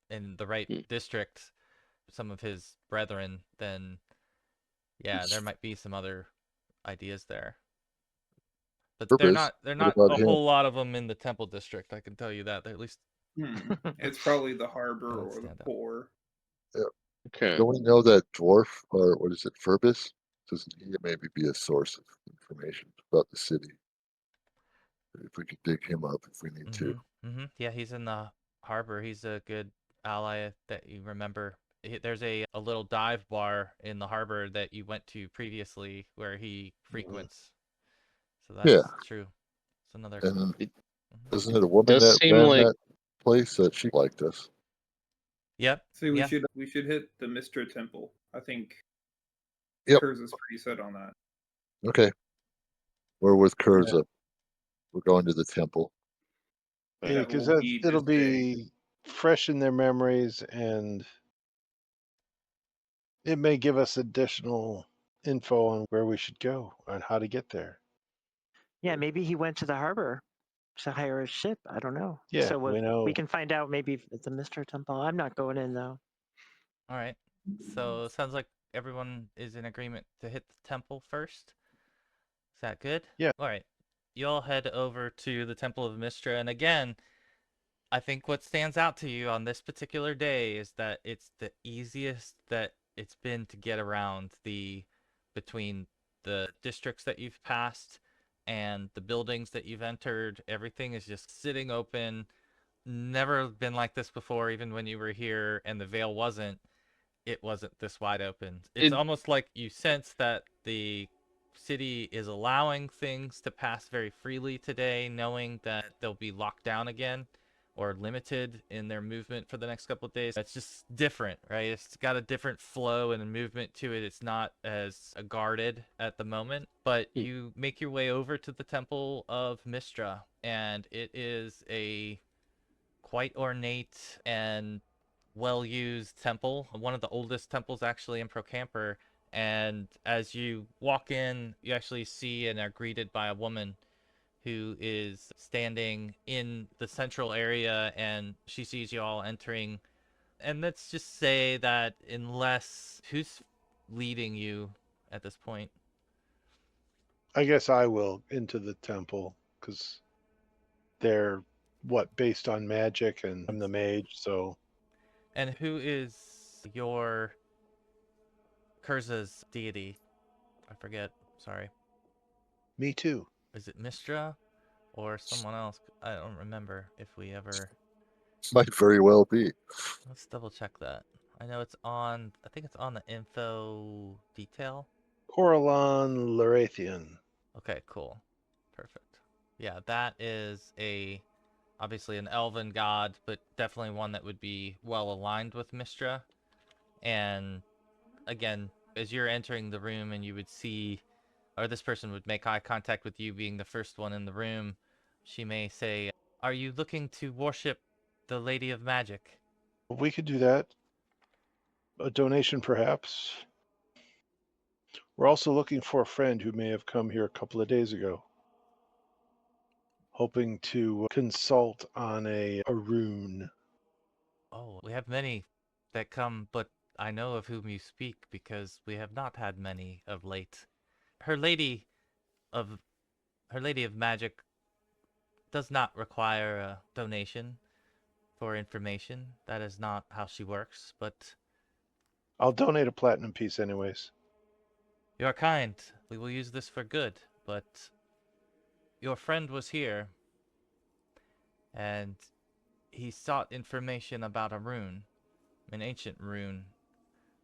in the right district some of his brethren, then yeah, there might be some other ideas there. But they're Purpose? not What a about him? whole lot of them in the temple district. I can tell you that. At least It's probably the harbor Don't or the stand out. poor. Okay. Don't we know that dwarf, or what is it, Furbus? Doesn't he maybe be a source of information about the city? If we could dig him up if we need to. Yeah, he's in the harbor. He's a good ally that you remember. There's a little dive bar in the harbor that you went to previously where he frequents. So that's Yeah. true. It's another. And It isn't it a woman does that seem ran like that place that she liked us? Yep. So we yeah. should hit the Mistra Temple. I think Yep. Kurz is pretty set on that. Okay. We're with Kurza. We're going to the temple. Yeah, That because will be it'll this day. be fresh in their memories, and it may give us additional info on where we should go and how to get there. Yeah, maybe he went to the harbor to hire a ship. I don't know. Yeah, So we know. we can find out maybe if it's a Mr. Temple. I'm not going in though. All right. So it sounds like everyone is in agreement to hit the temple first. Is that good? Yeah. All right. You all head over to the Temple of Mistra, and again, I think what stands out to you on this particular day is that it's the easiest that it's been to get around between the districts that you've passed and the buildings that you've entered. Everything is just sitting open. Never been like this before, even when you were here and the veil wasn't. It wasn't this wide open. It's almost like you sense that the city is allowing things to pass very freely today, knowing that they'll be locked down again or limited in their movement for the next couple of days. It's just different, right? It's got a different flow and a movement to it. It's not as guarded at the moment, but you make your way over to the Temple of Mistra, and it is a quite ornate and well-used temple, one of the oldest temples actually in Procampur. And as you walk in, you actually see and are greeted by a woman who is standing in the central area, and she sees you all entering. And let's just say that unless who's leading you at this point? I guess I will into the temple because they're based on magic, and I'm the mage, so And who is your Kurza's deity? I forget. Sorry. me too. Is it Mistra or someone else? I don't remember if we ever. Might very well be. Let's double check that. I know it's on. I think it's on the info detail. Coralon Larathian. Okay, cool. Perfect. Yeah, that is obviously an elven god, but definitely one that would be well aligned with Mistra. And again, as you're entering the room and you would see, or this person would make eye contact with you being the first one in the room, she may say, "Are you looking to worship the Lady of Magic?" We could do that. A donation, perhaps. We're also looking for a friend who may have come here a couple of days ago, hoping to consult on a rune. Oh, we have many that come, but I know of whom you speak because we have not had many of late. Her lady of Her Lady of Magic does not require a donation for information. That is not how she works, but I'll donate a platinum piece anyways. you are kind. We will use this for good, but your friend was here, and he sought information about a rune, an ancient rune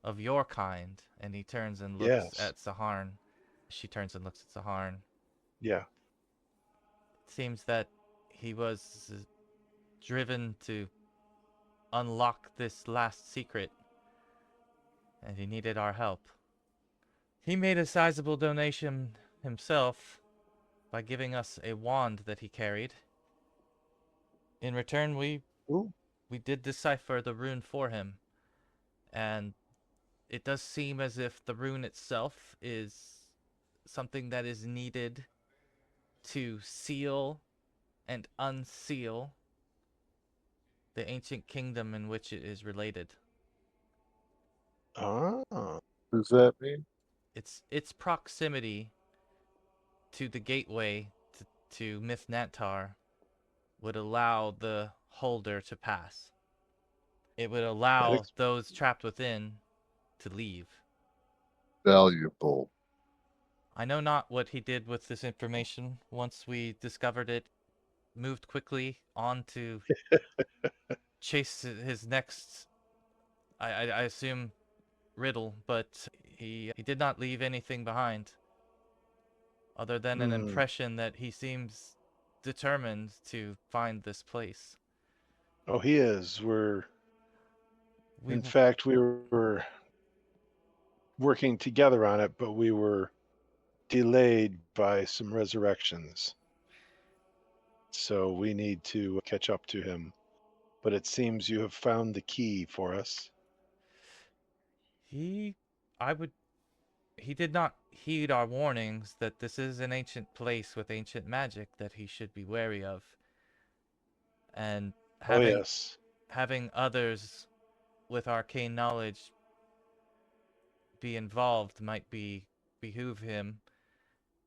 of your kind, and he turns and looks Yes. at Saharn. She turns and looks at Saharn. Yeah. It seems that he was driven to unlock this last secret, and he needed our help. He made a sizable donation himself by giving us a wand that he carried. In return, we Ooh. did decipher the rune for him, and it does seem as if the rune itself is something that is needed to seal and unseal the ancient kingdom in which it is related. Ah. What does that mean? Its proximity to the gateway to Mithnantar would allow the holder to pass. It would allow those trapped within to leave. Valuable. I know not what he did with this information. Once we discovered it, moved quickly on to chase his next, I assume, riddle, but he did not leave anything behind other than an impression that he seems determined to find this place. Oh, he is. We In fact, we were working together on it, but we were delayed by some resurrections. So we need to catch up to him. But it seems you have found the key for us. he did not heed our warnings that this is an ancient place with ancient magic that he should be wary of. And Oh, yes. having others with arcane knowledge be involved might behoove him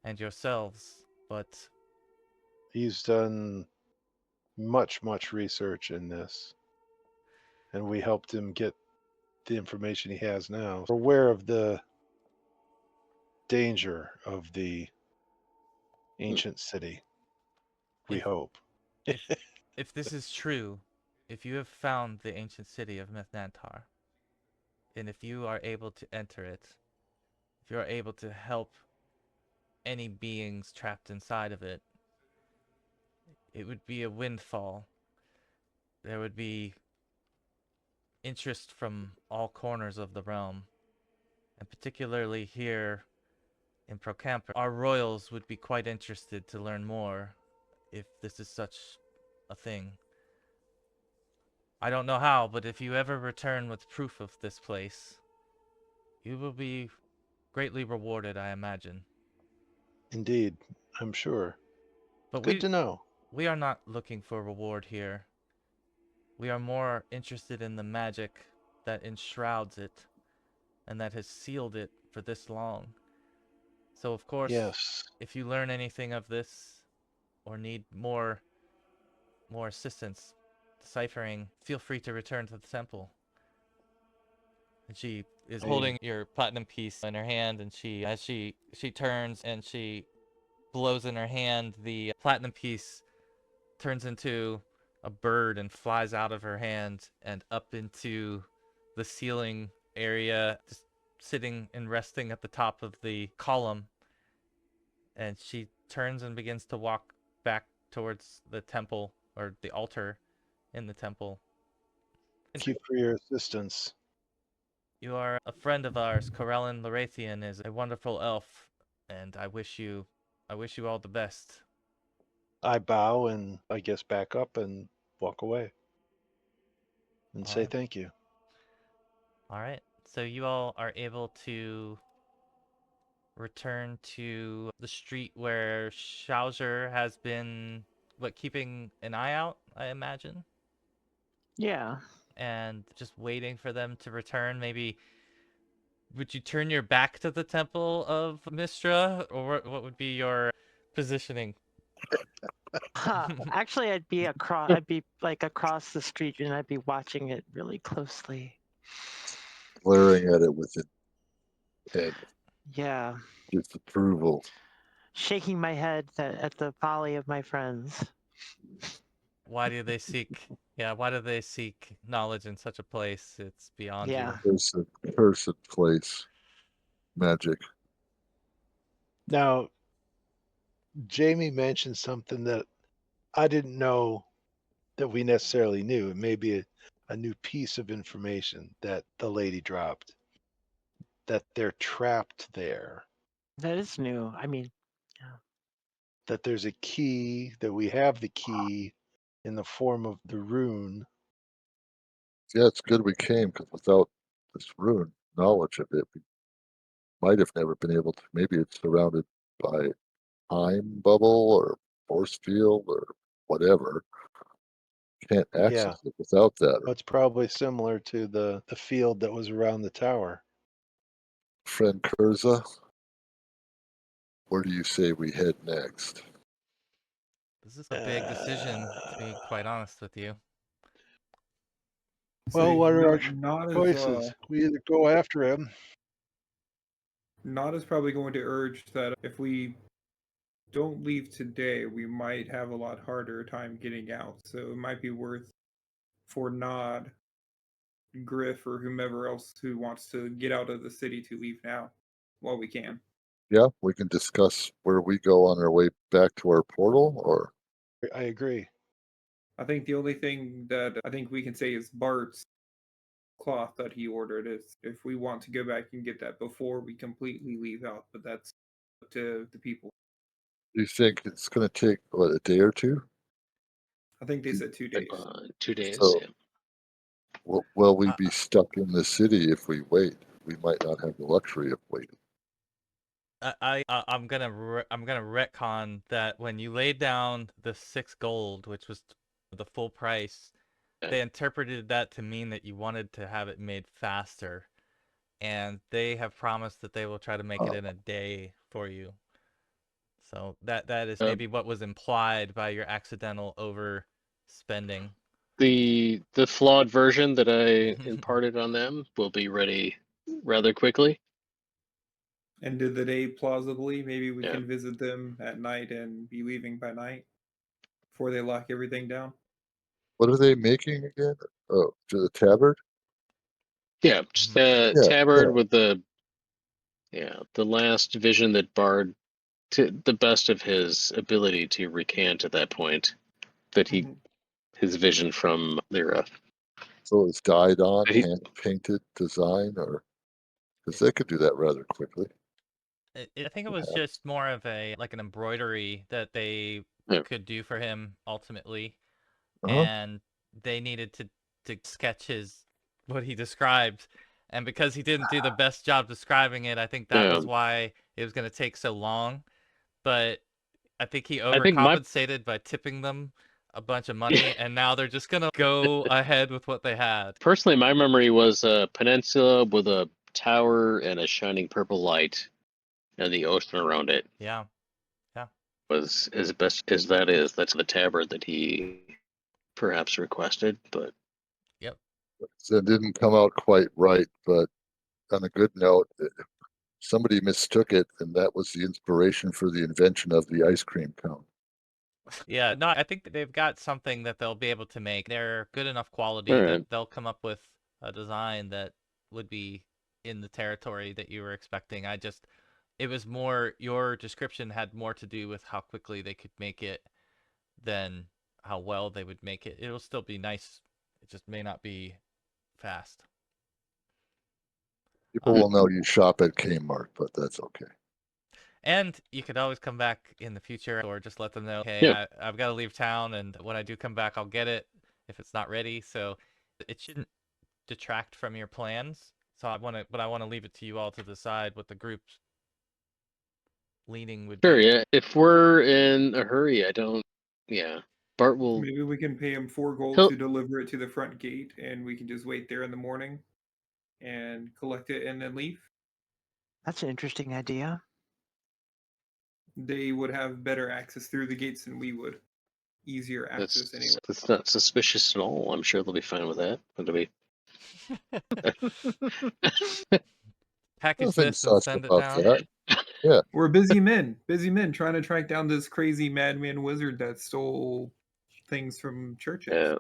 and yourselves, but He's done much research in this. And we helped him get the information he has now. We're aware of the danger of the ancient city. We hope. if this is true, if you have found the ancient city of Mithnantar, and if you are able to enter it, if you are able to help any beings trapped inside of it, it would be a windfall. there would be interest from all corners of the realm, and particularly here in Procampur. Our royals would be quite interested to learn more if this is such a thing. I don't know how, but if you ever return with proof of this place, you will be greatly rewarded, I imagine. Indeed, I'm sure. But Good to know. we are not looking for reward here. We are more interested in the magic that enshrouds it and that has sealed it for this long. So of course, Yes. if you learn anything of this or need more assistance deciphering, feel free to return to the temple. And she is holding your platinum piece in her hand, and as she turns and she blows in her hand, the platinum piece turns into a bird and flies out of her hand and up into the ceiling area, just sitting and resting at the top of the column. And she turns and begins to walk back towards the temple, or the altar in the temple. Thank you for your assistance. You are a friend of ours. Corellin Lorathian is a wonderful elf, and I wish you all the best. I bow and I guess back up and walk away and All say right. thank you. All right. So you all are able to return to the street where Schauser has been, keeping an eye out, I imagine, Yeah. and just waiting for them to return. Maybe would you turn your back to the Temple of Mistra, or what would be your positioning? Actually, I'd be across. I'd be like across the street, and I'd be watching it really closely. Glaring at it with intent, Yeah, disapproval. shaking my head at the folly of my friends. Why do they seek? Yeah, why do they seek knowledge in such a place? It's beyond Yeah. you. Person, place, magic. Now, Jamie mentioned something that I didn't know that we necessarily knew. It may be a new piece of information that the lady dropped, that they're trapped there, That is new. I mean, that there's a key, that we have the key in the form of the rune. Yeah, it's good we came, because without this rune knowledge of it, we might have never been able to. Maybe it's surrounded by time bubble or force field or whatever. Can't access it without that. It's probably similar to the field that was around the tower. Friend Kurza, where do you say we head next? This is a big decision, to be quite honest with you. Well, what are our not choices? We either go after him. Nod is probably going to urge that if we don't leave today, we might have a lot harder time getting out. So it might be worth for Nod, Griff, or whomever else who wants to get out of the city to leave now while we can. Yeah, we can discuss where we go on our way back to our portal, or I agree. I think the only thing that I think we can say is Bart's cloth that he ordered is if we want to go back and get that before we completely leave out, but that's up to the people. do you think it's going to take, what, a day or two? I think they said 2 days. 2 days. So, Yeah. will we be stuck in the city if we wait? We might not have the luxury of waiting. I'm gonna retcon that when you laid down the 6 gold, which was the full price, they interpreted that to mean that you wanted to have it made faster, and they have promised that they will try to make it in a day for you. So that is maybe what was implied by your accidental overspending. The flawed version that I imparted on them will be ready rather quickly. End of the day, plausibly, maybe we Yeah. can visit them at night and be leaving by night before they lock everything down. What are they making again? Oh, to the tabard? Yeah, just Tabard with the last vision that Bard, to the best of his ability to recant at that point, that he his vision from Lyra. So it's dyed on, He- hand painted design, or because they could do that rather quickly. I think it was just more of an embroidery that they Yeah. could do for him ultimately, Uh-huh. and they needed to sketch what he described, and because he didn't do the best job describing it, I think that Yeah. was why it was going to take so long. But I think he I think my overcompensated by tipping them a bunch of money, and now they're just going to go ahead with what they had. personally, my memory was a peninsula with a tower and a shining purple light, and the ocean around it Yeah. was as best as that is. That's the tabard that he perhaps requested, but Yep. So it didn't come out quite right, but on a good note, somebody mistook it, and that was the inspiration for the invention of the ice cream cone. Yeah, no, I think that they've got something that they'll be able to make. They're good enough quality All that right. they'll come up with a design that would be in the territory that you were expecting. It was more, your description had more to do with how quickly they could make it than how well they would make it. It'll still be nice. It just may not be fast. People will know you shop at Kmart, but that's okay. And you could always come back in the future or just let them know, hey, Yeah. I've got to leave town, and when I do come back, I'll get it if it's not ready. So it shouldn't detract from your plans. So I want to leave it to you all to decide what the group's leaning would Sure, be. yeah. If we're in a hurry, yeah. Bart will. Maybe we can pay him 4 gold He'll- to deliver it to the front gate, and we can just wait there in the morning and collect it and then leave. That's an interesting idea. They would have better access through the gates than we would. Easier access anyway. That's not suspicious at all. I'm sure they'll be fine with that. It'll be Package Nothing this and such send it about down. that. We're busy men trying to track down this crazy madman wizard that stole things from churches.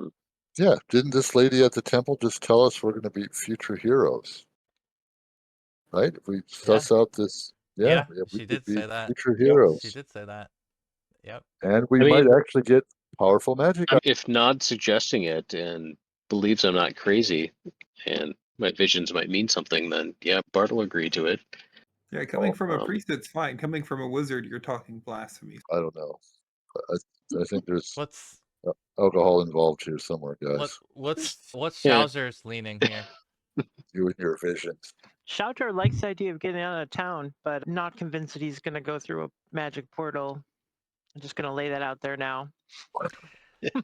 Yeah, didn't this lady at the temple just tell us we're going to be future heroes? Right? If we suss out this, Yeah, we she could did be say that. future She heroes, did say that. Yep. and we I might mean- actually get powerful magic. if Nod's suggesting it and believes I'm not crazy, and my visions might mean something, then yeah, Bart will agree to it. Yeah, coming from a priest, it's fine. Coming from a wizard, you're talking blasphemy. I don't know. I think there's What's alcohol involved here somewhere, guys. what's Yeah. Schauser's leaning here? You and your visions. Shouter likes the idea of getting out of town, but I'm not convinced that he's going to go through a magic portal. I'm just going to lay that out there now.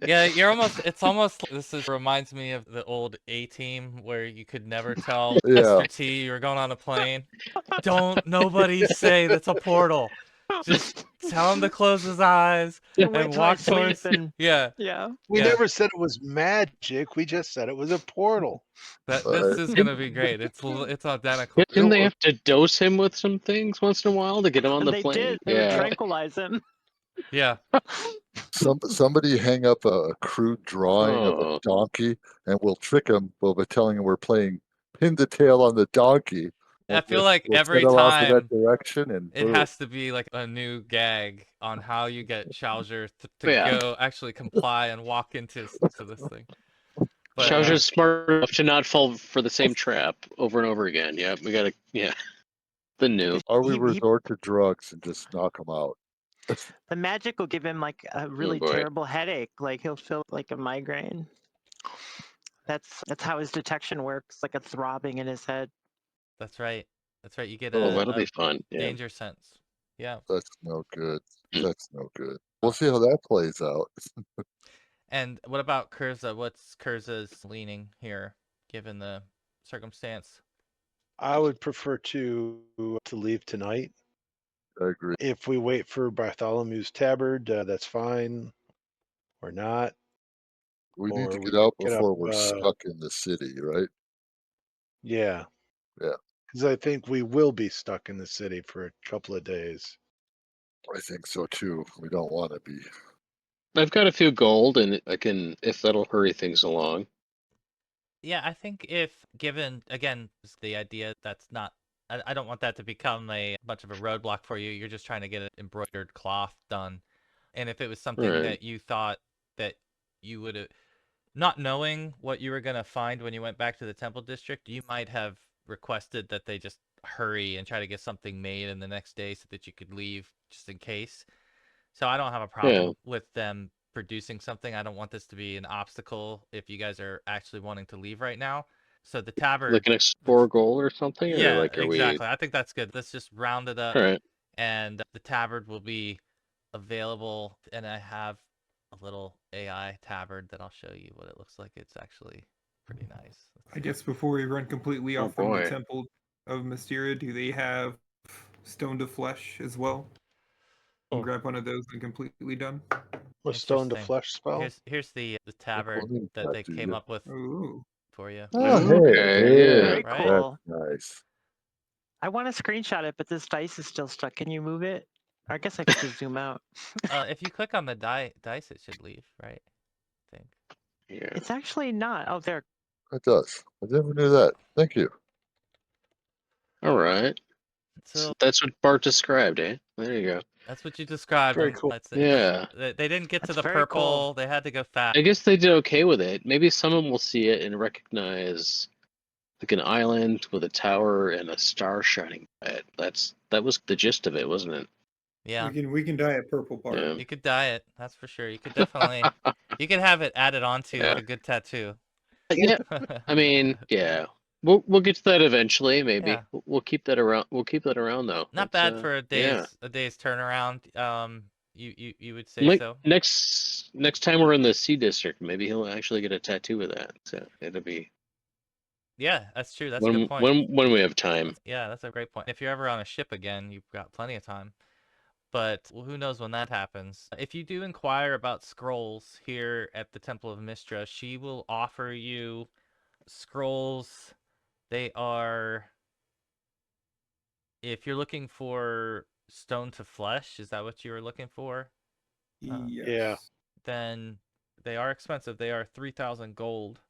Yeah, it's almost this reminds me of the old A-Team where you could never tell Yeah. Mr. T you were going on a plane. Don't nobody say that's a portal. Just tell him to close his eyes Wait and till I walk sleep towards. and Yeah, yeah. We Yeah. never said it was magic. We just said it was a portal. this is gonna be great. It's identical. Didn't they have to dose him with some things once in a while to get him on And the they plane? did. They would tranquilize him. Yeah. Somebody hang up a crude drawing of a donkey, and we'll trick him by telling him we're playing pin the tail on the donkey. I feel like we'll every set him off in time that direction, and it boom. has to be like a new gag on how you get Schauser to Yeah. go actually comply and walk into this thing. But, Schauser's smart enough to not fall for the same trap over and over again. Yeah, we gotta, the new. Or we He- resort to drugs and just knock him out. The magic will give him like a really boy. terrible headache. Like he'll feel like a migraine. That's how his detection works. Like a throbbing in his head. That's right. That's right. You get Oh, that'll a be fun. Yeah. danger sense. Yeah. That's no good. Hmm. That's no good. We'll see how that plays out. And what about Kurza? What's Kurza's leaning here, given the circumstance? I would prefer to leave tonight. I agree. If we wait for Bartholomew's Tabard, that's fine, or not. We need to Or we get out get up, before we're stuck in the city, right? Yeah. Yeah. Because I think we will be stuck in the city for a couple of days. I think so too. We don't want to be. I've got a few gold, and I can, if that'll hurry things along. Yeah, I think if given again the idea that's not, I don't want that to become a much of a roadblock for you. You're just trying to get an embroidered cloth done, and if it was something Right. that you thought that you would not knowing what you were going to find when you went back to the temple district, you might have requested that they just hurry and try to get something made in the next day so that you could leave just in case. So I don't have a problem with them producing something. I don't want this to be an obstacle if you guys are actually wanting to leave right now. So the tabard, like an explore goal or something, or yeah, like, are exactly. I think that's good. Let's just round it up, we? All right. and the tabard will be available. And I have a little AI tabard that I'll show you what it looks like. It's actually pretty nice. I guess before we run completely Oh, off from the boy. Temple of Mysteria, do they have Stone to Flesh as well? Oh. Grab one of those and completely done. A stone to Interesting. flesh spell. Here's the tabard According that they to came you. up with Ooh. for you. Oh, Okay, yeah. Very Right? cool. That's nice. I want to screenshot it, but this dice is still stuck. Can you move it? I guess I could just zoom out. If you click on the dice, it should leave, right? I think. Yeah. It's actually not. Oh, there. It does. I never knew that. Thank you. All right. So That's what Bart described, eh? There you go. that's what you described. Very cool. Yeah. They didn't get to That's the very purple. cool. They had to go fast. I guess they did okay with it. Maybe someone will see it and recognize like an island with a tower and a star shining by it. That was the gist of it, wasn't it? Yeah, We can dye it purple, Bart. Yeah. you could dye it. That's for sure. You could definitely. You could have it added onto Yeah. like a good tattoo. Yeah. I mean, yeah. We'll get to that eventually, maybe. Yeah. We'll keep that around. We'll keep that around though. Not That's, bad for a yeah. day's turnaround. You would say Like so. next time we're in the C district, maybe he'll actually get a tattoo with that. So it'll be Yeah, that's true. That's a good point. when we have time. Yeah, that's a great point. If you're ever on a ship again, you've got plenty of time. But who knows when that happens. If you do inquire about scrolls here at the Temple of Mystra, she will offer you scrolls. They are, if you're looking for stone to flesh, is that what you were looking for? Yes. Yeah. Then they are expensive. They are 3,000 gold.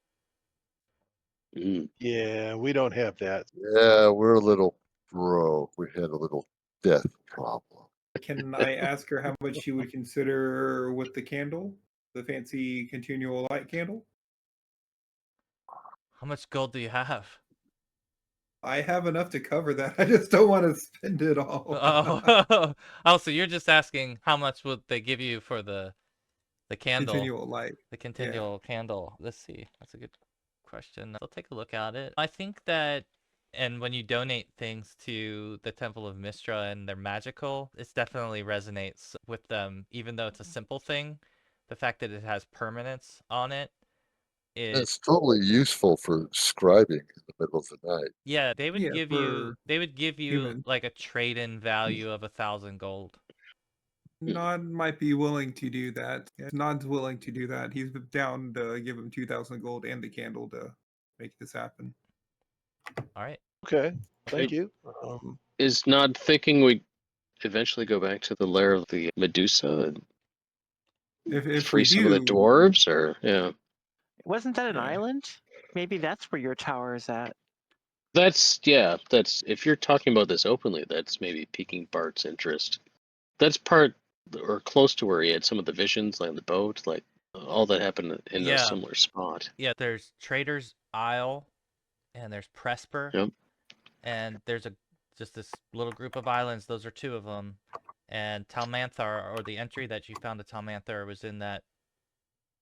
Mm. Yeah, we don't have that. Yeah, we're a little broke. We had a little death problem. Can I ask her how much she would consider with the candle? The fancy continual light candle? How much gold do you have? I have enough to cover that. I just don't want to spend it all. Oh, so you're just asking how much would they give you for the candle? Continual light. The continual candle. Let's see. That's a good question. I'll take a look at it. I think that, and when you donate things to the Temple of Mystra and they're magical, it definitely resonates with them, even though it's a simple thing. The fact that it has permanence on it. It's totally useful for scribing in the middle of the night. Yeah, they would Yeah, give for you human. like a trade-in value of 1,000 gold. Nod might be willing to do that. Yeah, Nod's willing to do that. He's down to give him 2,000 gold and the candle to make this happen. All right. Okay, thank Hey. you. Is Nod thinking we eventually go back to the lair of the Medusa and If free we some of the do, dwarves, or yeah? Wasn't that an Yeah. island? Maybe that's where your tower is at. That's if you're talking about this openly, that's maybe piquing Bart's interest. That's part or close to where he had some of the visions, like the boat, like all that happened in a Yeah. similar spot. Yeah, there's Trader's Isle and there's Presper. Yep. And there's just this little group of islands. Those are two of them. And Talmanthar, or the entry that you found at Talmanthar, was in that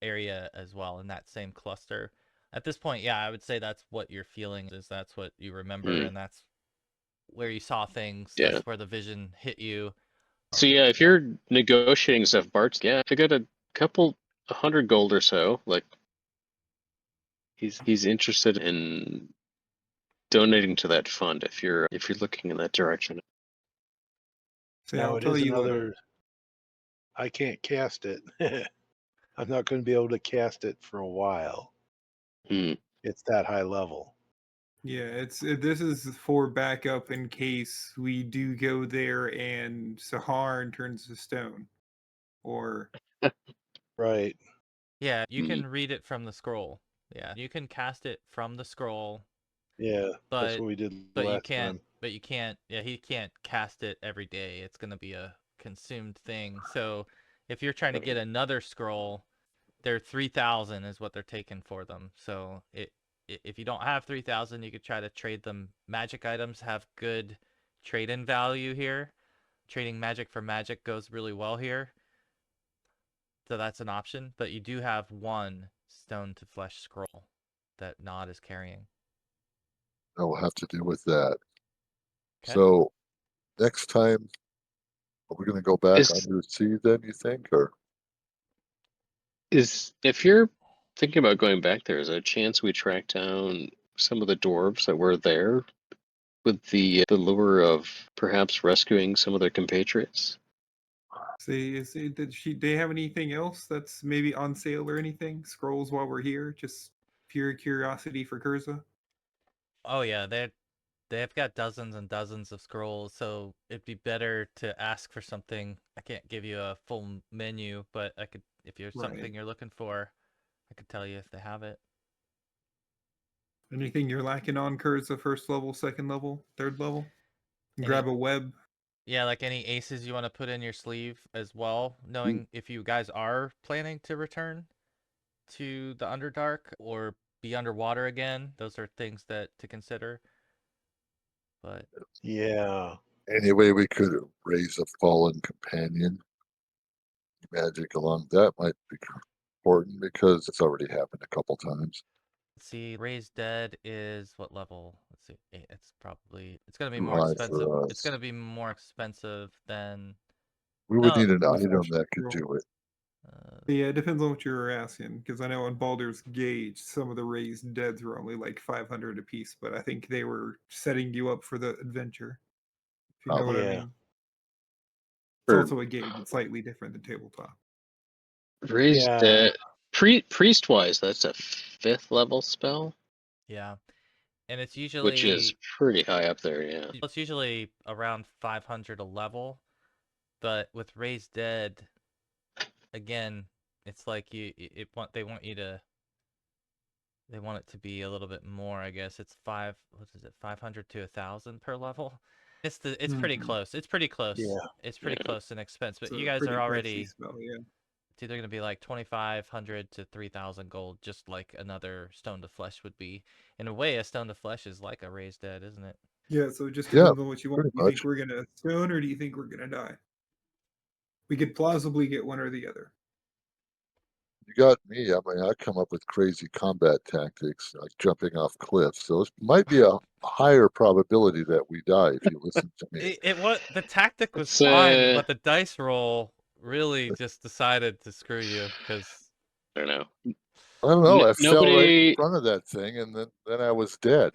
area as well, in that same cluster. At this point, yeah, I would say that's what you're feeling, is that's what you remember, and that's where you saw things. Yeah. That's where the vision hit you. So yeah, if you're negotiating stuff, Bart's I got a couple 100 gold or so. Like he's interested in donating to that fund if you're looking in that direction. so Now I'll it tell is you what. another. I can't cast it. I'm not going to be able to cast it for a while. It's that high level. Yeah, this is for backup in case we do go there and Sahar turns to stone, or Right. Yeah, you can read it from the scroll. Yeah, you can cast it from the scroll. Yeah, that's But what we did but you last can't. time. But you can't. Yeah, he can't cast it every day. It's gonna be a consumed thing. So if you're trying to get another scroll, they're 3,000 is what they're taking for them. So if you don't have 3,000, you could try to trade them. Magic items have good trade-in value here. Trading magic for magic goes really well here. So that's an option. But you do have one stone to flesh scroll that Nod is carrying. I will have to deal with that. Okay. So next time, are we going to go back Is- under the sea then, you think? Or if you're thinking about going back there, is there a chance we track down some of the dwarves that were there with the lure of perhaps rescuing some of their compatriots? Did they have anything else that's maybe on sale or anything? Scrolls while we're here? Just pure curiosity for Kurza? Oh yeah, they've got dozens and dozens of scrolls, so it'd be better to ask for something. I can't give you a full menu, but I could, if you're something Right. you're looking for, I could tell you if they have it. Anything you're lacking on Kurza, first level, second level, third level? Grab a web. Yeah, like any aces you want to put in your sleeve as well, knowing if you guys are planning to return to the Underdark or be underwater again. Those are things that to consider. But Yeah. any way we could raise a fallen companion magic along that might be important because it's already happened a couple times. let's see, Raised Dead is what level? Let's see. It's probably gonna be Too more high expensive. for It's us. gonna be more expensive than We would no. need an Refresh item that could scroll. do it. Yeah, it depends on what you're asking. Because I know on Baldur's Gate, some of the raised deads were only like 500 apiece, but I think they were setting you up for the adventure. If you know what I Yeah. mean. It's For also a game. It's slightly different than tabletop. raised Yeah. priest wise, that's a 5th level spell, Yeah, and it's which is usually pretty high up there. Yeah. it's usually around 500 a level, but with Raised Dead, again, it's like they want you to they want it to be a little bit more, I guess. It's 500 to 1,000 per level. It's pretty Mhm. close. It's pretty close. Yeah. It's pretty Yeah. close in expense, but It's you a guys pretty are pricey already spell, yeah. it's either gonna be like 2,500 to 3,000 gold, just like another Stone to Flesh would be. In a way, a Stone to Flesh is like a Raised Dead, isn't it? Yeah, so it just Yeah, depends on what you want. pretty Do you think much. we're gonna stone or do you think we're gonna die? We could plausibly get one or the other. You got me. I mean, I come up with crazy combat tactics, like jumping off cliffs. So it might be a higher probability that we die if you listen to me. The tactic was It's fine, but the dice roll really just decided to screw you because I don't know. I don't know. I fell right in Nobody front of that thing, and then I was dead.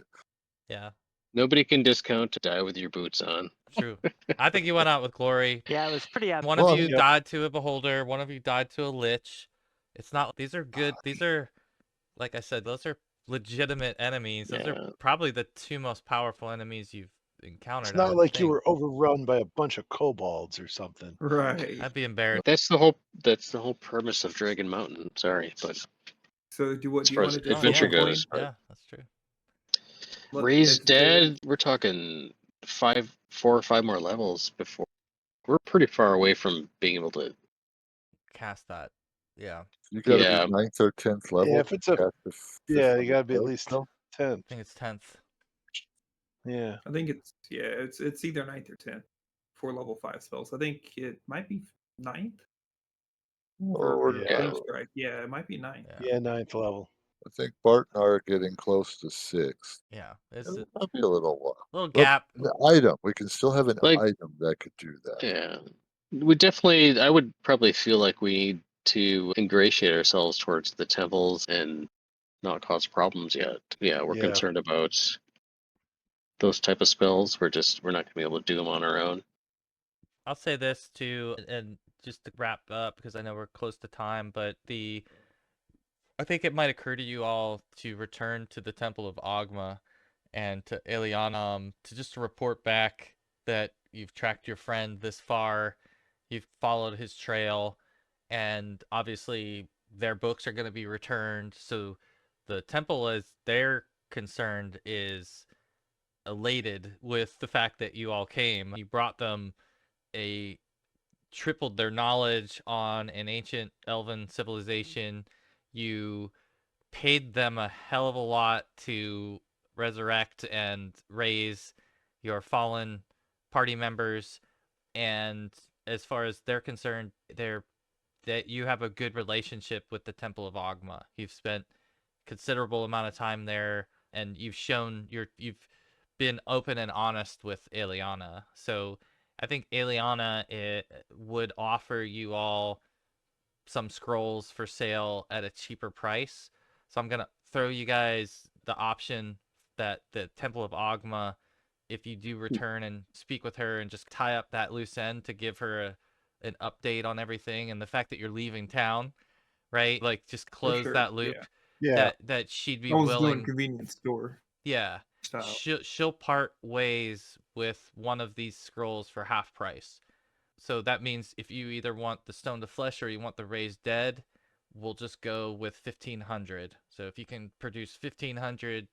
yeah, nobody can discount to die with your boots on. true. I think you went out with glory. Yeah, it was pretty One of Well, you Yep. died to a beholder. One of you died to a lich. It's not. These are good. These are, like I said, those are legitimate enemies. Those are Yeah. probably the two most powerful enemies you've It's encountered. I not would like you think. were overrun by a bunch of kobolds or something. Right. That'd be embarrassing. That's the whole premise of Dragon Mountain. Sorry, but So as do you far want as to just adventure flip a coin? goes, but Yeah, that's true. Raised Dead, we're talking 4 or 5 more levels before we're pretty far away from being able to. Cast that. Yeah, you got to be Yeah, 9th or 10th level. Yeah, if it's a to cast the yeah, fifth you gotta be at level least spell. 10th. I think it's 10th. Yeah. I think it's either 9th or 10th for level 5 spells. I think it might be 9th for Or Yeah. Flame Strike. Yeah, it might be 9th. Yeah, Yeah, 9th level. I think Bart and I are getting close to 6th. yeah. It's It a might be a little while. little But gap. the item, we can still have an like item that could do that. yeah, we definitely. I would probably feel like we need to ingratiate ourselves towards the temples and not cause problems yet. Yeah, we're Yeah. concerned about those type of spells. We're not gonna be able to do them on our own. I'll say this too, and just to wrap up because I know we're close to time, but I think it might occur to you all to return to the Temple of Ogma and to Aeliana to just report back that you've tracked your friend this far, you've followed his trail, and obviously their books are going to be returned. So the temple, as they're concerned, is elated with the fact that you all came. You brought them tripled their knowledge on an ancient elven civilization you paid them a hell of a lot to resurrect and raise your fallen party members, and as far as they're concerned, that you have a good relationship with the Temple of Ogma. You've spent considerable amount of time there, and you've been open and honest with Aeliana. So I think Aeliana would offer you all some scrolls for sale at a cheaper price. So I'm gonna throw you guys the option that the Temple of Ogma, if you do return and speak with her and just tie up that loose end to give her an update on everything and the fact that you're leaving town, right? Like just close sure, that loop. Yeah. That she'd be I was doing willing. convenience store Yeah, style. she'll part ways with one of these scrolls for half price. So that means if you either want the Stone to Flesh or you want the Raised Dead, we'll just go with 1,500. So if you can produce 1,500,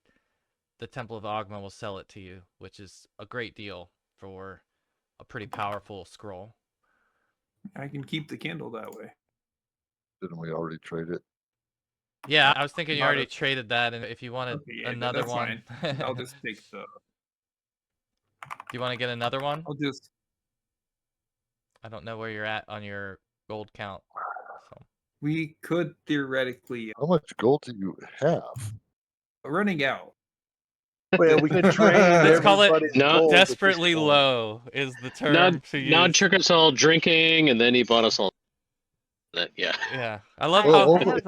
the Temple of Ogma will sell it to you, which is a great deal for a pretty powerful scroll. I can keep the candle that way. Didn't we already trade it? Yeah, I was thinking you Not already a- traded that, and if you wanted Okay, yeah, another that's one, fine. I'll just take the. do you want to get another one? I'll just. I don't know where you're at on your gold count. So. We could theoretically How much gold do you have? running out. Well, we could trade Let's call it everybody's not gold at this desperately point. low is the term Nod, to use. Nod took us all drinking, and then he bought us all. Yeah. Yeah, I love Well, how. I have a,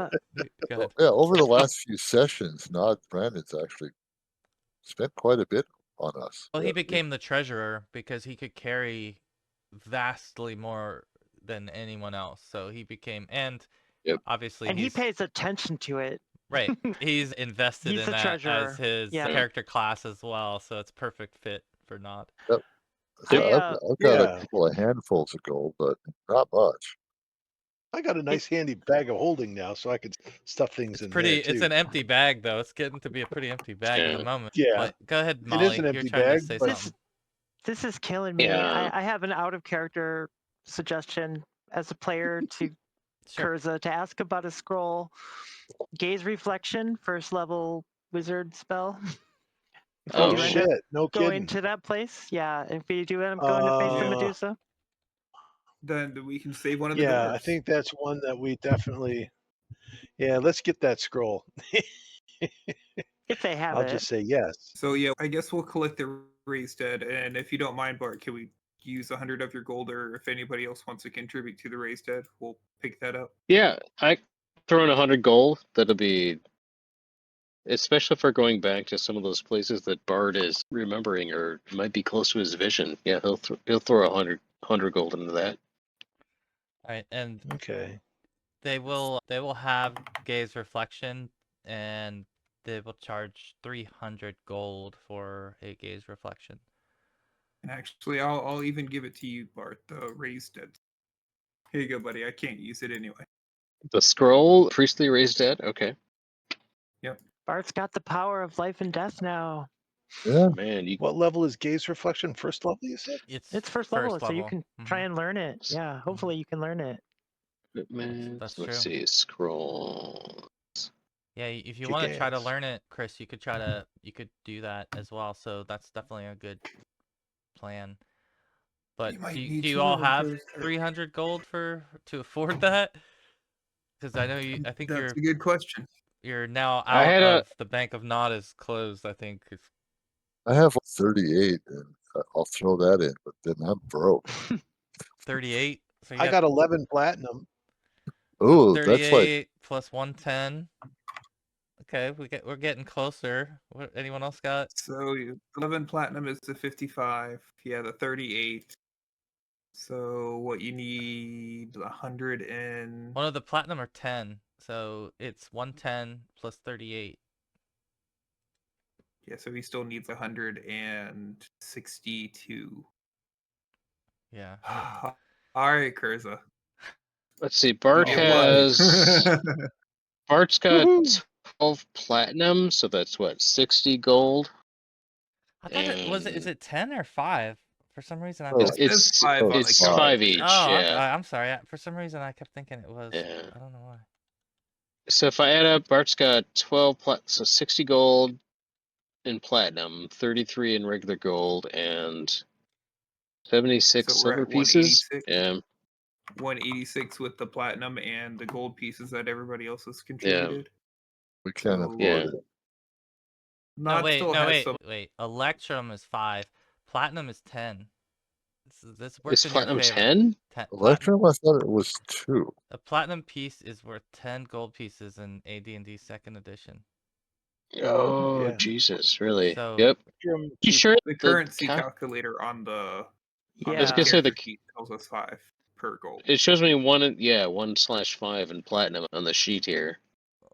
Go ahead. Yeah, over the last few sessions, Nod Brandon's actually spent quite a bit on us. Well, he Yeah, became the treasurer because he could carry vastly more than anyone else. So he became, and Yep. obviously and he he's pays attention to it. right. He's invested He's in the that treasurer. as his Yeah. character class as well. So it's perfect fit for Nod. So I, I've got a Yeah. couple of handfuls of gold, but not much. I got a nice handy bag of holding now, so I could stuff things It's in pretty. there It's too. an empty bag though. It's getting to be a pretty empty bag at the Yeah. moment. Yeah. But go ahead, It Molly. is an You're empty trying bag, to say but something. this is killing me. Yeah. I have an out of character suggestion as a player to Sure. Curza to ask about a scroll. Gaze reflection, first level wizard spell. If we Oh, do oh end shit, up no going kidding. to that place, yeah. If we do end up going to face the Yeah. Medusa, Then we can save one of the Yeah, I doors. think that's one that we definitely. Yeah, let's get that scroll. if they have I'll it. just say yes. So yeah, I guess we'll collect the raised dead, and if you don't mind, Bart, can we use 100 of your gold, or if anybody else wants to contribute to the raised dead, we'll pick that up. Yeah, I throw in 100 gold. That'll be, especially if we're going back to some of those places that Bart is remembering or might be close to his vision. Yeah, he'll throw 100 gold into that. All right, and Okay. they will have gaze reflection, and they will charge 300 gold for a gaze reflection. And actually, I'll even give it to you, Bart, the raised dead. Here you go, buddy. I can't use it anyway. The scroll, priestly raised dead. Okay, Bart's got the power of life and death now. Yeah, man, you What level is gaze reflection? First level, you said? It's first level, so you can try and learn it. Mhm. Yeah, hopefully you can learn it. That's Let's true. see, scroll. Yeah, if you Kick want to try to ass. learn it, Chris, you could do that as well. So that's definitely a good plan. But You might do need you to all level have first. 300 gold to afford that? Because I know I think That's a good question. you're now I out had a- of the Bank of Nod is closed. I think. I have 38, and I'll throw that in, but then I'm broke. 38. So you I got 11 platinum. Oh, that's like 38 plus 110. Okay, we're getting closer. What anyone else got? So 11 platinum is the 55. Yeah, the 38. So what you need 100 and One of the platinum are 10. So it's 110 plus 38. yeah, so he still needs 162. Yeah. All right, Curza. Let's see, Bart Give All me one. has. Bart's got Woohoo. 12 platinum, so that's what, 60 gold. I thought is it 10 or 5? For some reason I Oh, thought It says 5 on the It's calendar. 5 each. Oh, yeah. I'm sorry. For some reason I kept thinking it was. Yeah. I don't know why. So if I add up, Bart's got 12 so 60 gold in platinum, 33 in regular gold, and 76 So we're silver at pieces. 186. Yeah. 186 with the platinum and the gold pieces that everybody else has Yeah. contributed. We can't So- afford Yeah. it. Nod still has some. wait. Electrum is 5. Platinum is 10. This works Is in platinum your favor. 10? Electrum, I thought it was 2. A platinum piece is worth 10 gold pieces in AD&D 2nd edition. Oh, Yeah. Jesus, really? So- Yep. Electrum You sure? The the currency cal- calculator on the Yeah. I was gonna say the character sheet tells us 5 per gold. it shows me 1/5 in platinum on the sheet here.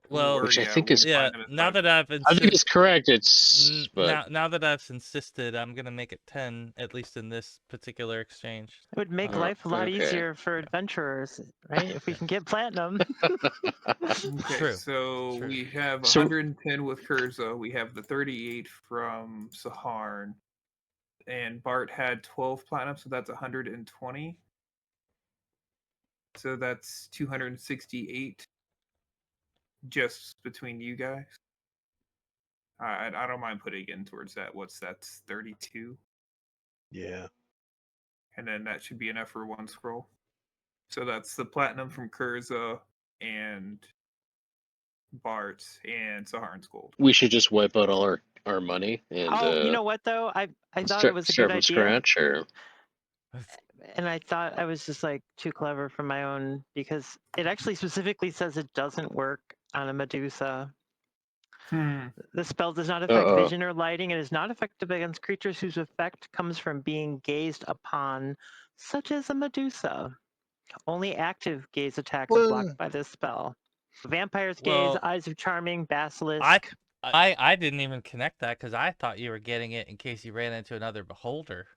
Well, Which I yeah, think is- one yeah, platinum is now 5. that I've I think insisted, it's correct. It's but now that I've insisted, I'm gonna make it 10, at least in this particular exchange. It would make Oh, life a lot okay. easier for adventurers, right? If we can get platinum. Okay, True, so true. we have So- 110 with Kurza. We have the 38 from Saharn. And Bart had 12 platinum, so that's 120. So that's 268 just between you guys. I don't mind putting in towards that. That's 32? Yeah. And then that should be enough for one scroll. So that's the platinum from Kurza and Bart and Saharn's gold. we should just wipe out all our money and Oh, you know what though? I thought start, it was a start good from idea, scratch, or and I thought I was just like too clever for my own, because it actually specifically says it doesn't work on a Medusa. The spell does not affect Uh-oh. vision or lighting and is not effective against creatures whose effect comes from being gazed upon, such as a Medusa. Only active gaze attacks are Well- blocked by this spell. Vampire's Well, gaze, eyes of charming, basilisk. I didn't even connect that because I thought you were getting it in case you ran into another beholder.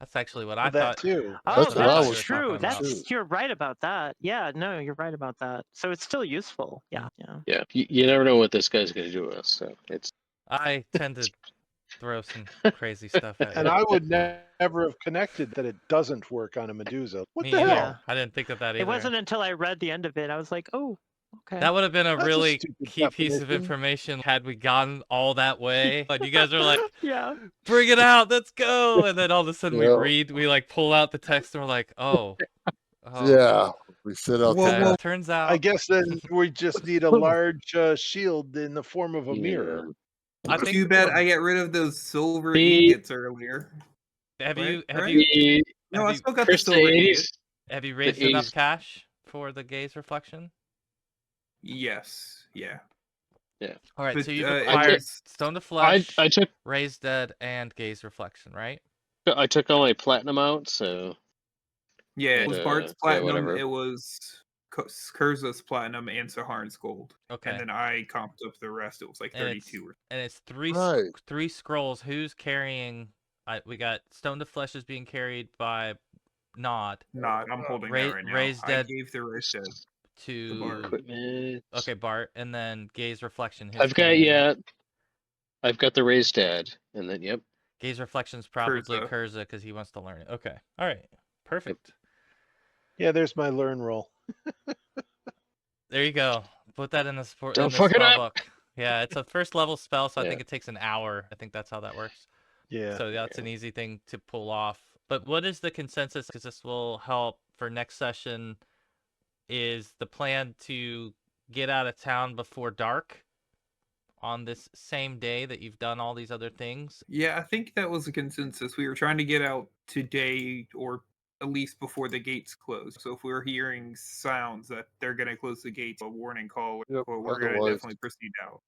That's actually what I Well, that thought. too. Oh, That's what I that's was true. talking about. That's you're right about that. Yeah, no, you're right about that. So it's still useful. Yeah, yeah. yeah, you never know what this guy's gonna do with us. So it's I tend to throw some crazy stuff at And you. I would never have connected that it doesn't work on a Medusa. What Me the either. hell? Yeah. I didn't think of that either. It wasn't until I read the end of it I was like, oh, okay. That would have been a That's a really stupid key piece of definition. information had we gone all that way. But you guys are like, Yeah. bring it out, let's go. And then all of a sudden Yeah. we like pull out the text and we're like, oh. Yeah. We sit out Well, Okay. well, Turns out I guess then we just need a large shield in the form of a mirror. I think too bad I got rid of those silver The- ingots earlier. have Right, you right? you No, have I you- still got Chris, the the silver 80s. ingot. have you raised 80s. enough cash for the gaze reflection? Yes, yeah. All right, But, so you've it acquired was- Stone to I Flesh, I took Raised Dead, and Gaze Reflection, right? all my platinum out, so Yeah, it was And, Bart's yeah, platinum. whatever. It was Kurza's platinum and Saharn's gold. Okay. And then I comped up the rest. It was like And it's 32 or and it's three Right. three scrolls. Who's carrying? We got Stone to Flesh is being carried by Nod not. I'm holding Ra- that right now. Raised I Dead gave the Raised Dead. to Bart. equipment. okay Bart, and then Gaze Reflection. Who's I've got carrying that? I've got the raised dad, and then yep. Gaze Reflection's probably Kurza. Kurza because he wants to learn it. Okay, all right, perfect. Yeah, there's my learn roll. There you go. Put that in the sport. Don't in the fuck it spell up. book. Yeah, it's a first level spell, so I Yeah. think it takes an hour. I think that's how that works. Yeah. So that's an easy thing to pull off. But what is the consensus? Because this will help for next session. Is the plan to get out of town before dark on this same day that you've done all these other things? Yeah, I think that was a consensus. We were trying to get out today or at least before the gates close. So if we're hearing sounds that they're going to close the gates, a warning call, Yep, well, we're going to otherwise- definitely proceed out.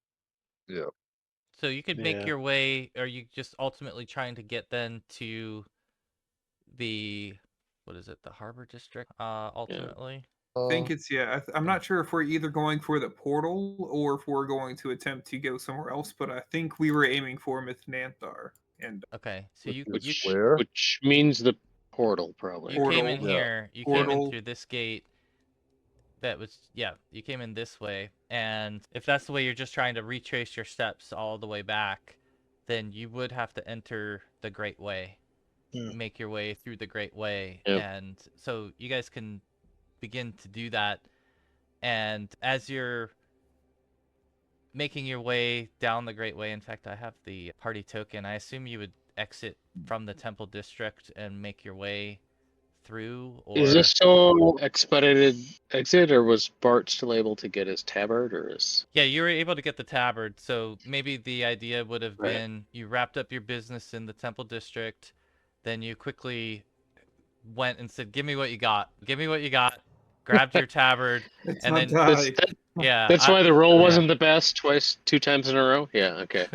Yeah. So you could make Yeah. your way, or you just ultimately trying to get then to the, what is it, the Harbor District, ultimately? I think it's, yeah, I'm not sure if we're either going for the portal or if we're going to attempt to go somewhere else, but I think we were aiming for Mithnanthar. And Okay, so Which you is where? Which means the portal probably. you came in Portal. Yeah. here, you came in Portal. through this gate. That was, yeah, you came in this way, and if that's the way you're just trying to retrace your steps all the way back, then you would have to enter the Great Way, make your way through the Great Way, Yep. and so you guys can begin to do that. And as you're making your way down the Great Way, in fact, I have the party token. I assume you would exit from the Temple District and make your way through, Is or this still expedited exit, or was Bart still able to get his tabard, or is yeah, you were able to get the tabard. So maybe the idea would have Right. been you wrapped up your business in the Temple District, then you quickly went and said, "Give me what you got. Give me what you got." Grabbed your tabard, Let's and not then that's die. yeah, that's why the roll yeah. wasn't the best two times in a row? Yeah, okay.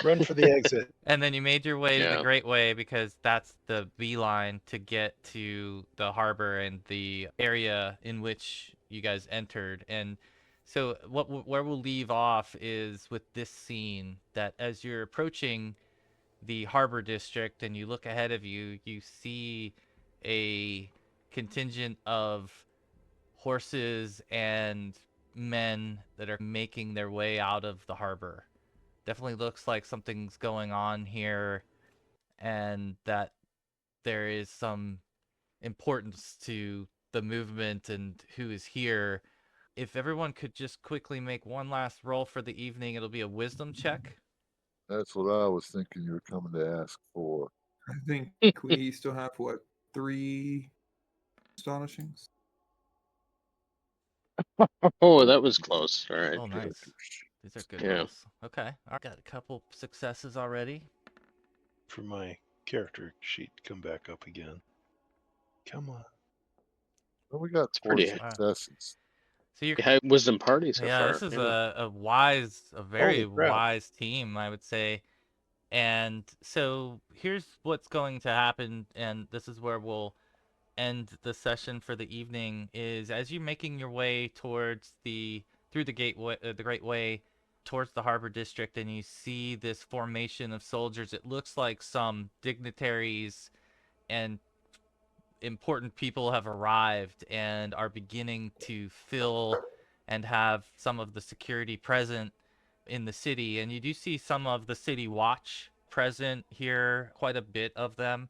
Run for the exit. And then you made your way to the Yeah. Great Way because that's the beeline to get to the harbor and the area in which you guys entered. And so where we'll leave off is with this scene that as you're approaching the harbor district and you look ahead of you, you see a contingent of horses and men that are making their way out of the harbor. Definitely looks like something's going on here and that there is some importance to the movement and who is here. If everyone could just quickly make one last roll for the evening, it'll be a wisdom check. That's what I was thinking you were coming to ask for. I think we still have what, 3 astonishings? Oh, that was close. All right. Oh, nice. These are good Yeah. rolls. Okay, I got a couple successes already. For my character sheet to come back up again. Come on. Well, we got It's 4 pretty successes. So you're high wisdom party so yeah, far. this is Yeah. a very Holy crap. wise team, I would say. And so here's what's going to happen, and this is where we'll end the session for the evening. Is as you're making your way towards through the gateway, the Great Way, towards the harbor district, and you see this formation of soldiers. It looks like some dignitaries and important people have arrived and are beginning to fill and have some of the security present in the city. And you do see some of the city watch present here, quite a bit of them.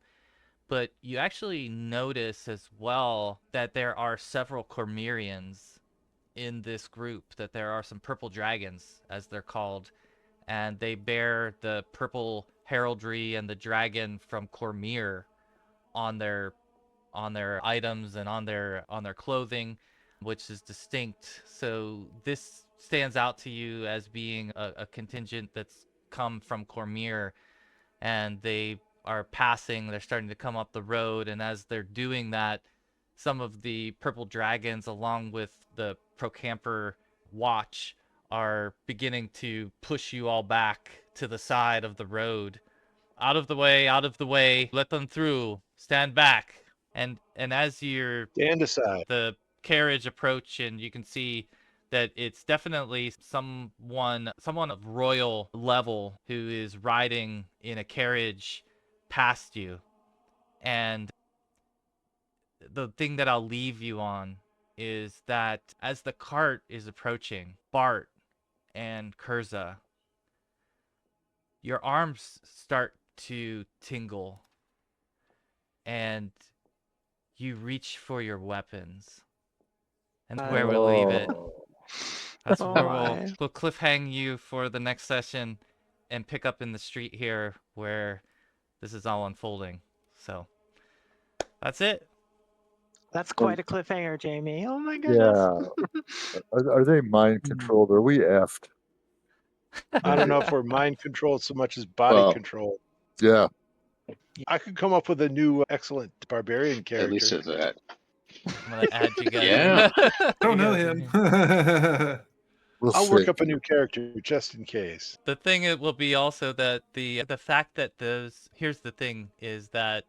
But you actually notice as well that there are several Cormyreans in this group, that there are some purple dragons, as they're called, and they bear the purple heraldry and the dragon from Cormyr on their items and on their clothing, which is distinct. So this stands out to you as being a contingent that's come from Cormyr, and they are passing. They're starting to come up the road, and as they're doing that, some of the purple dragons, along with the Procampur watch, are beginning to push you all back to the side of the road. Out of the way, out of the way, let them through, stand back. And as you're Stand aside. the carriage approach, and you can see that it's definitely someone of royal level who is riding in a carriage past you. And the thing that I'll leave you on is that as the cart is approaching, Bart and Kurza, your arms start to tingle and you reach for your weapons. And that's where we'll leave it. That's Oh where my. we'll cliffhang you for the next session and pick up in the street here where this is all unfolding. So that's it. That's quite a cliffhanger, Jamie. Oh my goodness. Yeah. Are they mind controlled? Are we effed? I don't know if we're mind controlled so much as body Well, controlled. Yeah. I could come up with a new excellent barbarian character. at least it's that. I'm gonna add you guys. Yeah. I don't know him. We'll I'll see. work up a new character just in case. The thing it will be also that the fact that here's the thing is that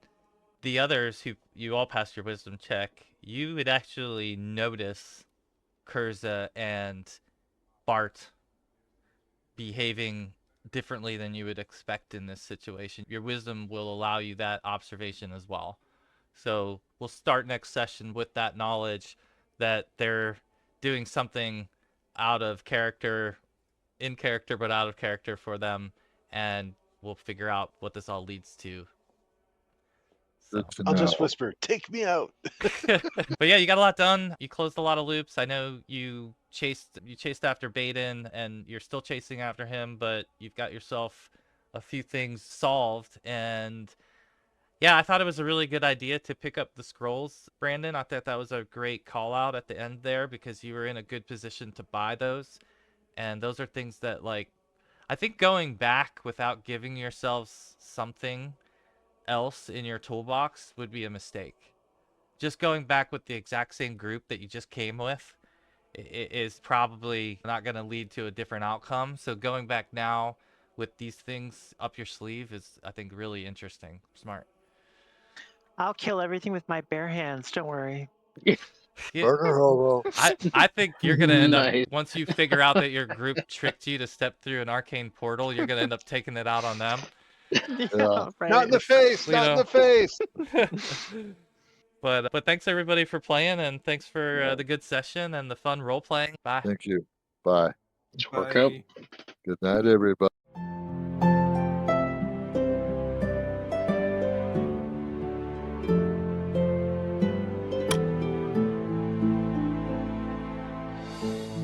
the others who you all passed your wisdom check, you would actually notice Kurza and Bart behaving differently than you would expect in this situation. Your wisdom will allow you that observation as well. So we'll start next session with that knowledge that they're doing something out of character, in character, but out of character for them, and we'll figure out what this all leads to. So. Good to I'll just know. whisper, "Take me out." But yeah, you got a lot done. You closed a lot of loops. I know you chased after Baden, and you're still chasing after him, but you've got yourself a few things solved. And yeah, I thought it was a really good idea to pick up the scrolls, Brandon. I thought that was a great call out at the end there because you were in a good position to buy those. And those are things that, like, I think going back without giving yourselves something else in your toolbox would be a mistake. Just going back with the exact same group that you just came with is probably not going to lead to a different outcome. So going back now with these things up your sleeve is, I think, really interesting. Smart. I'll kill everything with my bare hands. Don't worry. Yeah, Murder hobo. I think you're going to end up, Nice. once you figure out that your group tricked you to step through an arcane portal, you're going to end up taking it out on them. Yeah. Right. Not in the face. You Not in know. the face. But thanks everybody for playing, and thanks for the good session and the fun role playing. Bye. Thank you. Bye. Let's work out. Bye. Good night, everybody.